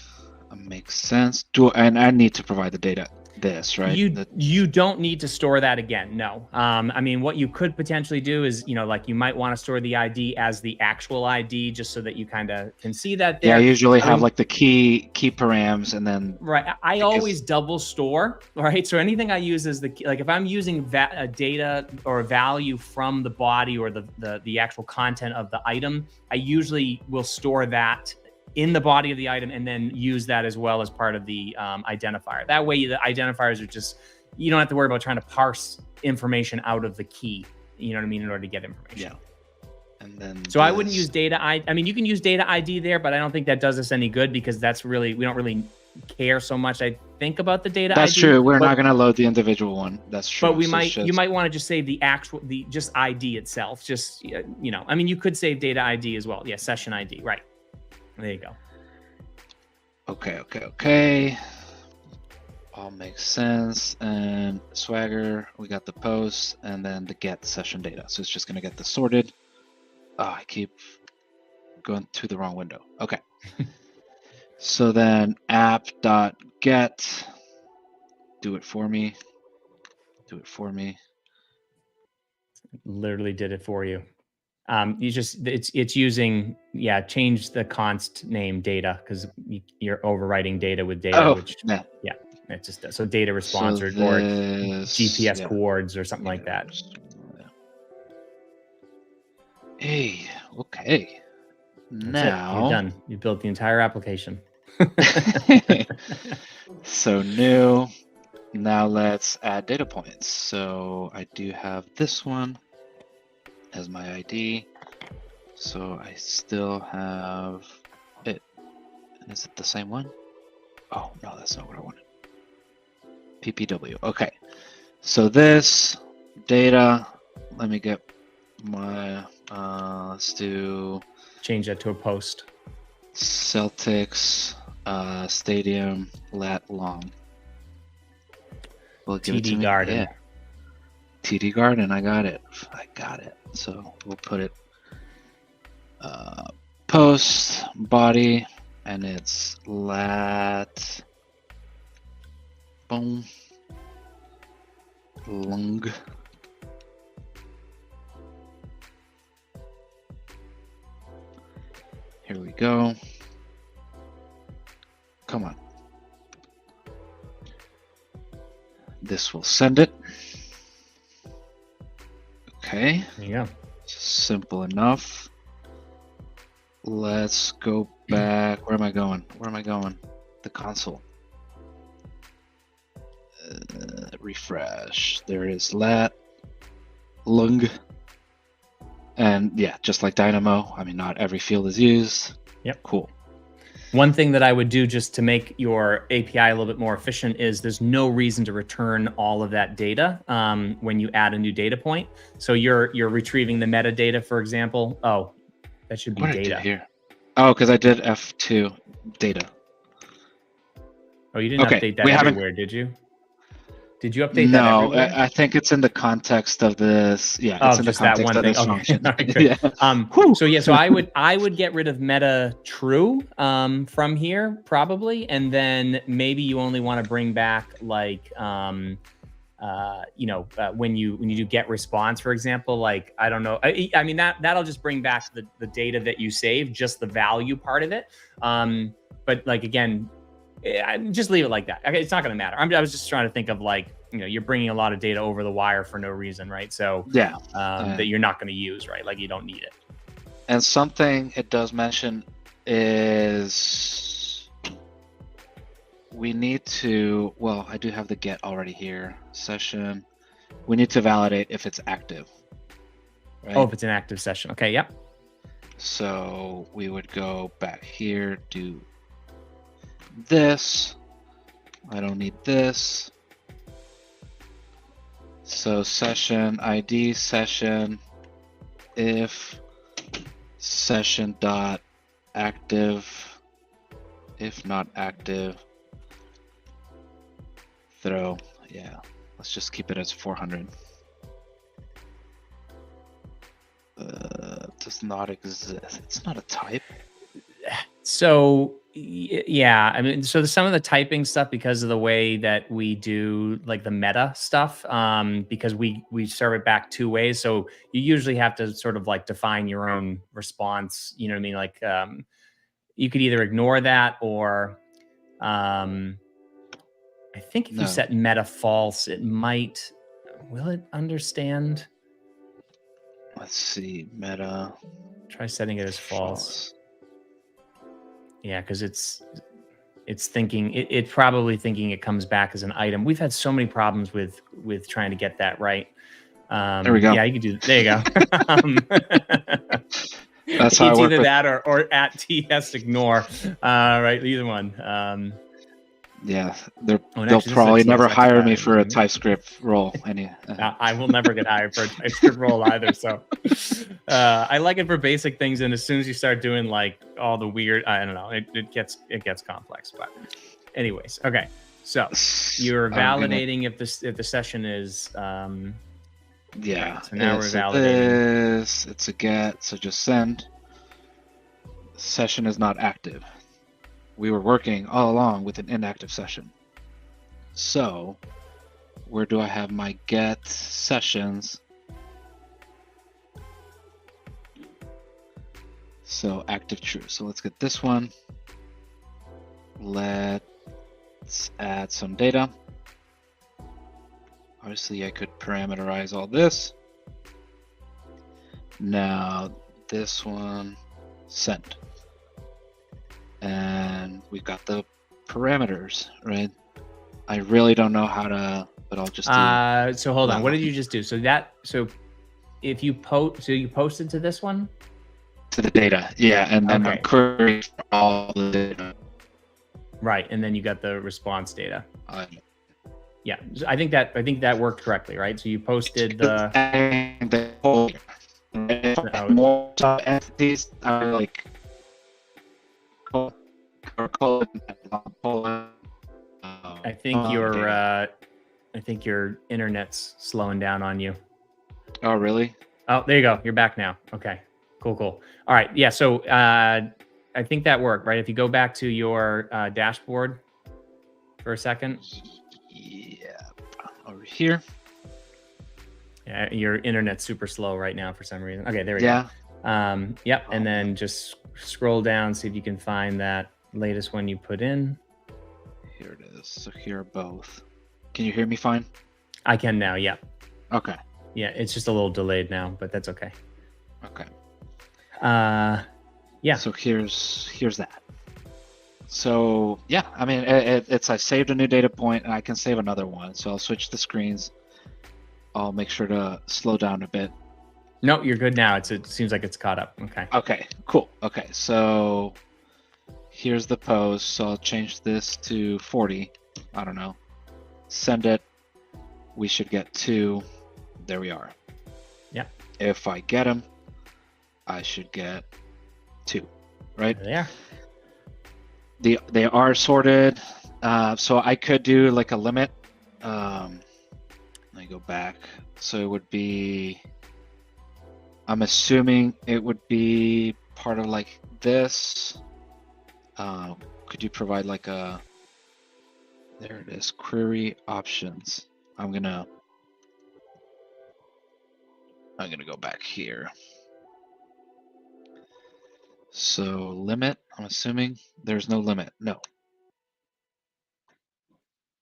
[SPEAKER 1] that makes sense. And I need to provide the data. This, right?
[SPEAKER 2] You don't need to store that again. No. I mean, what you could potentially do is, like you might want to store the ID as the actual ID just so that you kind of can see that there.
[SPEAKER 1] Yeah, I usually have like the key params and then.
[SPEAKER 2] Right. I always double store, right? So anything I use is like if I'm using data or a value from the body or the actual content of the item, I usually will store that in the body of the item and then use that as well as part of the identifier. That way the identifiers are just, you don't have to worry about trying to parse information out of the key, you know what I mean, in order to get information.
[SPEAKER 1] Yeah. And then
[SPEAKER 2] so I wouldn't use data ID. I mean, you can use data ID there, but I don't think that does us any good because we don't really care so much, I think, about the data ID.
[SPEAKER 1] That's true. We're not going to load the individual one. That's true.
[SPEAKER 2] But you might want to just save the just ID itself. Just, I mean, you could save data ID as well. Yeah. Session ID. Right. There you go.
[SPEAKER 1] Okay. All makes sense. And Swagger, we got the post and then the get session data. So it's just going to get the sorted. Oh, I keep going to the wrong window. Okay. So then app.get, do it for me.
[SPEAKER 2] Literally did it for you. It's using, change the const name data because you're overwriting data with data, it just does. So data response or GPS coords or something like that.
[SPEAKER 1] Hey, okay. Now
[SPEAKER 2] you're done. You built the entire application.
[SPEAKER 1] So new. Now let's add data points. So I do have this one as my ID. So I still have it. And is it the same one? Oh, no, that's not what I wanted. PPW. Okay. So this data, let me get my, let's do.
[SPEAKER 2] Change that to a post.
[SPEAKER 1] Celtics stadium lat long. Will give it to
[SPEAKER 2] TD
[SPEAKER 1] me?
[SPEAKER 2] Garden.
[SPEAKER 1] Yeah. TD Garden, I got it. So we'll put it post body, and it's lat boom lung. Here we go. Come on. This will send it. Okay.
[SPEAKER 2] There you go.
[SPEAKER 1] Simple enough. Let's go back. Where am I going? The console. Refresh. There is lat, lung. And yeah, just like Dynamo, I mean, not every field is used.
[SPEAKER 2] Yep.
[SPEAKER 1] Cool.
[SPEAKER 2] One thing that I would do just to make your API a little bit more efficient is there's no reason to return all of that data when you add a new data point. So you're retrieving the metadata, for example. Oh, that should be
[SPEAKER 1] What
[SPEAKER 2] data.
[SPEAKER 1] did I do here? Oh, because I did F2 data.
[SPEAKER 2] Oh, you didn't update that everywhere, did you? Did you update that everywhere?
[SPEAKER 1] No, I think it's in the context of this. Yeah,
[SPEAKER 2] it's in the context that one thing. Okay.
[SPEAKER 1] Yeah.
[SPEAKER 2] So I would get rid of meta true from here probably, and then maybe you only want to bring back like when you do get response, for example, like I don't know. I mean that'll just bring back the data that you saved, just the value part of it. But like again, just leave it like that. Okay, it's not going to matter. I was just trying to think of like, you're bringing a lot of data over the wire for no reason, right? So
[SPEAKER 1] yeah,
[SPEAKER 2] that you're not going to use, right? Like you don't need it.
[SPEAKER 1] And something it does mention is we need to, well, I do have the get already here. Session. We need to validate if it's active. Right?
[SPEAKER 2] Oh, if it's an active session. Okay, yep.
[SPEAKER 1] So we would go back here, do this. I don't need this. So session ID session if session dot active, if not active, throw. Yeah, let's just keep it as 400. Does not exist. It's not a type.
[SPEAKER 2] So yeah, I mean, so some of the typing stuff, because of the way that we do like the meta stuff, because we serve it back two ways. So you usually have to sort of like define your own response. You know what I mean? Like you could either ignore that or I think if you set meta false, it might, will it understand?
[SPEAKER 1] Let's see, meta.
[SPEAKER 2] Try setting it as false. Yeah, because it's thinking it's probably thinking it comes back as an item. We've had so many problems with trying to get that right.
[SPEAKER 1] There we go.
[SPEAKER 2] Yeah, you can do. There you go.
[SPEAKER 1] That's how
[SPEAKER 2] it's
[SPEAKER 1] I work
[SPEAKER 2] either
[SPEAKER 1] with...
[SPEAKER 2] that or at TS ignore. Right, either one.
[SPEAKER 1] Yeah, they'll probably never hire me for a TypeScript role.
[SPEAKER 2] I will never get hired for a TypeScript role either. So I like it for basic things, and as soon as you start doing like all the weird, I don't know, it gets complex. But anyways, okay. So you're validating if the session is
[SPEAKER 1] yeah.
[SPEAKER 2] Right, so now we're validating.
[SPEAKER 1] It's a get, so just send. Session is not active. We were working all along with an inactive session. So where do I have my get sessions? So active true. So let's get this one. Let's add some data. Obviously I could parameterize all this. Now this one, send. And we've got the parameters, right? I really don't know how to, but I'll just do.
[SPEAKER 2] So hold on. What did you just do? So if you you posted to this one?
[SPEAKER 1] To the data, yeah, and then I'm querying all the data.
[SPEAKER 2] Right, and then you got the response data. Yeah, I think that worked correctly, right? So you posted the
[SPEAKER 1] whole more entities are like or colon,
[SPEAKER 2] I think your internet's slowing down on you.
[SPEAKER 1] Oh, really?
[SPEAKER 2] Oh, there you go. You're back now. Okay, cool. All right, yeah. So I think that worked, right? If you go back to your dashboard for a second.
[SPEAKER 1] Yeah, over here.
[SPEAKER 2] Yeah, your internet's super slow right now for some reason. Okay, there we
[SPEAKER 1] go.
[SPEAKER 2] Yep, and then just scroll down, see if you can find that latest one you put in.
[SPEAKER 1] Here it is. So here are both. Can you hear me fine?
[SPEAKER 2] I can now, yeah.
[SPEAKER 1] Okay.
[SPEAKER 2] Yeah, it's just a little delayed now, but that's okay.
[SPEAKER 1] Okay.
[SPEAKER 2] Yeah.
[SPEAKER 1] So here's that. So yeah, I mean, I saved a new data point and I can save another one. So I'll switch the screens. I'll make sure to slow down a bit.
[SPEAKER 2] No, you're good now. It seems like it's caught up. Okay.
[SPEAKER 1] Okay, cool. Okay, so here's the post. So I'll change this to 40. I don't know. Send it. We should get 2. There we are.
[SPEAKER 2] Yeah.
[SPEAKER 1] If I get them, I should get 2, right?
[SPEAKER 2] There.
[SPEAKER 1] They are sorted. So I could do like a limit. Let me go back. So it would be, I'm assuming it would be part of like this. Could you provide like a, there it is, query options. I'm gonna go back here. So limit, I'm assuming there's no limit. No.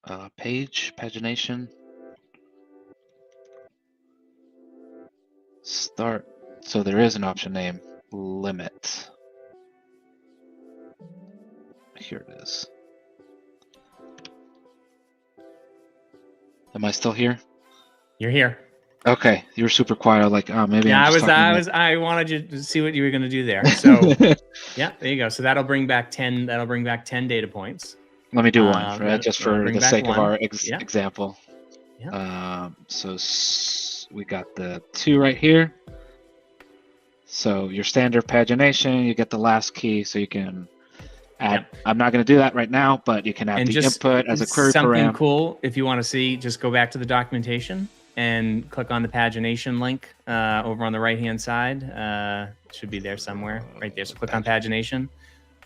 [SPEAKER 1] Pagination. Start. So there is an option name, limit. Here it is. Am I still here?
[SPEAKER 2] You're here.
[SPEAKER 1] Okay, you were super quiet. Like, oh, maybe.
[SPEAKER 2] Yeah,
[SPEAKER 1] I'm
[SPEAKER 2] I wanted you to see what you were going to do there. So, yeah, there you go. So that'll bring back 10. That'll bring back 10 data points.
[SPEAKER 1] Let me do one, right? Just for the sake of our example.
[SPEAKER 2] Yeah.
[SPEAKER 1] So we got the 2 right here. So your standard pagination, you get the last key, so you can add. Yep. I'm not going to do that right now, but you can add the input as a query
[SPEAKER 2] something
[SPEAKER 1] param.
[SPEAKER 2] Cool. If you want to see, just go back to the documentation and click on the pagination link over on the right-hand side. It should be there somewhere, right there. So click on pagination.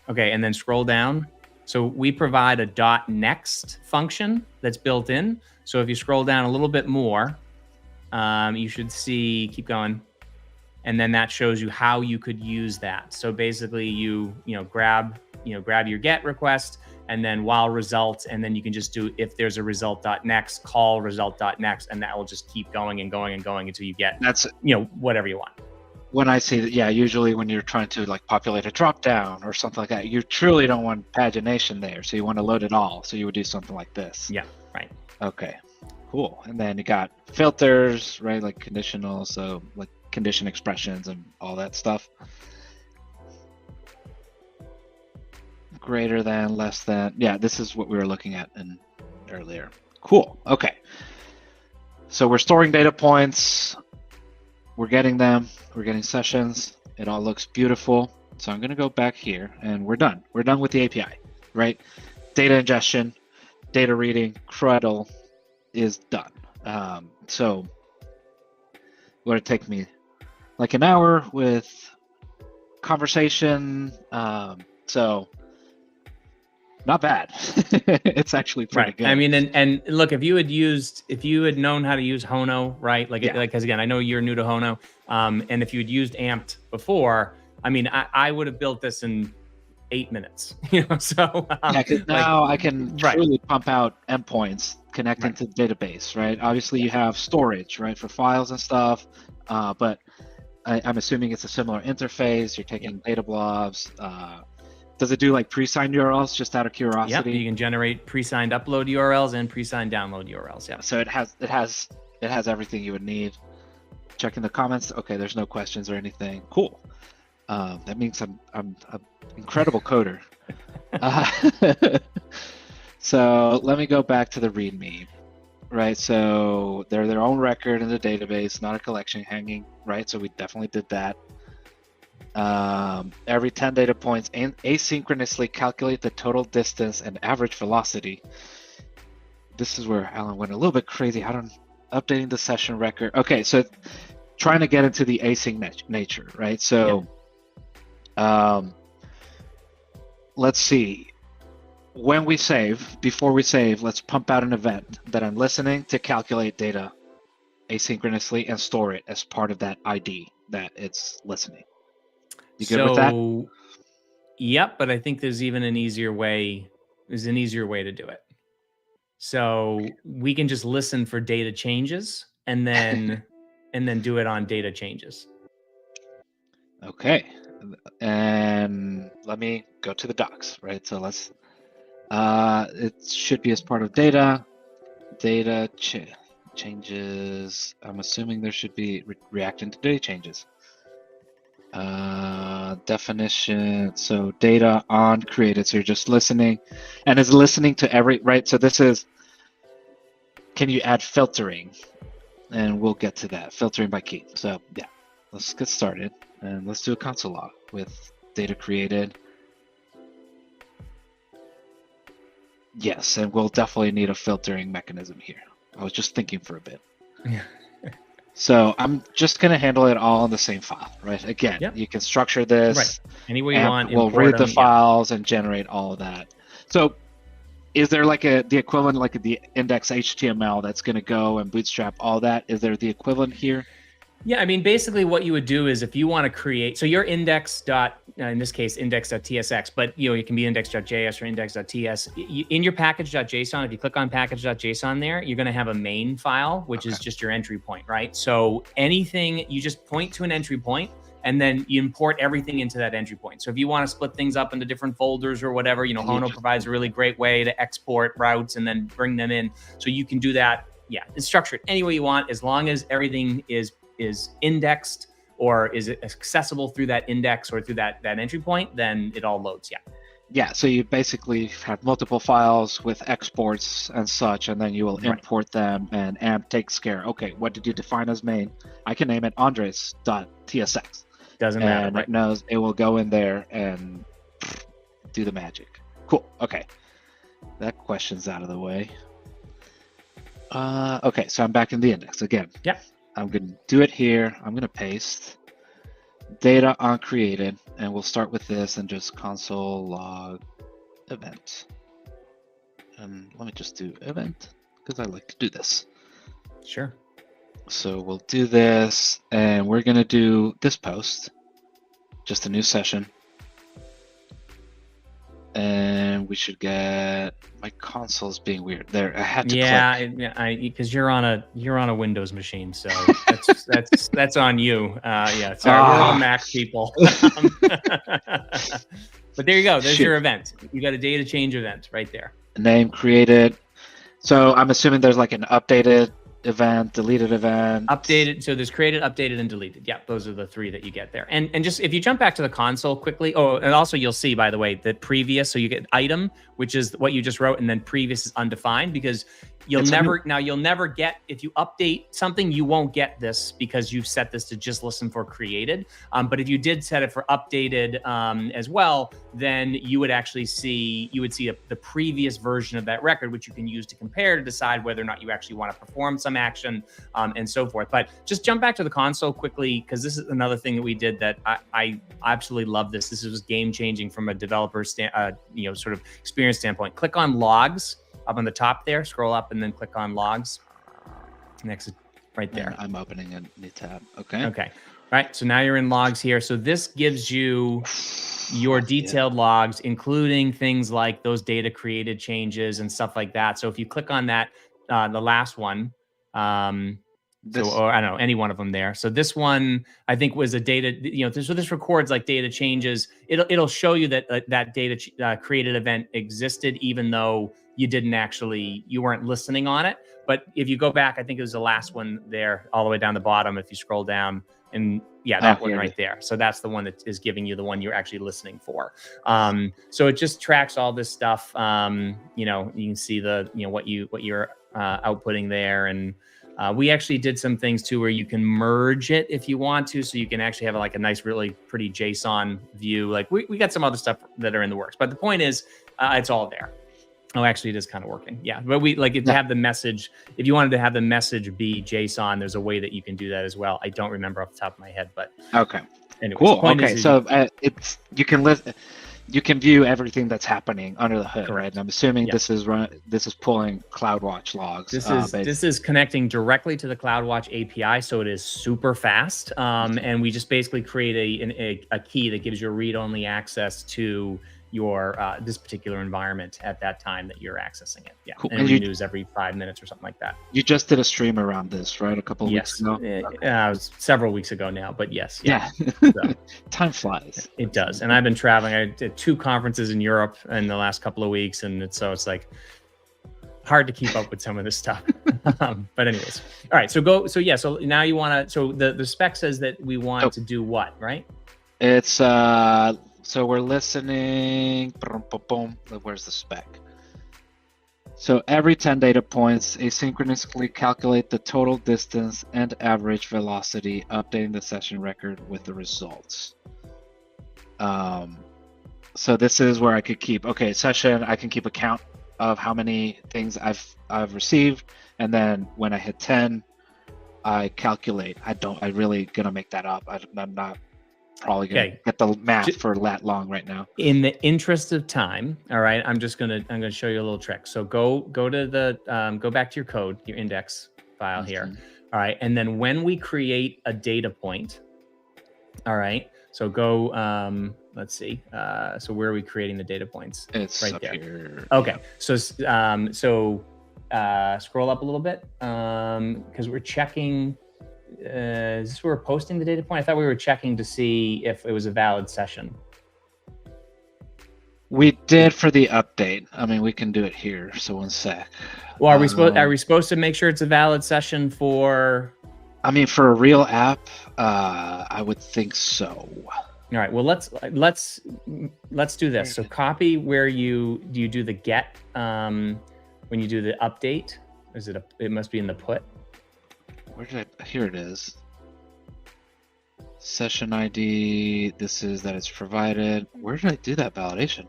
[SPEAKER 2] Okay, and then scroll down. So we provide a .next function that's built in. So if you scroll down a little bit more, you should see, keep going, and then that shows you how you could use that. So basically, you grab your get request, and then while results, and then you can just do, if there's a result.next, call result.next, and that will just keep going and going and going until you get whatever you want.
[SPEAKER 1] When I say that, yeah, usually when you're trying to like populate a drop down or something like that, you truly don't want pagination there. So you want to load it all. So you would do something like this.
[SPEAKER 2] Yeah, right.
[SPEAKER 1] Okay, cool. And then you got filters, right? Like conditional, so like condition expressions and all that stuff. Greater than, less than. Yeah, this is what we were looking at earlier. Cool. Okay. So we're storing data points. We're getting them. We're getting sessions. It all looks beautiful. So I'm going to go back here and we're done. We're done with the API, right? Data ingestion, data reading, cradle is done. So it would take me like an hour with conversation. So not bad. It's actually pretty good.
[SPEAKER 2] I mean, and look, if you had known how to use Hono, right? Like, because again, I know you're new to Hono. And if you had used Ampt before, I mean, I would have built this in 8 minutes, so.
[SPEAKER 1] Now I can truly pump out endpoints connecting to the database, right? Obviously you have storage, right? For files and stuff. But I'm assuming it's a similar interface. You're taking data blobs. Does it do like pre-signed URLs, just out of curiosity?
[SPEAKER 2] Yep, you can generate pre-signed upload URLs and pre-signed download URLs. Yeah.
[SPEAKER 1] So it has everything you would need. Checking the comments. Okay, there's no questions or anything. Cool. That means I'm an incredible coder. So let me go back to the README. Right. So they're their own record in the database, not a collection hanging. Right. So we definitely did that. Every 10 data points and asynchronously calculate the total distance and average velocity. This is where Alan went a little bit crazy. Updating the session record. Okay, so trying to get into the async nature, right? So let's see. When we save, before we save, let's pump out an event that I'm listening to calculate data asynchronously and store it as part of that ID that it's listening. You good with that?
[SPEAKER 2] Yep, but I think there's even an easier way. There's an easier way to do it. So we can just listen for data changes and then do it on data changes.
[SPEAKER 1] Okay, and let me go to the docs, right? So let's. It should be as part of data changes. I'm assuming there should be reacting to data changes. Definition. So data on created. So you're just listening, and it's listening to every, right? So this is, can you add filtering? And we'll get to that, filtering by key. So yeah, let's get started and let's do a console log with data created. Yes, and we'll definitely need a filtering mechanism here. I was just thinking for a bit.
[SPEAKER 2] Yeah.
[SPEAKER 1] So I'm just going to handle it all in the same file, right? Again, you can structure this
[SPEAKER 2] any way you want.
[SPEAKER 1] We'll read the files and generate all of that. So is there like the equivalent, like the index HTML that's going to go and bootstrap all that? Is there the equivalent here?
[SPEAKER 2] Yeah, I mean, basically what you would do is if you want to create, so your index in this case, index.tsx, but it can be index.js or index.ts. In your package.json, if you click on package.json there, you're going to have a main file, which is just your entry point, right? So anything, you just point to an entry point and then you import everything into that entry point. So if you want to split things up into different folders or whatever, Hono provides a really great way to export routes and then bring them in. So you can do that. Yeah, it's structured any way you want, as long as everything is indexed or is it accessible through that index or through that entry point, then it all loads.
[SPEAKER 1] Yeah, so you basically have multiple files with exports and such, and then you will import them, and Ampt takes care. Okay, what did you define as main? I can name it Andres.tsx.
[SPEAKER 2] Doesn't matter,
[SPEAKER 1] and it knows it will go in there and do the magic. Cool, okay. That question's out of the way. Okay, so I'm back in the index again.
[SPEAKER 2] Yeah.
[SPEAKER 1] I'm going to do it here. I'm going to paste data on created, and we'll start with this and just console log event. And let me just do event because I like to do this.
[SPEAKER 2] Sure.
[SPEAKER 1] So we'll do this, and we're going to do this post, just a new session. And we should get, my console's being weird there. I had to click.
[SPEAKER 2] Because you're on a Windows machine, so that's on you. Yeah, sorry, we're all Mac people. But there you go. There's your event. You got a data change event right there.
[SPEAKER 1] Name created. So I'm assuming there's like an updated event, deleted event.
[SPEAKER 2] Updated. So there's created, updated, and deleted. Yeah, those are the three that you get there. And just if you jump back to the console quickly. Oh, and also you'll see, by the way, that previous. So you get item, which is what you just wrote, and then previous is undefined, because you'll never get, if you update something, you won't get this because you've set this to just listen for created. But if you did set it for updated as well, then you would actually see, the previous version of that record, which you can use to compare to decide whether or not you actually want to perform some action and so forth. But just jump back to the console quickly, because this is another thing that we did that I absolutely love this. This was game changing from a developer sort of experience standpoint. Click on logs up on the top there, scroll up and then click on logs. Next, right there.
[SPEAKER 1] I'm opening a new tab. Okay.
[SPEAKER 2] Okay. Right. So now you're in logs here. So this gives you your detailed logs, including things like those data created changes and stuff like that. So if you click on that, the last one, or I don't know, any one of them there. So this one, I think, was a data, so this records like data changes. It'll show you that that data created event existed, even though you weren't listening on it. But if you go back, I think it was the last one there, all the way down the bottom. If you scroll down, and that one right there. So that's the one that is giving you the one you're actually listening for. So it just tracks all this stuff. You can see what you're outputting there. And we actually did some things too where you can merge it if you want to, so you can actually have like a nice, really pretty JSON view. Like we got some other stuff that are in the works, but the point is, it's all there. Oh, actually, it is kind of working. Yeah, but we like if you have the message. If you wanted to have the message be JSON, there's a way that you can do that as well. I don't remember off the top of my head, but
[SPEAKER 1] okay,
[SPEAKER 2] anyways,
[SPEAKER 1] cool. Okay, so it's you can view everything that's happening under the hood, right? And I'm assuming this is pulling CloudWatch logs.
[SPEAKER 2] This is connecting directly to the CloudWatch API, so it is super fast. And we just basically create a key that gives you read-only access to your this particular environment at that time that you're accessing it. Yeah, cool. And it renews every 5 minutes or something like that.
[SPEAKER 1] You just did a stream around this, right? A couple of weeks ago?
[SPEAKER 2] It was several weeks ago now, but yes.
[SPEAKER 1] Yeah. So, time flies.
[SPEAKER 2] It does. And I've been traveling. I did 2 conferences in Europe in the last couple of weeks, and it's like hard to keep up with some of this stuff. But anyways, all right. So now you want to. So the spec says that we want to do what, right?
[SPEAKER 1] It's so we're listening. Where's the spec? So every 10 data points, asynchronously calculate the total distance and average velocity, updating the session record with the results. So this is where I could keep, session, I can keep a count of how many things I've received, and then when I hit 10, I calculate. I really gonna make that up. I'm not probably gonna get the math for that long right now.
[SPEAKER 2] In the interest of time, all right, I'm gonna show you a little trick. So go to the go back to your code, your index file here. All right, and then when we create a data point, all right, so go let's see, so where are we creating the data points?
[SPEAKER 1] It's
[SPEAKER 2] right
[SPEAKER 1] up
[SPEAKER 2] there.
[SPEAKER 1] Here.
[SPEAKER 2] Okay, so scroll up a little bit, because we're checking. Is this where we're posting the data point? I thought we were checking to see if it was a valid session.
[SPEAKER 1] We did for the update. I mean, we can do it here. So one sec.
[SPEAKER 2] Well, are we supposed to make sure it's a valid session for?
[SPEAKER 1] I mean, for a real app, I would think so.
[SPEAKER 2] All right. Well, let's do this. So copy where you do the get when you do the update. It must be in the put.
[SPEAKER 1] Where did here it is. Session ID. This is that it's provided. Where did I do that validation?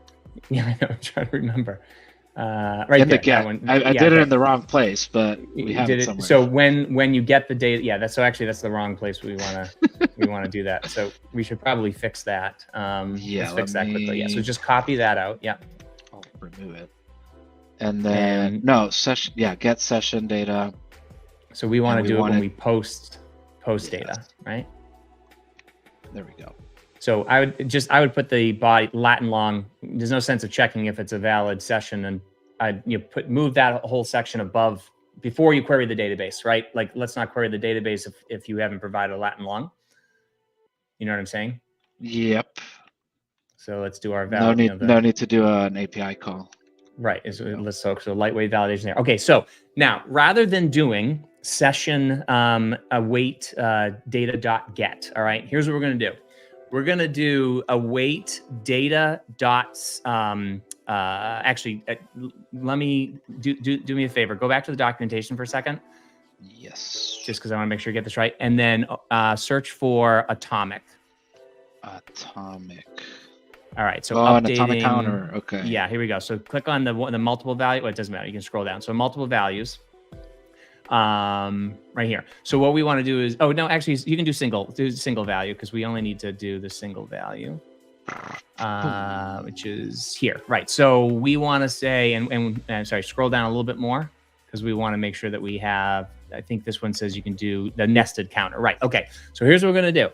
[SPEAKER 2] Yeah, I know. I'm trying to remember. Right
[SPEAKER 1] in
[SPEAKER 2] there.
[SPEAKER 1] The get. I did it in the wrong place, but we have it somewhere.
[SPEAKER 2] So when you get the data, that's the wrong place we want to do that. So we should probably fix that. Let's fix that quickly. Yeah. So just copy that out. Yeah.
[SPEAKER 1] I'll remove it. And then no session. Yeah, get session data.
[SPEAKER 2] So we want to do it when we post data, right?
[SPEAKER 1] There we go.
[SPEAKER 2] So I would put the body Latin long. There's no sense of checking if it's a valid session, and move that whole section above before you query the database, right? Like, let's not query the database if you haven't provided a Latin long. You know what I'm saying?
[SPEAKER 1] Yep.
[SPEAKER 2] So let's do our valid.
[SPEAKER 1] No need to do an API call.
[SPEAKER 2] Right. So lightweight validation there. Okay. So now, rather than doing session await data.get, all right, here's what we're going to do. We're going to do await data dot actually let me do me a favor. Go back to the documentation for a second.
[SPEAKER 1] Yes.
[SPEAKER 2] Just because I want to make sure you get this right. And then search for atomic. All right, so updating, an atomic counter.
[SPEAKER 1] Okay.
[SPEAKER 2] Yeah, here we go. So click on the multiple value. Well, it doesn't matter. You can scroll down. So multiple values, right here. So what we want to do is, actually, you can do single value because we only need to do the single value, which is here, right? So we want to say, and sorry, scroll down a little bit more because we want to make sure that we have. I think this one says you can do the nested counter, right? Okay. So here's what we're going to do.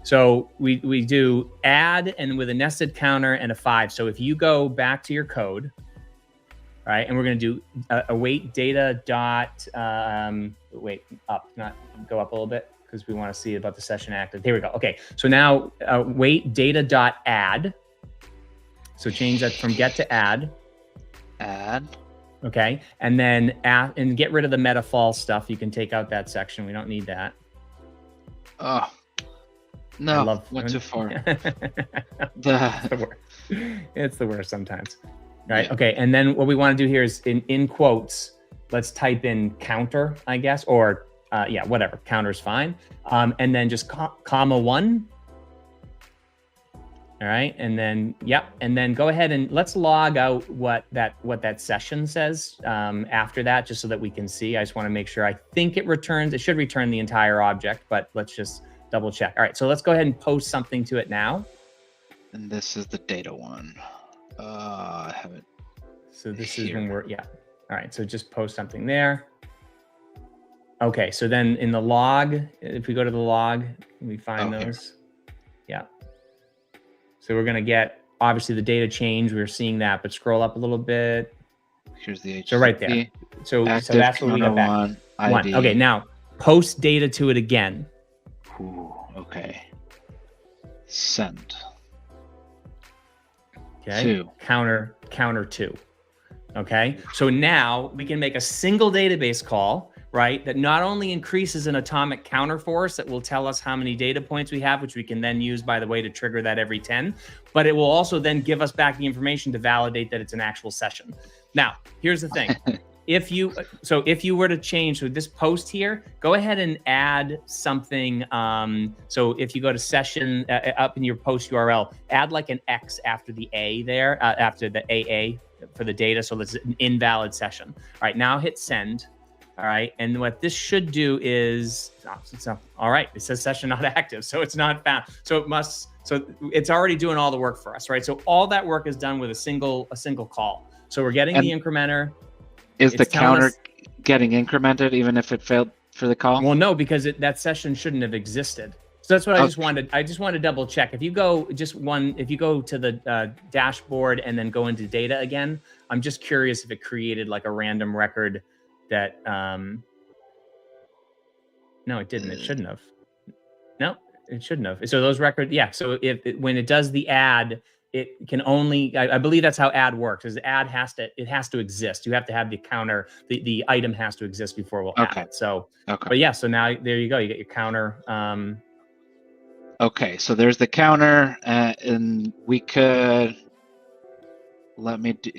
[SPEAKER 2] So we do add and with a nested counter and a 5. So if you go back to your code, right, and we're going to do await data dot go up a little bit because we want to see about the session active. Here we go. Okay, so now await data dot add. So change that from get to add.
[SPEAKER 1] Add.
[SPEAKER 2] Okay, and then and get rid of the meta false stuff. You can take out that section. We don't need that.
[SPEAKER 1] Oh. No, went too far.
[SPEAKER 2] It's the worst sometimes. Right. Yeah. Okay. And then what we want to do here is in quotes, let's type in counter, I guess, or yeah, whatever, counter's fine. And then just comma 1. All right, and then, yep, and then go ahead and let's log out what that session says after that, just so that we can see. I just want to make sure. I think it should return the entire object, but let's just double check. All right, so let's go ahead and post something to it now.
[SPEAKER 1] And this is the data one. I have it.
[SPEAKER 2] So this is when we're, yeah. All right, so just post something there. Okay, so then in the log, if we go to the log, we find those. Here. Yeah. So we're going to get, obviously, the data change. We're seeing that, but scroll up a little bit.
[SPEAKER 1] Here's the HTTP.
[SPEAKER 2] So right there. So that's what we got back. One. Okay, now post data to it again.
[SPEAKER 1] Ooh, okay. Send.
[SPEAKER 2] Okay.
[SPEAKER 1] 2.
[SPEAKER 2] Counter 2. Okay. So now we can make a single database call, right? That not only increases an atomic counter force that will tell us how many data points we have, which we can then use, by the way, to trigger that every 10, but it will also then give us back the information to validate that it's an actual session. Now, here's the thing. If you were to change, so this post here, go ahead and add something. So if you go to session up in your post URL, add like an X after the A there, after the AA for the data. So it's an invalid session. All right, now hit send. All right, and what this should do is, all right, it says session not active, so it's not found. So it's already doing all the work for us, right? So all that work is done with a single call. So we're getting the incrementer.
[SPEAKER 1] Is the counter getting incremented even if it failed for the call?
[SPEAKER 2] Well, no, because that session shouldn't have existed. So that's what I just wanted. I just wanted to double check. If you go if you go to the dashboard and then go into data again, I'm just curious if it created like a random record that, no, it didn't. It shouldn't have. No, it shouldn't have. So those records, yeah. So when it does the add, it can only, I believe that's how add works, is the add it has to exist. You have to have the counter, the item has to exist before we'll add it. So, but yeah, so now there you go. You get your counter.
[SPEAKER 1] Okay, so there's the counter, and we could,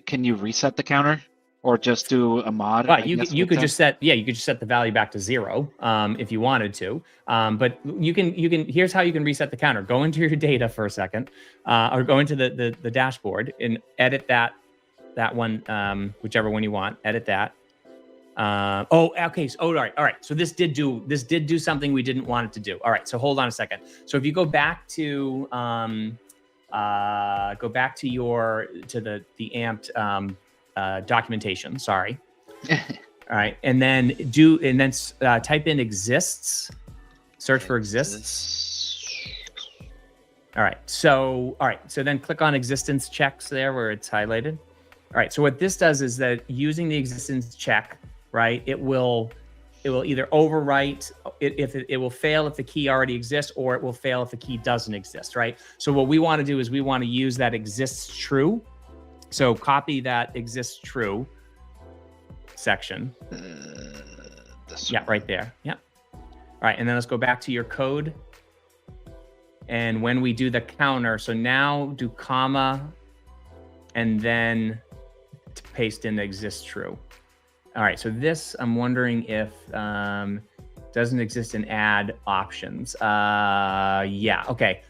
[SPEAKER 1] can you reset the counter? Or just do a mod?
[SPEAKER 2] Right, you could just set the value back to 0 if you wanted to. But you can here's how you can reset the counter. Go into your data for a second, or go into the dashboard and edit that one, whichever one you want. Edit that. Okay. So, all right. So this did do something we didn't want it to do. All right. So hold on a second. So if you go back to the Ampt documentation. Sorry. All right, and then type in exists. Search for exists. All right. So then click on existence checks there where it's highlighted. All right. So what this does is that using the existence check, right, it will either overwrite it will fail if the key already exists, or it will fail if the key doesn't exist, right? So what we want to do is we want to use that exists true. So copy that exists true section. Yeah, right there. Yeah. All right, and then let's go back to your code. And when we do the counter, so now do comma, and then paste in the exists true. All right, so this, I'm wondering if doesn't exist in add options. Yeah, okay.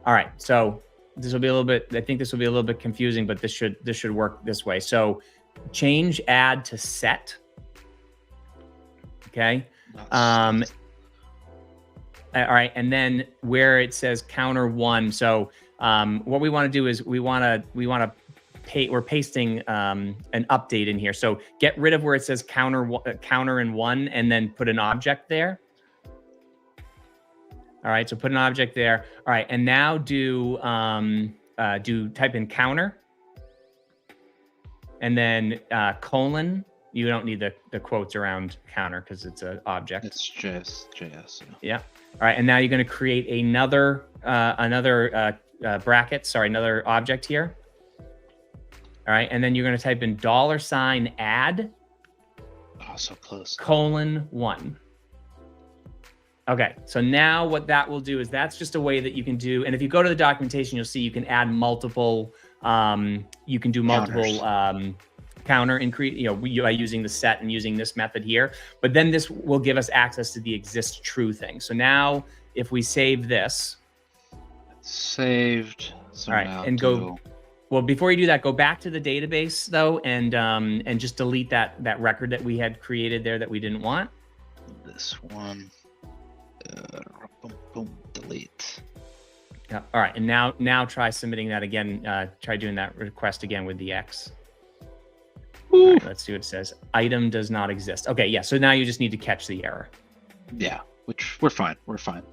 [SPEAKER 2] All right, so this will be a little bit, I think this will be a little bit confusing, but this should work this way. So change add to set. Okay. All right. And then where it says counter 1. So what we want to do is we're pasting an update in here. So get rid of where it says counter in 1 and then put an object there. All right, so put an object there. All right, and now type in counter, and then colon. You don't need the quotes around counter because it's an object.
[SPEAKER 1] It's just JS.
[SPEAKER 2] Yeah. All right, and now you're going to create another bracket. Sorry, another object here. All right, and then you're going to type in $add.
[SPEAKER 1] Oh, so close.
[SPEAKER 2] :1. Okay, so now what that will do is that's just a way that you can do, and if you go to the documentation, you'll see you can add multiple, you can do multiple counter increase, by using the set and using this method here. But then this will give us access to the exist true thing. So now if we save this,
[SPEAKER 1] saved. So
[SPEAKER 2] all right, and go. Well, before you do that, go back to the database though, and just delete that record that we had created there that we didn't want.
[SPEAKER 1] This one. Delete.
[SPEAKER 2] Yeah. All right, and now try submitting that again. Try doing that request again with the X. All right, let's see what it says. Item does not exist. Okay, yeah. So now you just need to catch the error.
[SPEAKER 1] Yeah, which we're fine. We're fine.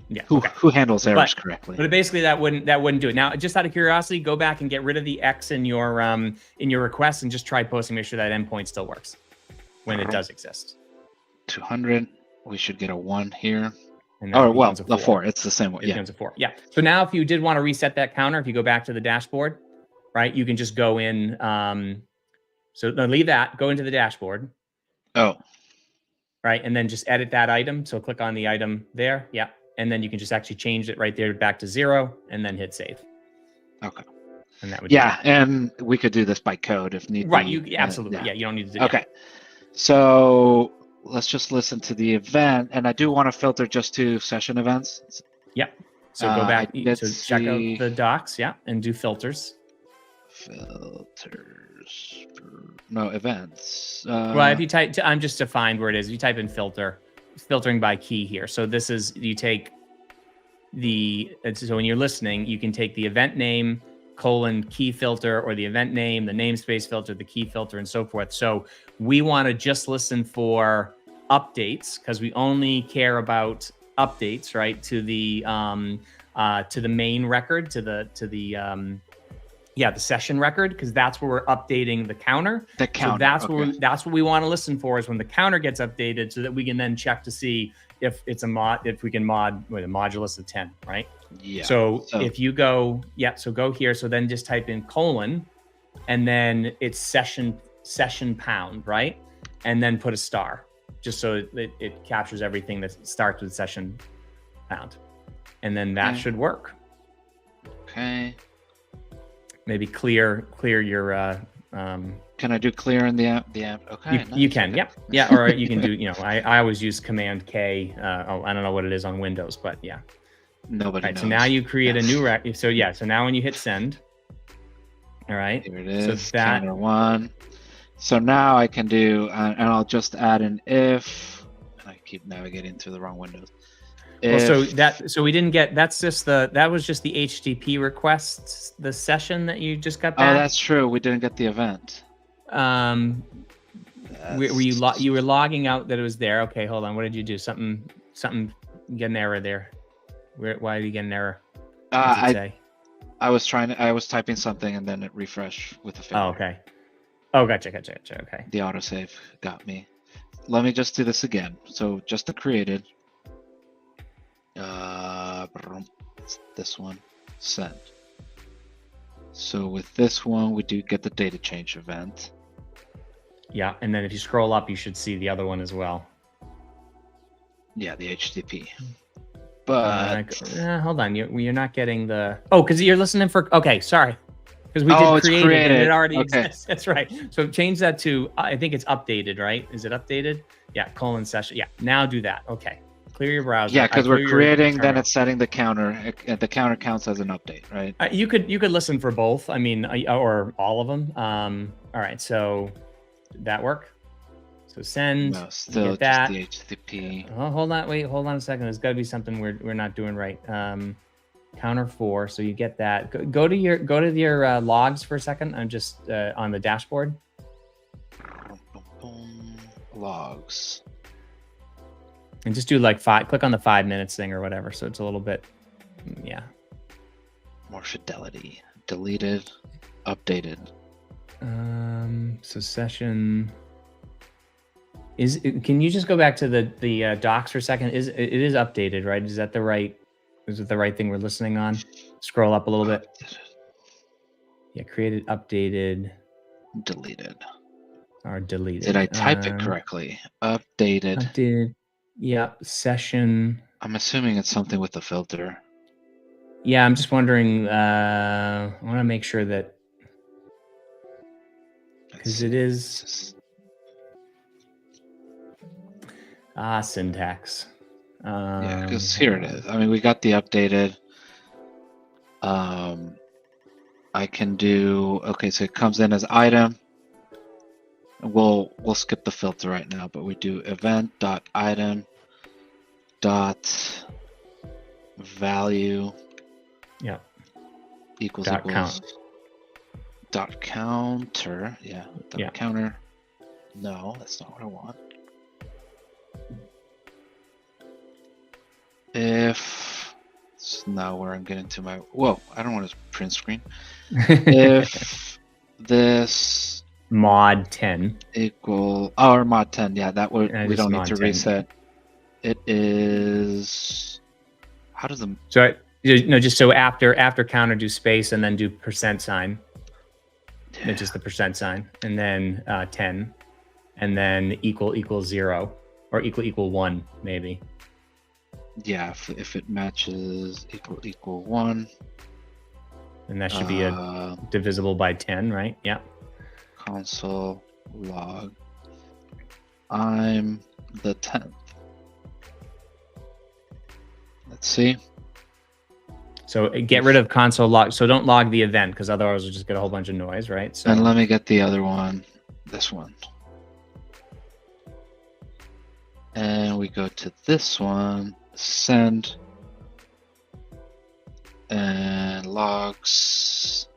[SPEAKER 2] Yeah.
[SPEAKER 1] Who handles errors correctly?
[SPEAKER 2] But basically, that wouldn't do it. Now, just out of curiosity, go back and get rid of the X in your request and just try posting. Make sure that endpoint still works when it does exist.
[SPEAKER 1] 200. We should get a 1 here.
[SPEAKER 2] And
[SPEAKER 1] the 4. It's the same one.
[SPEAKER 2] It becomes a 4. Yeah. So now, if you did want to reset that counter, if you go back to the dashboard, right, you can just go in. So leave that. Go into the dashboard.
[SPEAKER 1] Oh.
[SPEAKER 2] Right, and then just edit that item. So click on the item there. Yeah. And then you can just actually change it right there back to 0 and then hit save.
[SPEAKER 1] Okay.
[SPEAKER 2] And that would
[SPEAKER 1] and we could do this by code if need be.
[SPEAKER 2] Right, you absolutely. Yeah, you don't need to do
[SPEAKER 1] Okay. So let's just listen to the event. And I do want to filter just to session events.
[SPEAKER 2] Yeah. So go back. So check out the docs, and do filters.
[SPEAKER 1] Filters. No, events.
[SPEAKER 2] Well, if you type, I'm just to find where it is. If you type in filtering by key here. So this is, you take so when you're listening, you can take the event name, key filter, or the event name, the namespace filter, the key filter, and so forth. So we want to just listen for updates because we only care about updates, right? To the main record, to the session record, because that's where we're updating the counter.
[SPEAKER 1] The counter.
[SPEAKER 2] So that's what we want to listen for, is when the counter gets updated, so that we can then check to see if it's if we can mod with a modulus of 10, right?
[SPEAKER 1] Yeah.
[SPEAKER 2] So if you go, so go here. So then just type in : and then it's session pound, right? And then put a star, just so it captures everything that starts with session pound, and then that should work.
[SPEAKER 1] Okay.
[SPEAKER 2] Maybe clear your.
[SPEAKER 1] Can I do clear in the app? Okay.
[SPEAKER 2] You can, yeah. Or you can do. I always use Command K. I don't know what it is on Windows, but yeah.
[SPEAKER 1] Nobody knows.
[SPEAKER 2] So now you create a new record. So so now when you hit send, all right.
[SPEAKER 1] Here it is. So counter 1. So now I can do, and I'll just add an if. I keep navigating through the wrong windows.
[SPEAKER 2] So we didn't get, that was just the HTTP request, the session that you just got back.
[SPEAKER 1] Oh, that's true. We didn't get the event.
[SPEAKER 2] You were logging out that it was there. Okay, hold on. What did you do? Something get an error there. Why did you get an error?
[SPEAKER 1] I was typing something and then it refreshed with a failure.
[SPEAKER 2] Oh, okay. Oh, gotcha. Okay.
[SPEAKER 1] The autosave got me. Let me just do this again. So just the created. This one, send. So with this one, we do get the data change event.
[SPEAKER 2] Yeah, and then if you scroll up, you should see the other one as well.
[SPEAKER 1] Yeah, the HTTP. But
[SPEAKER 2] hold on, you're not getting the. Oh, because you're listening for. Okay, sorry. Because we did create it and it already exists. That's right. So change that to. I think it's updated, right? Is it updated? Yeah, : session. Yeah, now do that. Okay. Clear your browser.
[SPEAKER 1] Yeah, because we're creating, then it's setting the counter. The counter counts as an update, right?
[SPEAKER 2] You could listen for both. I mean, or all of them. All right, so that work? So send.
[SPEAKER 1] No, still just
[SPEAKER 2] that.
[SPEAKER 1] the HTTP.
[SPEAKER 2] Oh, hold on a second. There's got to be something we're not doing right. Counter 4. So you get that. Go to your logs for a second. I'm just on the dashboard.
[SPEAKER 1] Logs.
[SPEAKER 2] And just do like 5, click on the 5 minutes thing or whatever. So it's a little bit,
[SPEAKER 1] More fidelity. Deleted, updated.
[SPEAKER 2] So session can you just go back to the docs for a second? It is updated, right? Is it the right thing we're listening on? Scroll up a little bit. Yeah, created, updated.
[SPEAKER 1] Deleted.
[SPEAKER 2] Or deleted.
[SPEAKER 1] Did I type it correctly? Updated.
[SPEAKER 2] Updated. Yeah, session.
[SPEAKER 1] I'm assuming it's something with the filter.
[SPEAKER 2] Yeah, I'm just wondering. I want to make sure that. because it is syntax.
[SPEAKER 1] Yeah, because here it is. I mean, we got the updated. I can do, okay, so it comes in as item. We'll skip the filter right now, but we do event.item dot value
[SPEAKER 2] Yeah.
[SPEAKER 1] equals
[SPEAKER 2] Dot count.
[SPEAKER 1] dot counter. Yeah, dot
[SPEAKER 2] Yeah.
[SPEAKER 1] counter. No, that's not what I want. If so now where I'm getting to my I don't want to print screen. If this
[SPEAKER 2] mod 10
[SPEAKER 1] or mod 10, yeah, that would we
[SPEAKER 2] just
[SPEAKER 1] don't need
[SPEAKER 2] mod
[SPEAKER 1] to
[SPEAKER 2] 10.
[SPEAKER 1] reset. It is how does the
[SPEAKER 2] So no, just so after counter do space and then do %sign. It's just the %sign, and then 10, and then equal 0 or equal 1 maybe.
[SPEAKER 1] Yeah, if it matches equal 1.
[SPEAKER 2] And that should be a divisible by 10, right? Yeah.
[SPEAKER 1] Console log. I'm the 10th. Let's see.
[SPEAKER 2] So get rid of console log. So don't log the event, because otherwise we'll just get a whole bunch of noise, right? So
[SPEAKER 1] and let me get the other one. This one. And we go to this one. Send. And logs.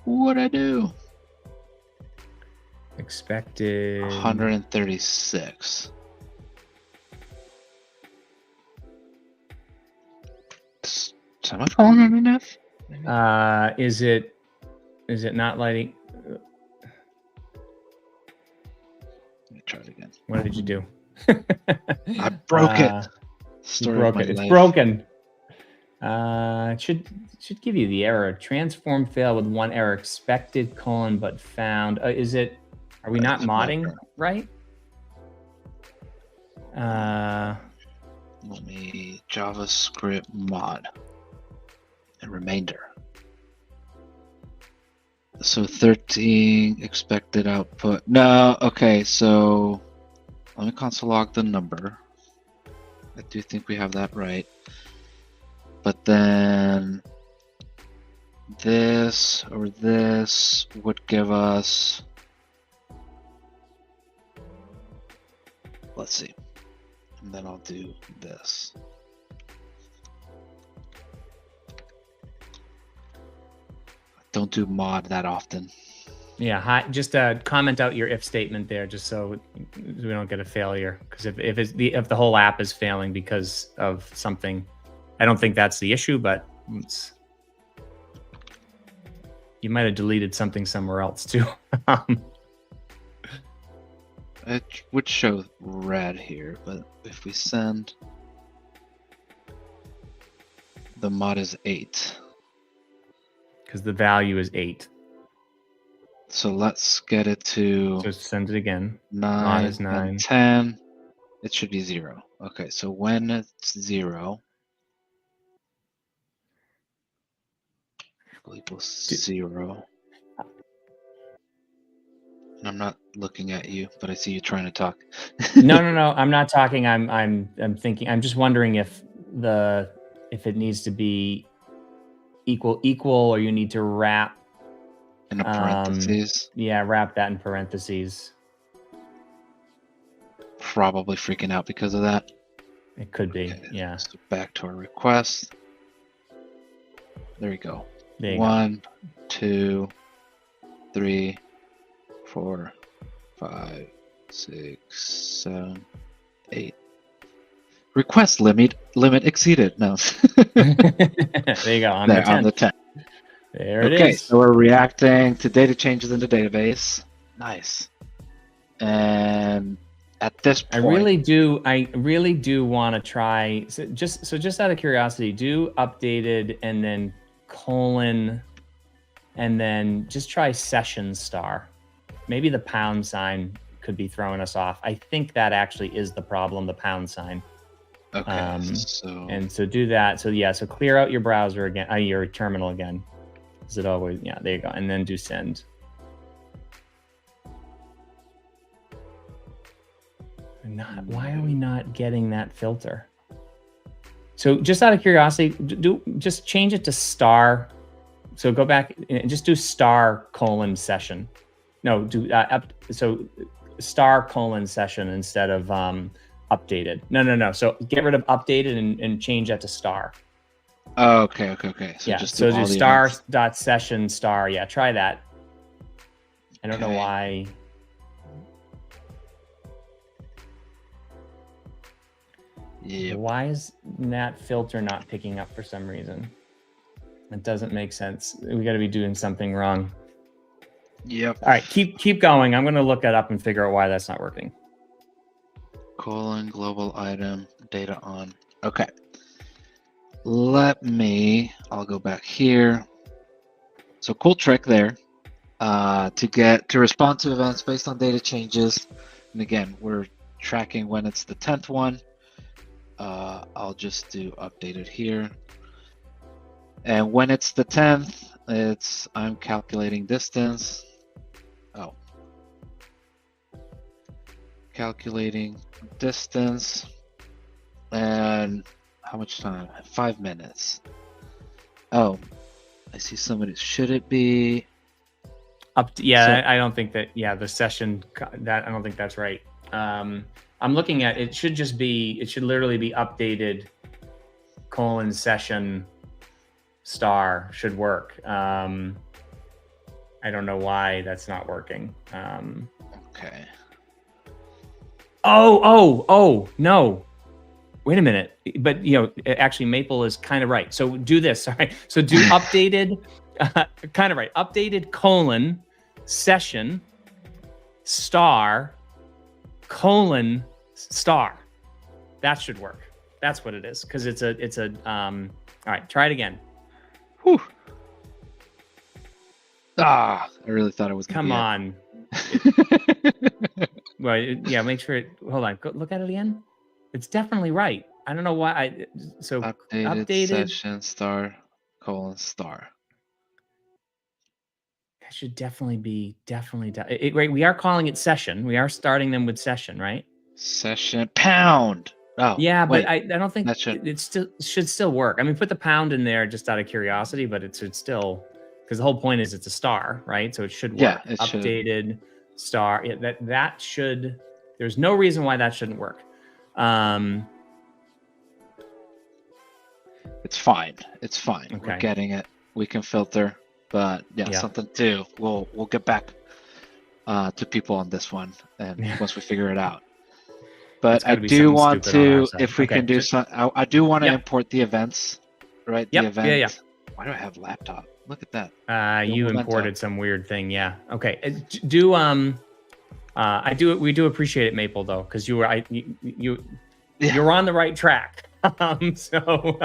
[SPEAKER 1] What'd I do?
[SPEAKER 2] Expected
[SPEAKER 1] 136. Semicolon underneath?
[SPEAKER 2] Is it not lighting?
[SPEAKER 1] Let me try it again.
[SPEAKER 2] What did you do?
[SPEAKER 1] I broke it.
[SPEAKER 2] You broke it. It's broken. It should give you the error. Transform failed with 1 error. Expected : but found. Is it? Are we not modding right?
[SPEAKER 1] Let me JavaScript mod and remainder. So 13 expected output. No, okay, so let me console log the number. I do think we have that right. But then this or this would give us, let's see, and then I'll do this. Don't do mod that often.
[SPEAKER 2] Yeah, hi, just comment out your if statement there, just so we don't get a failure. Because if the whole app is failing because of something, I don't think that's the issue, but you might have deleted something somewhere else too.
[SPEAKER 1] It would show red here, but if we send, the mod is 8.
[SPEAKER 2] Because the value is 8.
[SPEAKER 1] So let's get it to
[SPEAKER 2] Just send it again.
[SPEAKER 1] 9,
[SPEAKER 2] Mod is 9.
[SPEAKER 1] and 10. It should be 0. Okay, so when it's 0 equals 0. And I'm not looking at you, but I see you trying to talk.
[SPEAKER 2] No. I'm not talking. I'm thinking. I'm just wondering if it needs to be equal, or you need to wrap
[SPEAKER 1] In a parentheses.
[SPEAKER 2] Yeah, wrap that in parentheses.
[SPEAKER 1] Probably freaking out because of that.
[SPEAKER 2] It could be.
[SPEAKER 1] Okay,
[SPEAKER 2] Yeah.
[SPEAKER 1] so back to our request. There we go.
[SPEAKER 2] There you
[SPEAKER 1] 1, 2, 3, 4, 5, 6, 7, 8. Request limit exceeded. No.
[SPEAKER 2] There you go. On the 10. There it is.
[SPEAKER 1] Okay, so we're reacting to data changes in the database. Nice. And at this point,
[SPEAKER 2] I really do want to try. So just out of curiosity, do updated and then colon, and then just try session star. Maybe the pound sign could be throwing us off. I think that actually is the problem, the pound sign.
[SPEAKER 1] Okay.
[SPEAKER 2] So do that. So yeah, so clear out your browser again, your terminal again. Is it always? Yeah, there you go. And then do send. Why are we not getting that filter? So just out of curiosity, just change it to star. So go back and just do star : session. No, do so star : session instead of updated. No. So get rid of updated and change that to star.
[SPEAKER 1] Oh, okay. So
[SPEAKER 2] yeah,
[SPEAKER 1] just
[SPEAKER 2] do star dot session star. Yeah, try that. I don't know why.
[SPEAKER 1] Yep.
[SPEAKER 2] Why is that filter not picking up for some reason? It doesn't make sense. We got to be doing something wrong.
[SPEAKER 1] Yep.
[SPEAKER 2] All right, keep going. I'm going to look it up and figure out why that's not working.
[SPEAKER 1] Global item data on. Okay. I'll go back here. So cool trick there to respond to events based on data changes. And again, we're tracking when it's the 10th one. I'll just do updated here. And when it's the 10th, I'm calculating distance. Oh. Calculating distance. And how much time? 5 minutes. Oh, I see somebody. Should it be
[SPEAKER 2] I don't think that. Yeah, the session that I don't think that's right. I'm looking at it. Should just be. It should literally be updated : session star should work. I don't know why that's not working.
[SPEAKER 1] Okay.
[SPEAKER 2] Oh no. Wait a minute. But actually Maple is kind of right. So do this. Sorry. So do updated kind of right. Updated : session star : star. That should work. That's what it is. Because it's a all right, try it again.
[SPEAKER 1] Whew. I really thought it was
[SPEAKER 2] Come on. Well, yeah, make sure hold on. Go look at it again. It's definitely right. I don't know why. Updated
[SPEAKER 1] session star : star.
[SPEAKER 2] That should definitely be right. We are calling it session. We are starting them with session, right?
[SPEAKER 1] Session pound. Oh,
[SPEAKER 2] yeah,
[SPEAKER 1] wait,
[SPEAKER 2] but I don't think it should still work. I mean, put the pound in there just out of curiosity, but it should still, because the whole point is it's a star, right? So it should work.
[SPEAKER 1] Yeah, it
[SPEAKER 2] updated star. Yeah, that should. There's no reason why that shouldn't work.
[SPEAKER 1] It's fine. Okay. We're getting it. We can filter, but something too. We'll get back to people on this one, and once we figure it out. But I do want to, if we can do some, I do want to import the events, right?
[SPEAKER 2] Yep.
[SPEAKER 1] The event.
[SPEAKER 2] Yeah.
[SPEAKER 1] Why do I have laptop? Look at that.
[SPEAKER 2] You imported some weird thing. Yeah. Okay. We do appreciate it, Maple, though, because you're on the right track. All right, so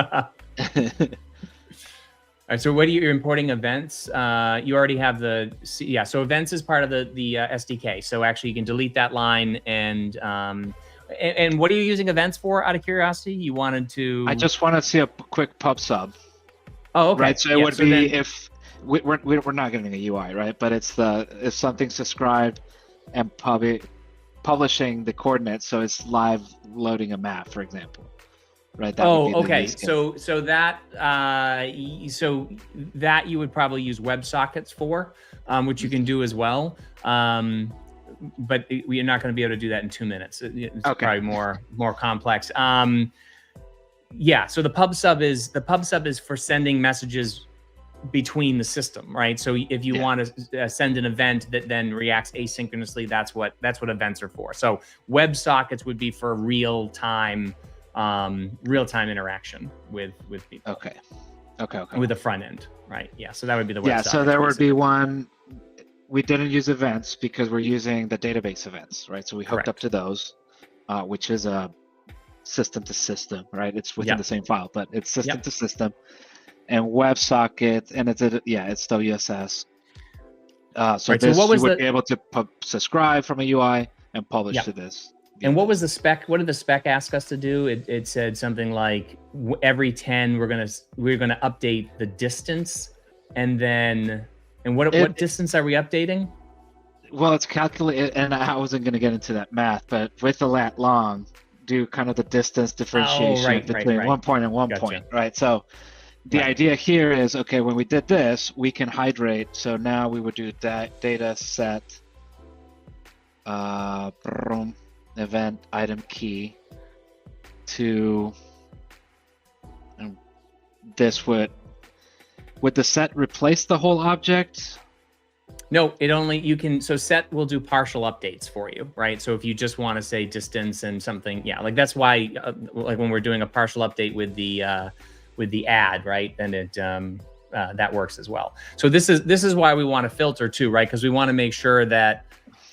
[SPEAKER 2] what are you importing events? You already have so events is part of the SDK. So actually you can delete that line and what are you using events for, out of curiosity? You wanted to...
[SPEAKER 1] I just want to see a quick pub sub.
[SPEAKER 2] Oh, okay.
[SPEAKER 1] Right, so it would be if we're not getting a UI, right? But it's if something's subscribed and publishing the coordinates, so it's live loading a map, for example. Right.
[SPEAKER 2] Okay. So that you would probably use WebSockets for, which you can do as well. But we're not going to be able to do that in 2 minutes. It's probably more complex. So the pub sub is for sending messages between the system, right? So if you want to send an event that then reacts asynchronously, that's what events are for. So WebSockets would be for real-time interaction with people.
[SPEAKER 1] Okay.
[SPEAKER 2] With the front end, right? Yeah. So that would be the WebSockets.
[SPEAKER 1] Yeah. So there would be one. We didn't use events because we're using the database events, right? So we hooked up to those, which is a system to system, right? It's within the same file, but it's system to system. And WebSocket, and it's WSS. So you would be able to subscribe from a UI and publish to this.
[SPEAKER 2] And what was the spec? What did the spec ask us to do? It said something like every 10 we're gonna update the distance, and what distance are we updating?
[SPEAKER 1] well, it's calculated, and I wasn't going to get into that math, but with the lat long, do kind of the distance differentiation between 1 point and 1 point, right? So the idea here is, okay, when we did this, we can hydrate. So now we would do that data set event item key to, and this would the set replace the whole object?
[SPEAKER 2] No, it only, you can, so set will do partial updates for you, right? So if you just want to say distance and something, yeah, like that's why, like when we're doing a partial update with the add, right? Then it, that works as well. So this is why we want to filter too, right? Because we want to make sure that,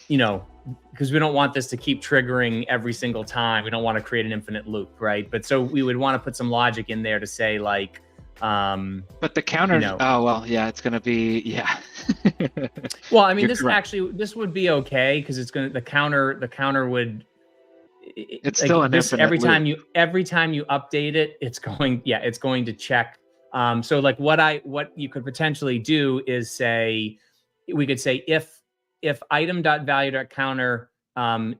[SPEAKER 2] you know, because we don't want this to keep triggering every single time. We don't want to create an infinite loop, right? But so we would want to put some logic in there to say like,
[SPEAKER 1] but the counter, oh, well, yeah, it's going to be, yeah.
[SPEAKER 2] Well, I mean, this would be okay because it's going to, the counter would,
[SPEAKER 1] it's like still an infinite
[SPEAKER 2] every
[SPEAKER 1] loop.
[SPEAKER 2] Every time you update it, it's going to check. So like what you could potentially do is say, we could say if item.value.counter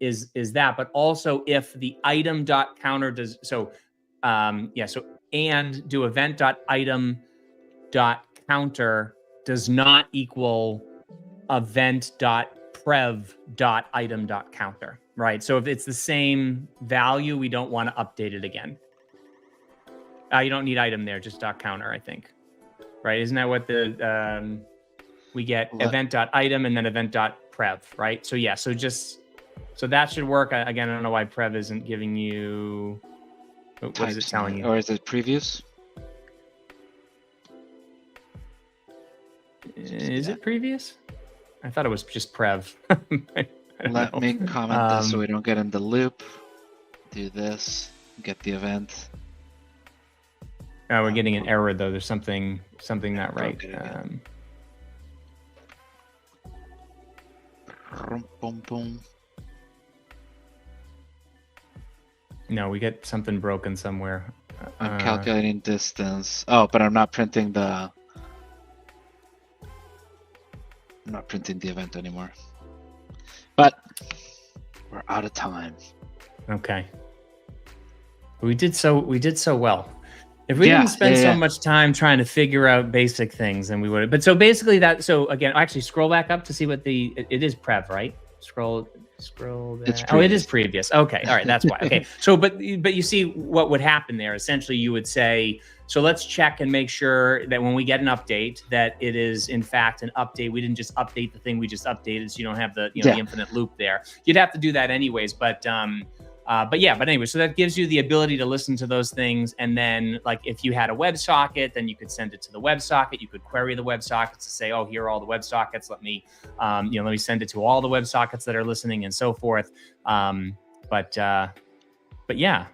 [SPEAKER 2] is that, but also if the item.counter does, so and do event.item.counter does not equal event.prev.item.counter, right? So if it's the same value, we don't want to update it again. You don't need item there, just .counter, I think, right? Isn't that what the we get event.item and then event.prev, right? So yeah, so that should work. Again, I don't know why prev isn't giving you, what is it telling you?
[SPEAKER 1] Or is it previews?
[SPEAKER 2] Is it previous? I thought it was just prev.
[SPEAKER 1] Let me comment this so we don't get in the loop. Do this, get the event.
[SPEAKER 2] We're getting an error though. There's something not right.
[SPEAKER 1] Boom, boom.
[SPEAKER 2] No, we get something broken somewhere.
[SPEAKER 1] I'm calculating distance. Oh, but I'm not printing the event anymore. But we're out of time.
[SPEAKER 2] Okay. We did so well. If we didn't spend so much time trying to figure out basic things, then we would have. But so basically so again, actually scroll back up to see what it is prev, right? Scroll back. Oh, it is previous. Okay. All right. That's why. Okay. So, but you see what would happen there. Essentially, you would say, so let's check and make sure that when we get an update, that it is in fact an update. We didn't just update the thing we just updated, so you don't have the the infinite loop there. You'd have to do that anyways. But anyway, so that gives you the ability to listen to those things. And then like if you had a WebSocket, then you could send it to the WebSocket. You could query the WebSockets to say, oh, here are all the WebSockets. Let me send it to all the WebSockets that are listening and so forth. But yeah.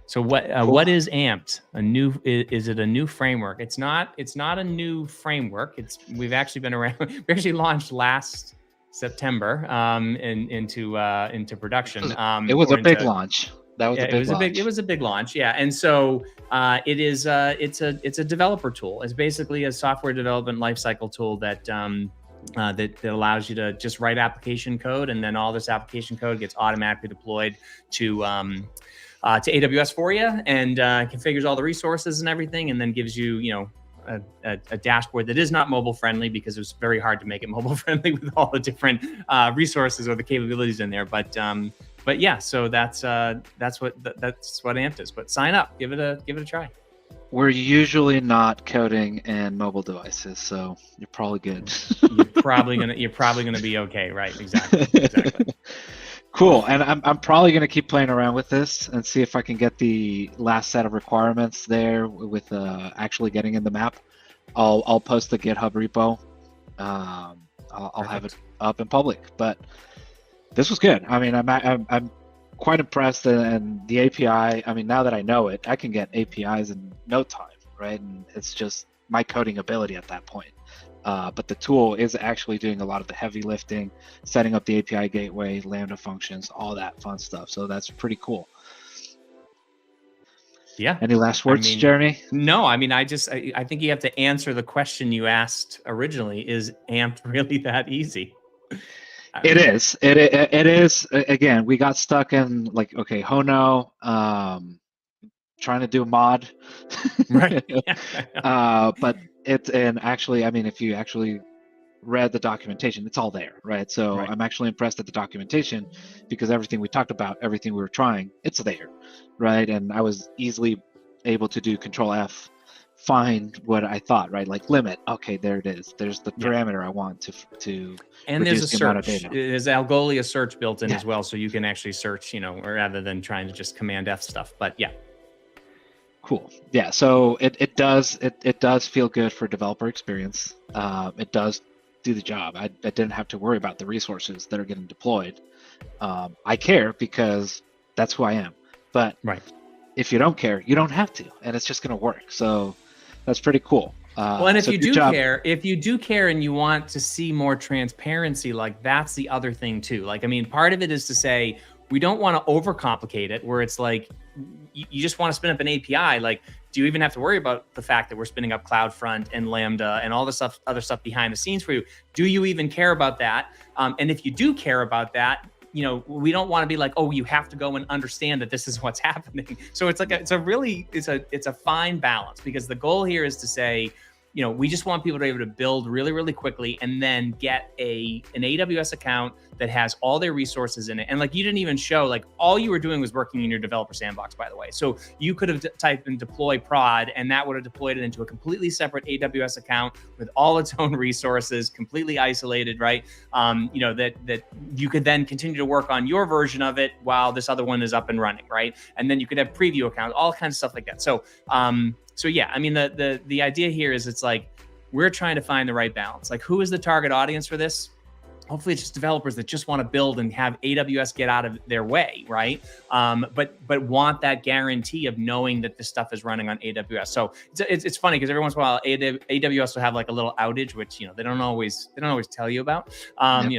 [SPEAKER 2] So what is Ampt? Is it a new framework? It's not a new framework. We've actually been around. We actually launched last September into production.
[SPEAKER 1] It was a big launch. That was a big launch.
[SPEAKER 2] It was a big launch, yeah. And so it's a developer tool. It's basically a software development lifecycle tool that allows you to just write application code, and then all this application code gets automatically deployed to AWS for you, and configures all the resources and everything, and then gives you a dashboard that is not mobile friendly, because it was very hard to make it mobile friendly with all the different resources or the capabilities in there. But yeah, so that's what Ampt is. But sign up, give it a try.
[SPEAKER 1] We're usually not coding in mobile devices, so you're probably good.
[SPEAKER 2] you're probably gonna be okay, right? Exactly.
[SPEAKER 1] Cool, and I'm probably gonna keep playing around with this and see if I can get the last set of requirements there with actually getting in the map. I'll post the GitHub repo. I'll have it up in public. But this was good. I mean, I'm quite impressed, and the API. I mean, now that I know it, I can get APIs in no time, right? And it's just my coding ability at that point. But the tool is actually doing a lot of the heavy lifting, setting up the API gateway, Lambda functions, all that fun stuff. So that's pretty cool.
[SPEAKER 2] Yeah.
[SPEAKER 1] Any last words, Jeremy?
[SPEAKER 2] No, I mean, I think you have to answer the question you asked originally. Is Ampt really that easy?
[SPEAKER 1] It is. It is. Again, we got stuck in like, okay, Hono, trying to do a mod.
[SPEAKER 2] Right.
[SPEAKER 1] But it's, and actually, I mean, if you actually read the documentation, it's all there, right? So
[SPEAKER 2] Right.
[SPEAKER 1] I'm actually impressed at the documentation because everything we talked about, everything we were trying, it's there, right? And I was easily able to do Control F, find what I thought, right? Like limit. Okay, there it is. There's the
[SPEAKER 2] Yeah.
[SPEAKER 1] parameter I want to
[SPEAKER 2] And there's a
[SPEAKER 1] reduce the amount of
[SPEAKER 2] search.
[SPEAKER 1] data.
[SPEAKER 2] There's Algolia search built in
[SPEAKER 1] Yeah,
[SPEAKER 2] as well, so you can actually search, rather than trying to just Command F stuff. But yeah,
[SPEAKER 1] cool. Yeah, so it does feel good for developer experience. It does do the job. I didn't have to worry about the resources that are getting deployed. I care because that's who I am. But
[SPEAKER 2] right.
[SPEAKER 1] if you don't care, you don't have to, and it's just going to work. So that's pretty cool.
[SPEAKER 2] Well, and if
[SPEAKER 1] so
[SPEAKER 2] you
[SPEAKER 1] good
[SPEAKER 2] do
[SPEAKER 1] job.
[SPEAKER 2] care, and you want to see more transparency, like that's the other thing too. Like, I mean, part of it is to say we don't want to overcomplicate it, where it's like you just want to spin up an API. Like, do you even have to worry about the fact that we're spinning up CloudFront and Lambda and all the stuff, other stuff behind the scenes for you? Do you even care about that? And if you do care about that, we don't want to be like, oh, you have to go and understand that this is what's happening. So it's like it's a fine balance, because the goal here is to say, we just want people to be able to build really, really quickly and then get an AWS account that has all their resources in it. And like, you didn't even show, like, all you were doing was working in your developer sandbox, by the way. So you could have typed in deploy prod, and that would have deployed it into a completely separate AWS account with all its own resources, completely isolated, right? That you could then continue to work on your version of it while this other one is up and running, right? And then you could have preview accounts, all kinds of stuff like that. So yeah, I mean, the idea here is, it's like, we're trying to find the right balance. Like, who is the target audience for this? Hopefully it's just developers that just want to build and have AWS get out of their way, right? But want that guarantee of knowing that this stuff is running on AWS. So it's funny, because every once in a while AWS will have like a little outage, which they don't always tell you about.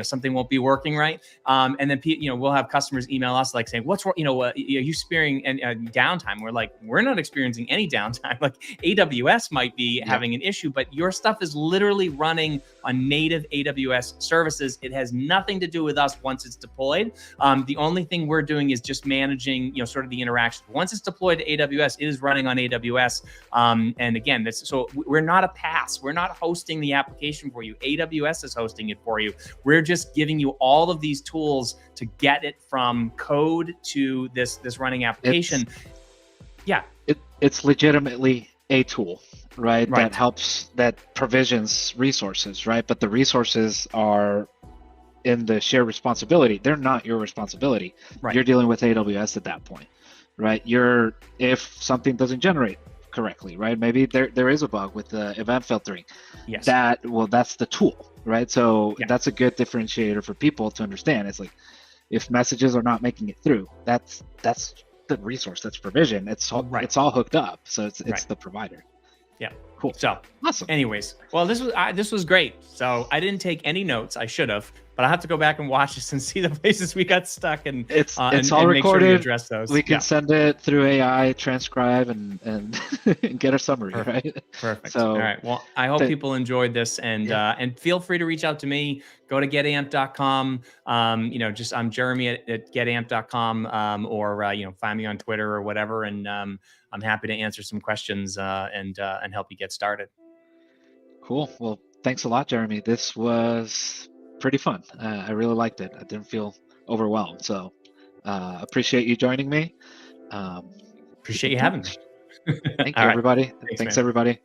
[SPEAKER 2] Something won't be working right, and then we'll have customers email us like saying, "What's wrong? Are you experiencing downtime?" We're like, "We're not experiencing any downtime. Like, AWS might be having an issue, but your stuff is literally running on native AWS services. It has nothing to do with us once it's deployed. The only thing we're doing is just managing, sort of the interaction. Once it's deployed to AWS, it is running on AWS. And again, so we're not a PaaS. We're not hosting the application for you. AWS is hosting it for you. We're just giving you all of these tools to get it from code to this running application."
[SPEAKER 1] It's legitimately a tool, right? That helps, that provisions resources, right? But the resources are in the shared responsibility. They're not your responsibility.
[SPEAKER 2] Right.
[SPEAKER 1] You're dealing with AWS at that point, right? If something doesn't generate correctly, right? Maybe there is a bug with the event filtering.
[SPEAKER 2] Yes.
[SPEAKER 1] That's the tool, right? So that's a good differentiator for people to understand. It's like, if messages are not making it through, that's the resource, that's provision. It's all hooked up. So it's the provider.
[SPEAKER 2] Yeah.
[SPEAKER 1] Cool.
[SPEAKER 2] So
[SPEAKER 1] awesome.
[SPEAKER 2] Anyways, well, this was great. So I didn't take any notes. I should have, but I'll have to go back and watch this and see the places we got stuck, and
[SPEAKER 1] it's all
[SPEAKER 2] and
[SPEAKER 1] recorded.
[SPEAKER 2] Make sure we address those.
[SPEAKER 1] We can send it through AI, transcribe, and get a summary.
[SPEAKER 2] Perfect.
[SPEAKER 1] Right.
[SPEAKER 2] Perfect.
[SPEAKER 1] So,
[SPEAKER 2] all right. Well, I hope people enjoyed this, and feel free to reach out to me. Go to getampt.com. I'm Jeremy at getampt.com, or find me on Twitter or whatever, and I'm happy to answer some questions and help you get started.
[SPEAKER 1] Cool. Well, thanks a lot, Jeremy. This was pretty fun. I really liked it. I didn't feel overwhelmed. So appreciate you joining me.
[SPEAKER 2] Appreciate you having me.
[SPEAKER 1] Thank you, everybody. Thanks, everybody.